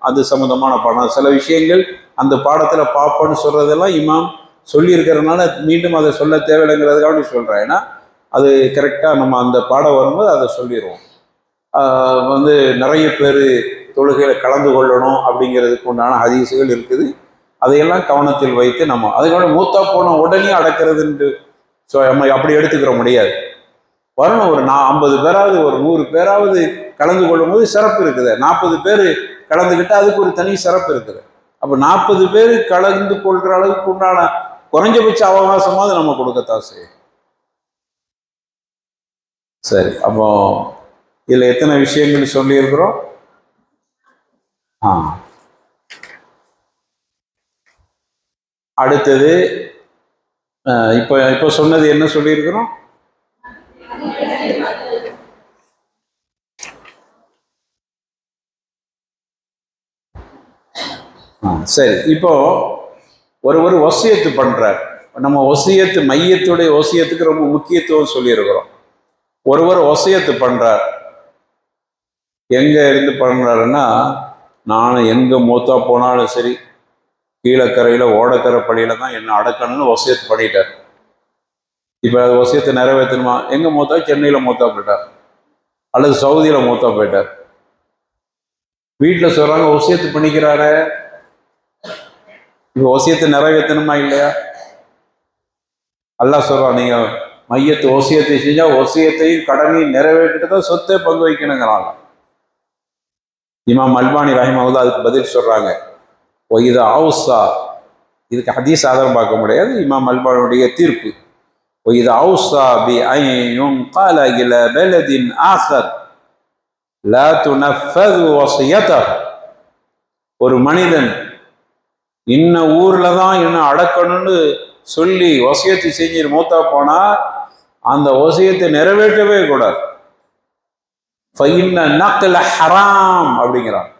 அது சம்மந்தமான பாடம். சில விஷயங்கள் அந்த பாடத்தில் பார்ப்போன்னு சொல்றதெல்லாம் இமாம் சொல்லியிருக்கிறதுனால மீண்டும் அதை சொல்ல தேவையில்லைங்கிறதுக்காக சொல்கிறேன். ஏன்னா அது கரெக்டாக நம்ம அந்த பாடம் வரும்போது அதை சொல்லிடுவோம். நிறைய பேர் தொழுகையில் கலந்து கொள்ளணும் அப்படிங்கிறதுக்கு உண்டான ஹதீஸுகள் இருக்குது. அதையெல்லாம் கவனத்தில் வைத்து நம்ம அதுக்காக மூத்தா போன உடனே அடக்கிறதுன்ட்டு நம்ம அப்படி எடுத்துக்கிற முடியாது. வரணும், ஒரு 50 பேராவது, ஒரு 100 பேராவது கலந்து கொள்ளும் போது சிறப்பு இருக்குது. 40 பேர் கலந்துக்கிட்டு அதுக்கு ஒரு தனி சிறப்பு இருக்குது. அப்போ 40 பேர் கலந்து கொள்கிற அளவுக்கு உண்டான குறைஞ்சபட்ச அவகாசமாவது நம்ம கொடுக்கத்தான் செய்யும். சரி, அப்போ இதில் எத்தனை விஷயங்கள் சொல்லியிருக்கிறோம்? அடுத்தது இப்போ சொன்னது என்ன சொல்லியிருக்கிறோம்? சரி, இப்போ ஒரு வசியத்து பண்றார். நம்ம வசியத்து, மையத்துடைய வசியத்துக்கு ரொம்ப முக்கியத்துவம் சொல்லியிருக்கிறோம். ஒருவர் வசியத்து பண்றார். எங்க இருந்து பண்றாருன்னா, நான் எங்க மூத்தா போனாலும் சரி, கீழக்கரையில ஓடக்கரை பள்ளியில தான் என்ன அடக்கணும்னு வசியத்து பண்ணிட்டார். இப்ப அது வசியத்தை நிறைவேற்றணுமா? எங்க மூத்தா? சென்னையில மூத்தா போயிட்டார், அல்லது சவுதியில மூத்தா போயிட்டார். வீட்டுல சொல்றாங்க வசியத்து பண்ணிக்கிறாரு. இப்ப வசியத்தை நிறைவேற்றணுமா இல்லையா? அல்லாஹ் சொல்றான், நீங்க மையத்து வசியத்தை செஞ்சா வசியத்தையும் கடனையும் நிறைவேற்றிட்டு தான் சொத்தை பங்கு வைக்கணுங்கிறாங்க. இமாம் அல்பானி ரஹிமஹுல்லாஹ் அதுக்கு பதில் சொல்றாங்க, இது ஆவுசா, இதுக்கு ஹதீஸ் ஆதாரம் பார்க்க முடியாது, இமாம் அல்பானுடைய தீர்ப்பு. இது ஆவுசா பி ஐயும் قال الى بلد اخر لا تنفذ وصيته. ஒரு மனிதன் இன்ன ஊர்ல தான் என்ன அடக்கணும்னு சொல்லி வசியத்தை செஞ்சு மூத்தா போனா அந்த வசியத்தை நிறைவேற்றவே கூடாது. ஹராம் அப்படிங்கிறான்.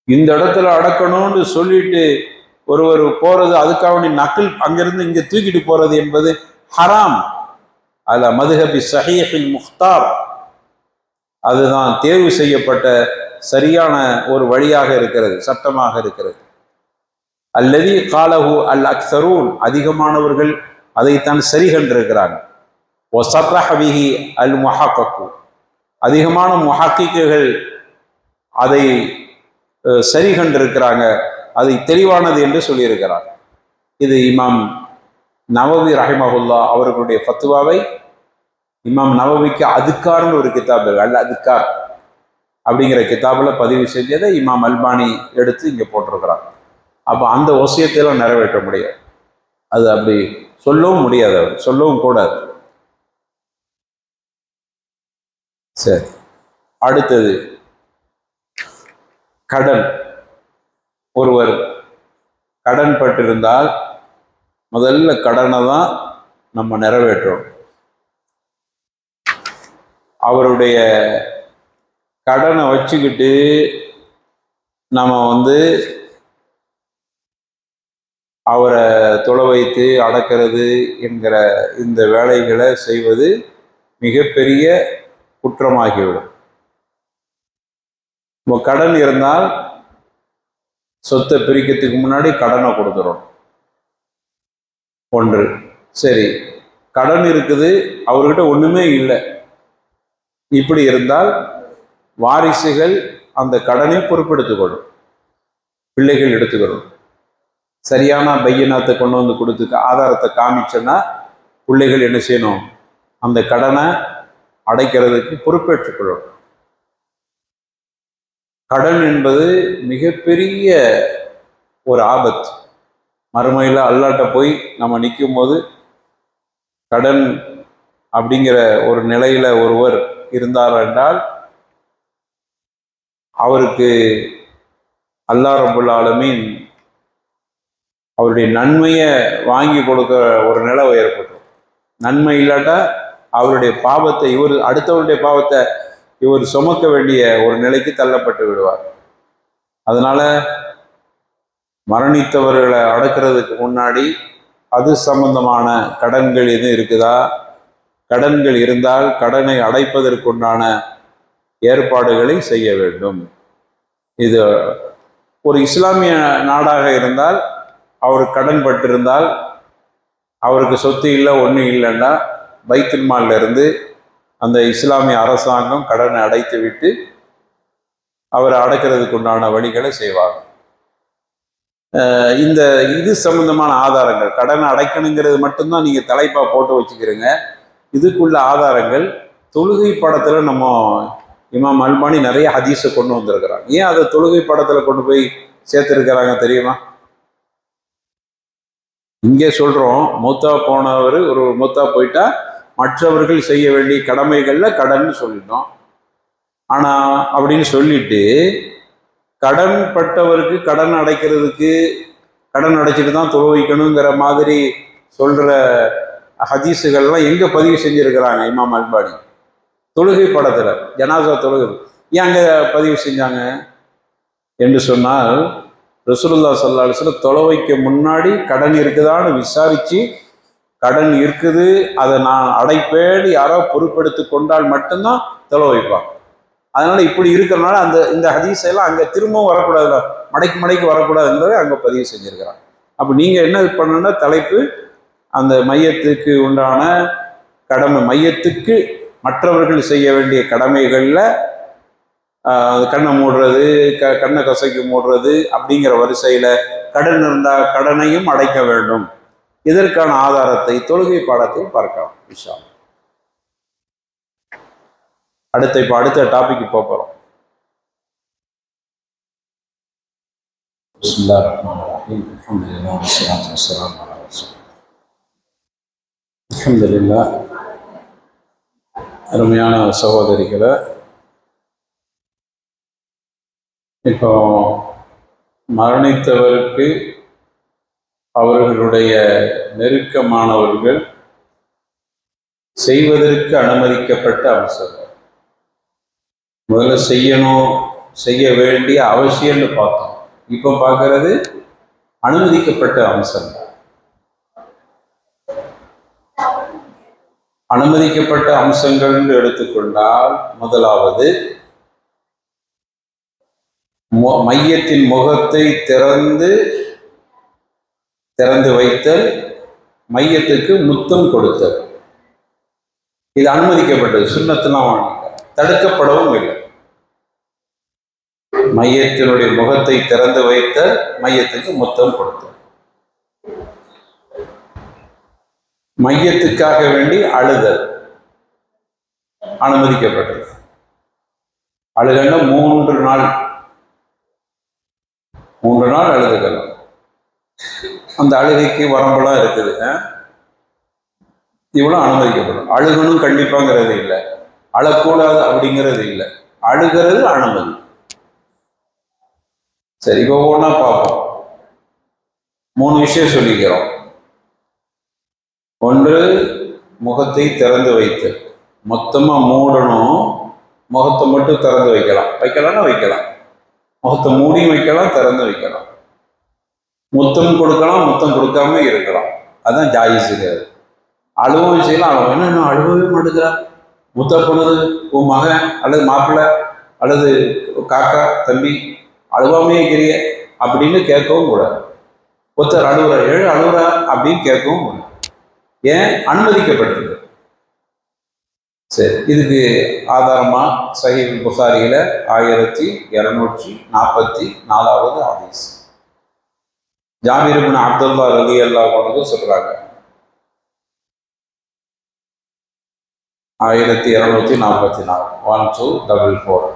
இந்த இடத்துல அடக்கணும்னு சொல்லிட்டு ஒருவர் போறது அதுக்காக நக்கில் அங்கிருந்து இங்கே தூக்கிட்டு போறது என்பது ஹராம். அல்ல மதுஹபி ஸஹீஹில் முக்தார், அதுதான் தேர்வு செய்யப்பட்ட சரியான ஒரு வழியாக இருக்கிறது, சட்டமாக இருக்கிறது. அல்லதி காலஹு அல் அக்ஸரூன், அதிகமானவர்கள் அதைத்தான் சரி கண்டிருக்கிறாங்க. வஸர்ரஹ பிஹி அல் முஹக்கக்கு, அதிகமான முஹக்கிக்குகள் அதை சரி கண்டிருக்கிறாங்க, அதை தெளிவானது என்று சொல்லியிருக்கிறார். இது இமாம் நவவி ரஹிமஹுல்லா அவர்களுடைய ஃபத்வாவை இமாம் நவவிக்கு அதுக்கார்னு ஒரு கிதாப் அல் அதுக்கார் அப்படிங்கிற கிதாபில் பதிவு செஞ்சதை இமாம் அல்பானி எடுத்து இங்கே போட்டிருக்கிறாங்க. அப்போ அந்த வசியத்தையெல்லாம் நிறைவேற்ற முடியாது, அது அப்படி சொல்லவும் முடியாது, அவர் சொல்லவும் கூடாது. சரி, அடுத்தது கடன். ஒருவர் கடன் பட்டிருந்தால் முதல்ல கடனை தான் நம்ம நிறைவேற்றோம். அவருடைய கடனை வச்சுக்கிட்டு நம்ம அவரை தொலை வைத்து அடக்கிறது என்கிற இந்த வேலைகளை செய்வது மிகப்பெரிய குற்றமாகிவிடும். இப்போ கடன் இருந்தால் சொத்தை பிரிக்கிறதுக்கு முன்னாடி கடனை கொடுத்துடணும். ஒன்று. சரி, கடன் இருக்குது, அவர்கிட்ட ஒன்றுமே இல்லை, இப்படி இருந்தால் வாரிசுகள் அந்த கடனை பொறுப்பெடுத்துக்கணும், பிள்ளைகள் எடுத்துக்கணும். சரியான பையனாத்தை கொண்டு கொடுத்து ஆதாரத்தை காமிச்சோன்னா பிள்ளைகள் என்ன செய்யணும், அந்த கடனை அடைக்கிறதுக்கு பொறுப்பேற்றுக்கொள்ளணும். கடன் என்பது மிகப்பெரிய ஒரு ஆபத்து. மறுமையில் அல்லாட்ட போய் நம்ம நிற்கும் போது கடன் அப்படிங்கிற ஒரு நிலையில் ஒருவர் இருந்தார் என்றால் அவருக்கு அல்லாஹ் ரப்புல் ஆலமீன் அவருடைய நன்மையை வாங்கி கொடுக்க ஒரு நிலை ஏற்படும். நன்மை இல்லாட்டா அவருடைய பாவத்தை அடுத்தவருடைய பாவத்தை இவர் சுமக்க வேண்டிய ஒரு நிலைக்கு தள்ளப்பட்டு விடுவார். அதனால மரணித்தவர்களை அடக்கிறதுக்கு முன்னாடி அது சம்பந்தமான கடன்கள் எதுவும் இருக்குதா, கடன்கள் இருந்தால் கடனை அடைப்பதற்குண்டான ஏற்பாடுகளை செய்ய வேண்டும். இது ஒரு இஸ்லாமிய நாடாக இருந்தால் அவர் கடன் பட்டிருந்தால் அவருக்கு சொத்து இல்லை ஒன்றும் இல்லைன்னா பைத்துல் மால்ல இருந்து அந்த இஸ்லாமிய அரசாங்கம் கடனை அடைத்து விட்டு அவரை அடைக்கிறதுக்கு உண்டான வழிகளை செய்வாங்க. இது சம்பந்தமான ஆதாரங்கள், கடனை அடைக்கணுங்கிறது மட்டும்தான் நீங்கள் தலைப்பாக போட்டு வச்சுக்கிறீங்க. இதுக்குள்ள ஆதாரங்கள் தொழுகை படத்தில் நம்ம இமாம் அல்பானி நிறைய ஹதீஸை கொண்டு வந்திருக்கிறாங்க. ஏன் அதை தொழுகை படத்தில் கொண்டு போய் சேர்த்துருக்கிறாங்க தெரியுமா? இங்கே சொல்கிறோம், மூத்தா போனவர் ஒரு மூத்தா போயிட்டா மற்றவர்கள் செய்ய வேண்டிய கடமைகளில் கடன் சொல்லிட்டோம். ஆனால் அப்படின்னு சொல்லிட்டு கடன் பட்டவருக்கு கடன் அடைக்கிறதுக்கு கடன் அடைச்சிட்டு தான் தொழு வைக்கணுங்கிற மாதிரி சொல்கிற ஹதீஸுகள்லாம் எங்கே பதிவு செஞ்சுருக்கிறாங்க இமாம் அல்பானி? தொழுகை படத்தில் ஜனாசா தொழுகை ஏன் அங்கே பதிவு செஞ்சாங்க என்று சொன்னால், ரசூலுல்லாஹி ஸல்லல்லாஹு அலைஹி வஸல்லம் தொலை வைக்க முன்னாடி கடன் இருக்குதான்னு விசாரித்து கடன் இருக்குது அதை நான் அடைப்பேன்னு யாரோ பொறுப்பெடுத்து கொண்டால் மட்டும்தான் தொலை வைப்பாங்க. அதனால இப்படி இருக்கிறனால இந்த ஹதீஸெல்லாம் அங்கே திரும்பவும் வரக்கூடாது, மடைக்கு வரக்கூடாதுன்றதை அங்கே பதிவு செஞ்சுருக்கிறாங்க. அப்போ நீங்கள் என்ன பண்ணணும்னா தலைப்பு அந்த மையத்துக்கு உண்டான கடமை, மையத்துக்கு மற்றவர்கள் செய்ய வேண்டிய கடமைகளில் கண்ணை மூடுறது, கண்ணை கசக்கி மூடுறது அப்படிங்கிற வரிசையில் கடன் இருந்தால் கடனையும் அடைக்க வேண்டும். இதற்கான ஆதாரத்தை தொழுகை பாடத்தை பார்க்கலாம் இன்ஷா அல்லாஹ். அடுத்த டாபிக் போகிறோம். பிஸ்மில்லாஹிர் ரஹ்மானிர் ரஹீம். அல்ஹம்துலில்லாஹ் வஸ்ஸலாத்து வஸ்ஸலாமு அலா ரசூலில்லாஹ். அல்ஹம்துலில்லாஹ். அருமையான சகோதரிகளை, இப்போ மரணித்தவருக்கு அவர்களுடைய நெருக்கமானவர்கள் செய்வதற்கு அனுமதிக்கப்பட்ட அம்சங்கள் முதல்ல செய்ய வேண்டிய அவசியம்னு பார்த்தோம். இப்போ பார்க்கறது அனுமதிக்கப்பட்ட அம்சம். அனுமதிக்கப்பட்ட அம்சங்கள் எடுத்துக்கொண்டால் முதலாவது மையத்தின் முகத்தை திறந்து வைத்தல், மையத்துக்கு முத்தம் கொடுத்தல். இது அனுமதிக்கப்பட்டது, சுன்னத்துலாம் தடுக்கப்படவும் இல்லை. மையத்தினுடைய முகத்தை திறந்து வைத்தல், மையத்துக்கு முத்தம் கொடுத்தல். மையத்துக்காக வேண்டி அழுதல் அனுமதிக்கப்பட்டது. அழுகன்னா 3 நாள் அழுதுக்கலாம். அந்த அழுகைக்கு வரம்பெல்லாம் இருக்குது. இவ்வளோ அனுமதிக்கப்படும். அழுகணும் கண்டிப்பாங்கிறது இல்லை, அழக்கூடாது அப்படிங்கிறது இல்லை, அழுகிறது அனுமதி. சரி, இப்போ ஒவ்வொன்றா பார்ப்போம். 3 விஷயம் சொல்லிக்கிறோம். ஒன்று, முகத்தை திறந்து வைத்து, மொத்தமாக மூடணும். முகத்தை மட்டும் திறந்து வைக்கலாம்னா வைக்கலாம். முகத்தை மூடியும் வைக்கலாம், திறந்து வைக்கலாம். முத்தம் கொடுக்கலாம், முத்தம் கொடுக்காம இருக்கலாம். அதுதான் ஜாயிஸுங்கிறது. அழுவும் செய்யலாம். அவன் என்ன அழுவவே மாட்டேங்கிறா, முத்த பொழுது உன் மகன் அல்லது மாப்பிள்ளை அல்லது காக்கா தம்பி அழுவாமே இருக்கிறிய அப்படின்னு கேட்கவும் கூடாது. ஒருத்தர் அழுவுறா அப்படின்னு கேட்கவும் கூடாது. ஏன்? அனுமதிக்கப்பட்டிருக்கு. சரி, இதுக்கு ஆதாரமா சஹீஹ் புகாரியில 1244வது ஹதீஸ். ஜாபிர் இப்னு அப்துல்லா ரலியல்லாஹு அன்ஹு சொல்றாங்க, 1244 1244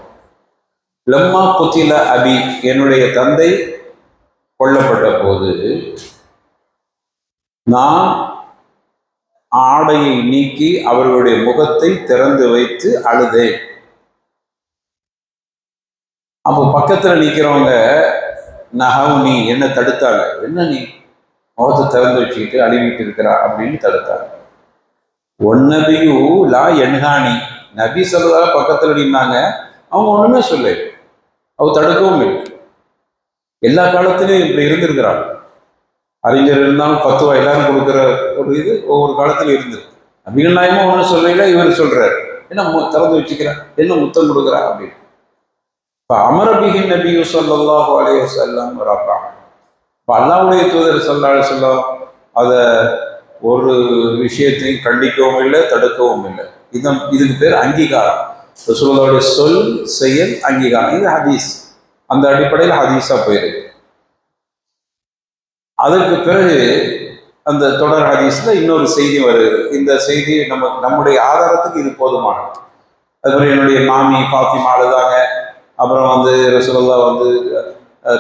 லம்மா குத்தில அபி, என்னுடைய தந்தை கொல்லப்பட்ட போது நான் ஆடையை நீக்கி அவர்களுடைய முகத்தை திறந்து வைத்து அழுதேன். அப்போ பக்கத்துல நிக்கிறவங்க நஹவுனி, என்ன தடுத்தாங்க. என்ன நீ முகத்தை திறந்து வச்சுக்கிட்டு அழுவிட்டு இருக்கிறா அப்படின்னு தடுத்தாங்க. ஒன்னபியு லா என்ஹானி, நபி சொல்லதாக பக்கத்துல நின்னாங்க, அவங்க ஒண்ணுமே சொல்ல, அவ தடுக்கவும் இல்லை. எல்லா காலத்திலையும் இப்படி இருந்திருக்கிறாங்க. அறிஞர் இருந்தாலும் பத்துவா எல்லாரும் கொடுக்குற ஒரு இது ஒவ்வொரு காலத்துல இருந்திருக்கு. நபிகள் நாயகமும் ஒன்றும் சொல்லல, இவர் சொல்றாரு என்ன திறந்து வச்சுக்கிறேன், என்ன முத்தம் கொடுக்குறா அப்படின்னு. இப்போ அமரபிகி நபி ஸல்லல்லாஹு அலைஹி வஸல்லம் வராங்க. இப்போ அல்லாஹ்வுடைய தூதர் ஸல்லல்லாஹு அலைஹி வஸல்லம் அதை ஒரு விஷயத்தையும் கண்டிக்கவும் இல்லை, தடுக்கவும் இல்லை. இதுக்கு பேர் அங்கீகாரம். ரசூலுல்லாஹ்வுடைய சொல் செயல் அங்கீகாரம். இது ஹதீஸ், அந்த அடிப்படையில் ஹதீஸா போயிருக்கு. அதற்கு பிறகு அந்த தொடர் ஹதீஸ்ல இன்னொரு செய்தி வருகிறது. இந்த செய்தி நம்முடைய ஆதாரத்துக்கு இது போதுமானது. அதுபோல என்னுடைய மாமி ஃபாத்திமா அழுதாங்க, அப்புறம் ரசூலுல்லாஹ்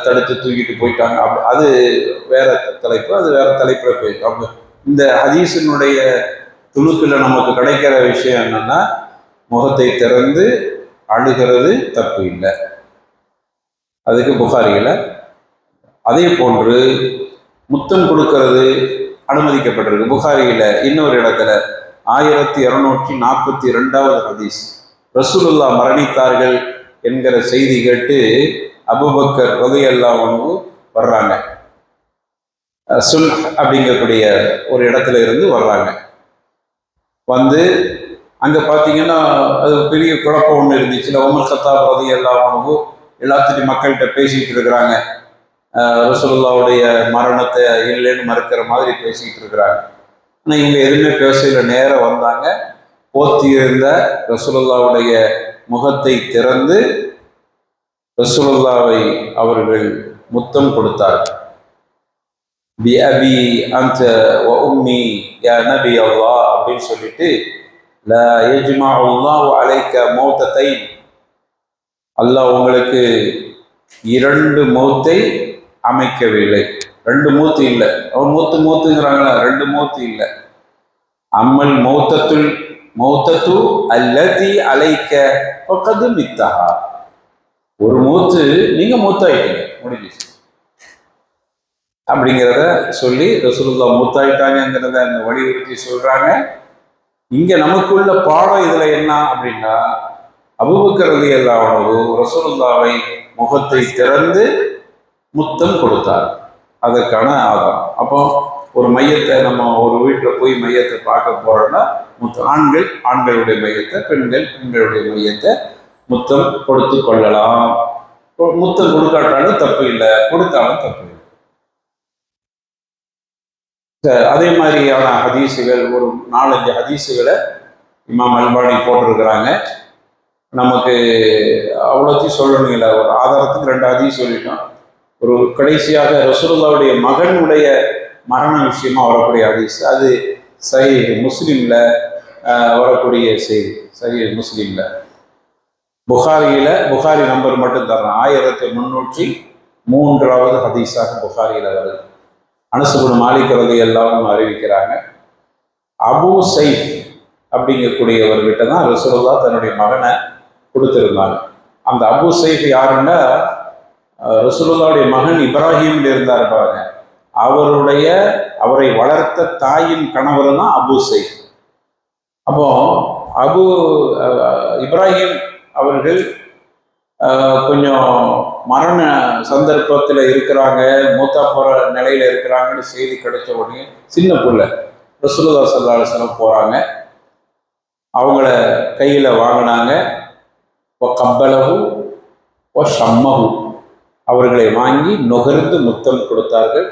தடுத்து தூக்கிட்டு போயிட்டாங்க. அது வேற தலைப்பு, அது வேற தலைப்புல போயிருக்கு. அப்போ இந்த ஹதீஸினுடைய துணுக்கில் நமக்கு கிடைக்கிற விஷயம் என்னன்னா, முகத்தை திறந்து அழுகிறது தப்பு இல்லை, அதுக்கு புகாரியில். அதே போன்று முத்தம் கொடுக்கிறது அனுமதிக்கப்பட்டிருக்கு. புகாரியில் இன்னொரு இடத்துல 1242வது ஹதீஸ், ரசூலுல்லாஹ் மரணித்தார்கள் என்கிற செய்தி கேட்டு அபூபக்கர் ரலியல்லாஹு அன்ஹு வர்றாங்க. சுன் அப்படிங்கக்கூடிய ஒரு இடத்துல இருந்து வர்றாங்க. அங்கே பார்த்தீங்கன்னா அது பெரிய குழப்பம் ஒன்று இருந்துச்சுல. உமர் கத்தாப் ரலியல்லாஹு அன்ஹு எல்லாத்துட்டையும் மக்கள்கிட்ட பேசிக்கிட்டு இருக்கிறாங்க. ரசூலுல்லாஹ்வுடைய மரணத்தை இல்லைன்னு மறுக்கிற மாதிரி பேசிக்கிட்டு இருக்கிறாங்க. ஆனால் இவங்க எதுவுமே பேசல. நேரம் வந்தாங்க, போத்தி இருந்த ரசூலுல்லாஹ்வுடைய முகத்தை திறந்து ரசூலுல்லாஹ்வை அவர்கள் முத்தம் கொடுத்தார்கள். பி அபி அன்த வ உம்மி யா நபி அல்லாஹ் அப்படின்னு சொல்லிட்டு, லா யஜ்மஉ அல்லாஹு அலைக மௌத்தத்தைன், அல்லாஹ் உங்களுக்கு 2 மௌத்தை அமைக்கவில்லை. 2 மூத்து இல்லை. அவன் மூத்துங்கிறாங்களா, 2 மூத்து இல்லை. அம்மல் மௌத்தத்து அல்லதி அலைக்க ஃபகது மித்தஹா, ஒரு மூத்து நீங்க மூத்தாயிட்டீங்க, முடிஞ்சிச்சு அப்படிங்கிறத சொல்லி ரசூலுல்லாஹ் மூத்தாயிட்டாங்கிறத வலியுறுத்தி சொல்றாங்க. இங்க நமக்குள்ள பாடம் இதுல என்ன அப்படின்னா, அபூபக்கர் ரலியல்லாஹு அன்ஹு ரசூலுல்லாஹ்வை முகத்தை திறந்து முத்தம் கொடுத்தார். அதற்கான ஆதாரம். அப்போ ஒரு மையத்தை நம்ம ஒரு வீட்டில் போய் மையத்தை பார்க்க போகிறோன்னா ஆண்களுடைய மையத்தை, பெண்களுடைய மையத்தை முத்தம் கொடுத்து கொள்ளலாம். முத்தம் கொடுக்காட்டாலும் தப்பு இல்லை, கொடுத்தாலும் தப்பு இல்லை. அதே மாதிரியான ஹதீஸுகள் ஒரு 4-5 ஹதீஸுகளை இமாம் அல்பானி போட்டிருக்கிறாங்க. நமக்கு அவ்வளோத்தையும் சொல்லணுங்களா, ஒரு ஆதாரத்துக்கு 2 ஹதீஸ் சொல்லிட்டோம். ஒரு கடைசியாக ரசூலுல்லாஹ்வுடைய மகனுடைய மரண விஷயமா வரக்கூடிய ஹதீஸ், அது சஹீஹ் முஸ்லீமில் வரக்கூடிய செய்தி. சஹீஹ் முஸ்லீமில் புகாரி நம்பர் மட்டும் தர்றேன், 1303வது ஹதீஸாக புகாரியில் வருது. அனஸ் இப்னு மாலிக் ரலியல்லாஹு அறிவிக்கிறாங்க, அபு சைஃப் அப்படிங்கக்கூடியவர்கிட்ட தான் ரசூலுல்லாஹ் தன்னுடைய மகனை கொடுத்துருந்தாங்க. அந்த அபு சைஃப் யாருன்னா, ரசூலுல்லாஹ்வுடைய மகன் இப்ராஹிம்ல இருந்தார் பாருங்க, அவரை வளர்த்த தாயின் கணவர் தான் அபு சைஃப். அப்போ இப்ராஹிம் அவர்கள் கொஞ்சம் மரண சந்தர்ப்பத்தில் இருக்கிறாங்க, மூத்தா போகிற நிலையில் இருக்கிறாங்கன்னு செய்தி கிடைச்ச உடனே சின்ன பிள்ளை ரசூலுல்லாஹி ஸல்லல்லாஹு அலைஹி வஸல்லம் போகிறாங்க, அவங்கள கையில் வாங்கினாங்க. கப்பலகு ஓ ஷம்மகு, அவர்களை வாங்கி நுகர்ந்து முத்தம் கொடுத்தார்கள்.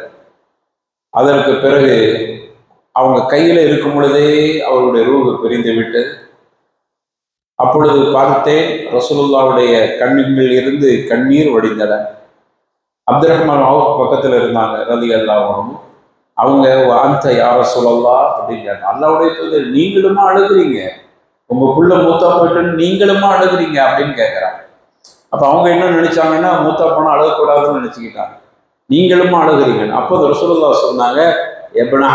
அதற்கு பிறகு அவங்க கையில் இருக்கும் பொழுதே அவருடைய ரூஹு பிரிந்து விட்டது. அப்பொழுது பார்த்தேன், ரசூலுல்லாஹ்வுடைய கண்ணில் இருந்து கண்ணீர் வடிந்தன. அப்துர் ரஹ்மான் அவுஃப் பக்கத்தில் இருந்தாங்க ரலியல்லாஹு அன்ஹு. அவங்க அந்த யா ரசூலல்லாஹ் அப்படிங்கிறாங்க, அல்லாஹ்வுடைய தூதர் நீங்களுமா அழுகிறீங்க, உங்க புள்ள மூத்தா போயிட்டுன்னு நீங்களுமா அழுகிறீங்க அப்படின்னு கேட்குறாங்க. அப்போ அவங்க என்ன நினைச்சாங்கன்னா, மூத்தா போனால் அழுகக்கூடாதுன்னு நினச்சிக்கிட்டாங்க, நீங்களுமா அழுகிறீங்கன்னு. அப்போ ரசூலுல்லாஹ் சொன்னாங்க, இப்னு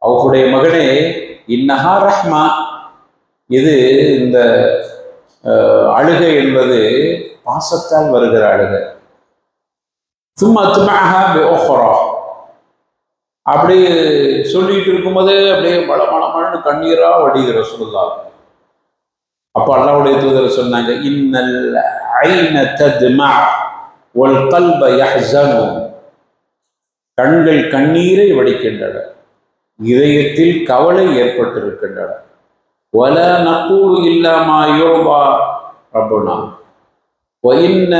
அவுஃபுடைய மகனே, இன்னஹா ரஹ்மா, இது இந்த அழுகை என்பது பாசத்தால் வருகிற அழுகை. சும்மா துமஹா பி உஹ்ரா, அப்படி சொல்லிட்டு இருக்கும்போதே அப்படியே மழமழன்னு கண்ணீரா வடிகிற ரசூலுல்லாஹ். அப்போ அல்லாஹ்வுடைய தூதர் சொன்னாங்க, இன்னல் ஐன தத்மா வல் கல்ப யஹ்ஸனு, கண்கள் கண்ணீரை வடிக்கின்றன, இதயத்தில் கவலை ஏற்பட்டிருக்கின்றன. ولا نقول إلا ما يرضى ربنا وإن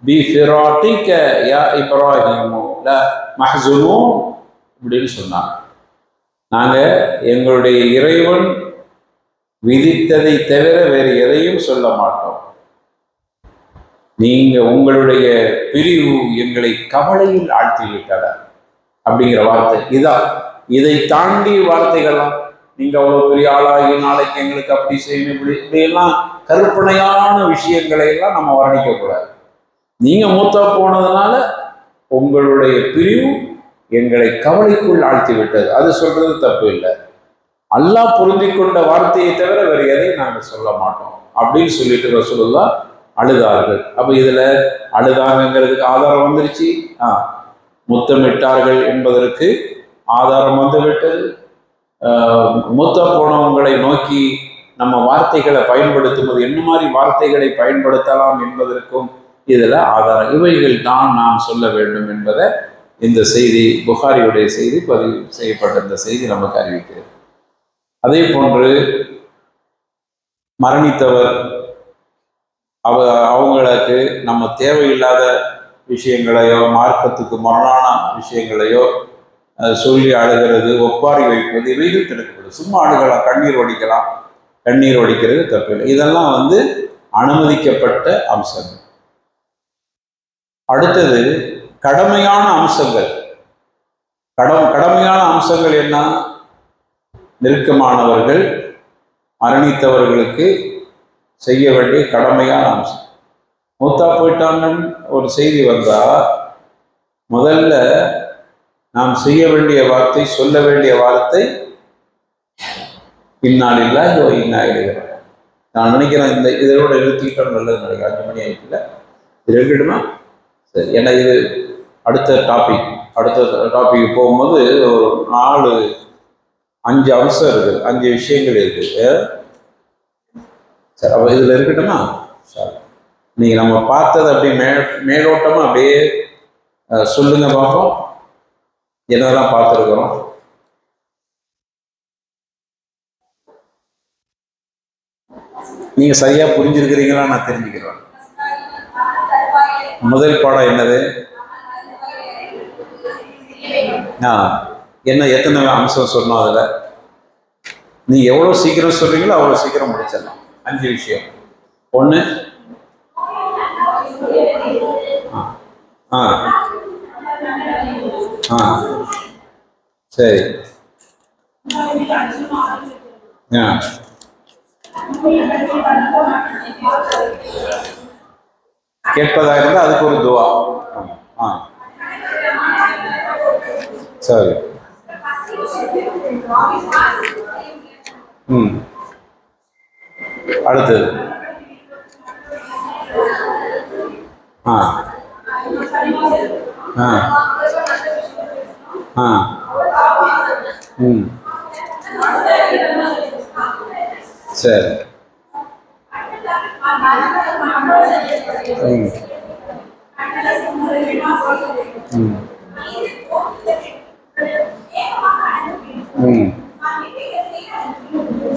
بفراقك يا إبراهيم لا محزونون அப்படின்னு சொன்னாங்க. நாங்கள் எங்களுடைய இறைவன் விதித்ததை தவிர வேறு எதையும் சொல்ல மாட்டோம். உங்களுடைய பிரிவு எங்களை கவலையில் ஆழ்த்திவிட்டன அப்படிங்கிற வார்த்தை இதான். இதை தாண்டி வார்த்தைகள்லாம், நீங்க அவ்வளவு பெரிய ஆளாகி நாளைக்கு எங்களுக்கு அப்படி செய்யணும் இப்படியெல்லாம் கற்பனையான விஷயங்களை எல்லாம் நம்ம வர்ணிக்க கூடாது. நீங்க மூத்தா போனதுனால உங்களுடைய பிரிவு எங்களை கவலைக்குள் ஆழ்த்தி விட்டது, அது சொல்றது தப்பு இல்லை. அல்லாஹ் பொருந்தி கொண்ட வார்த்தையை தவிர வேறு எதையும் நாங்கள் சொல்ல மாட்டோம் அப்படின்னு சொல்லிட்டு ரசூலுல்லாஹ் அழுதார்கள். அப்போ இதுல அழுதாங்கிறதுக்கு ஆதாரம் வந்துருச்சு. முத்தமிட்டார்கள் என்பதற்கு ஆதாரம் வந்து விட்டது. மூத்த போனவங்களை நோக்கி நம்ம வார்த்தைகளை பயன்படுத்தும் போது என்ன மாதிரி வார்த்தைகளை பயன்படுத்தலாம் என்பதற்கும் இதில் ஆதாரம். இவைகள் தான் நாம் சொல்ல வேண்டும் என்பதை இந்த செய்தி, புகாரியுடைய செய்தி, பதிவு செய்யப்பட்ட இந்த செய்தி நமக்கு அறிவிக்கிறது. அதே போன்று மரணித்தவர் அவங்களுக்கு நம்ம தேவையில்லாத விஷயங்களையோ மார்க்கத்துக்கு முரணான விஷயங்களையோ சொல்லி அழுகிறது, ஒப்பாரி வைப்பது, இவைகள் தடுக்கப்படும். சும்மா அழுகலாம், கண்ணீர் வடிக்கலாம், கண்ணீர் வடிக்கிறது தப்பில்லை. இதெல்லாம் அனுமதிக்கப்பட்ட அம்சங்கள். அடுத்தது கடமையான அம்சங்கள். கடமையான அம்சங்கள் என்ன? நெருக்கமானவர்கள் மரணித்தவர்களுக்கு செய்ய வேண்டிய கடமையான அம்சம். மூத்தா போயிட்டாங்கன்னு ஒரு செய்தி வந்தா முதல்ல நாம் செய்ய வேண்டிய வார்த்தை, சொல்ல வேண்டிய வார்த்தை இன்னாலில்லா இன்னா இலைஹி. நான் நினைக்கிறேன் இதோட நிறுத்திக்கிட்டோம், நல்லது நினைக்கிறேன். 5 மணி ஆயிட்டுல இது ரெண்டுமா சரி. ஏன்னா இது அடுத்த டாபிக் போகும்போது ஒரு 4-5 அம்சம் இருக்குது, 5 விஷயங்கள் இருக்குது. சரி, அப்போ இதில் இருக்கட்டுமா? சரி, நீங்கள் நம்ம பார்த்தது அப்படியே மேலோட்டமாக அப்படியே சொல்லுங்க பார்ப்போம், என்னதெல்லாம் பார்த்துருக்குறோம். நீங்க சரியா புரிஞ்சிருக்கிறீங்களா நான் தெரிஞ்சுக்கிறேன். முதல் பாடம் என்னது? என்ன எத்தனை அம்சம் சொன்னோம் அதுல? நீங்க எவ்வளவு சீக்கிரம் சொல்றீங்களோ அவ்வளவு சீக்கிரம் முடிச்சிடலாம். 5 விஷயம். 1 சரி. கேட்பதா இருந்தா அதுக்கு ஒரு துவா. சரி. அடுத்தது சரி.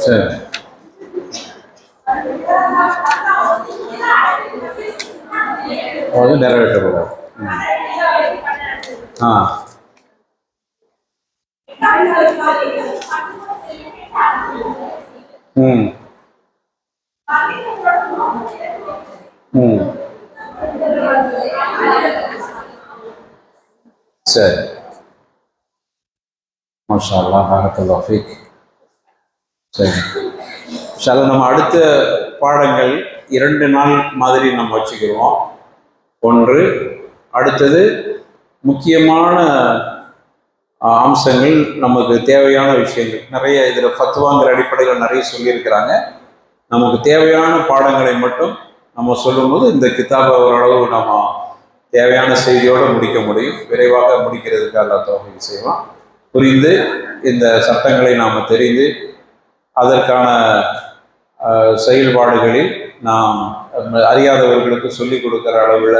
சரி. அது நிறைவேற்றக்கூடாது. சரி. மாஷா அல்லாஹ், பரக்கல்லாஹு ஃபீக். சரி, நம்ம அடுத்த பாடங்கள் 2 நாள் மாதிரி நம்ம வச்சுக்கிறோம். 1, அடுத்தது முக்கியமான அம்சங்கள், நமக்கு தேவையான விஷயங்கள் நிறைய இதில் ஃபத்வாங்கிற அடிப்படையில் நிறைய சொல்லியிருக்கிறாங்க. நமக்கு தேவையான பாடங்களை மட்டும் நம்ம சொல்லும்போது இந்த கிதாபை ஓரளவு நம்ம தேவையான செய்தியோடு முடிக்க முடியும். விரைவாக முடிக்கிறதுக்கு அல்லாஹ் தௌஃபீக் செய்வான். புரிந்து இந்த சட்டங்களை நாம் தெரிந்து அதற்கான செயல்பாடுகளில் நாம் அறியாதவர்களுக்கு சொல்லிக் கொடுக்குற அளவில்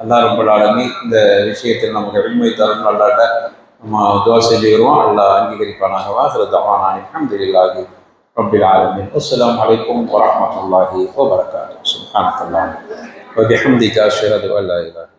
அல்லாஹ் ரப்பல் ஆலமீன் இந்த விஷயத்தில் நமக்கு இல்மை தரும். அல்லாஹ்ட்ட நம்ம துஆ செஞ்சு வருவோம். அல்லாஹ் அங்கீகரிப்பானாக. வாஹிரு தஅவானா அல்ஹம்துலில்லாஹி ரப்பில் ஆலமீன். அஸ்ஸலாமு அலைக்கும் வரஹ்மத்துல்லாஹி வபரகாத்துஹு. சுப்ஹானக்கல்லாஹ் வ பிஹம்திக அஷ்ஹது அன் லா இலாஹா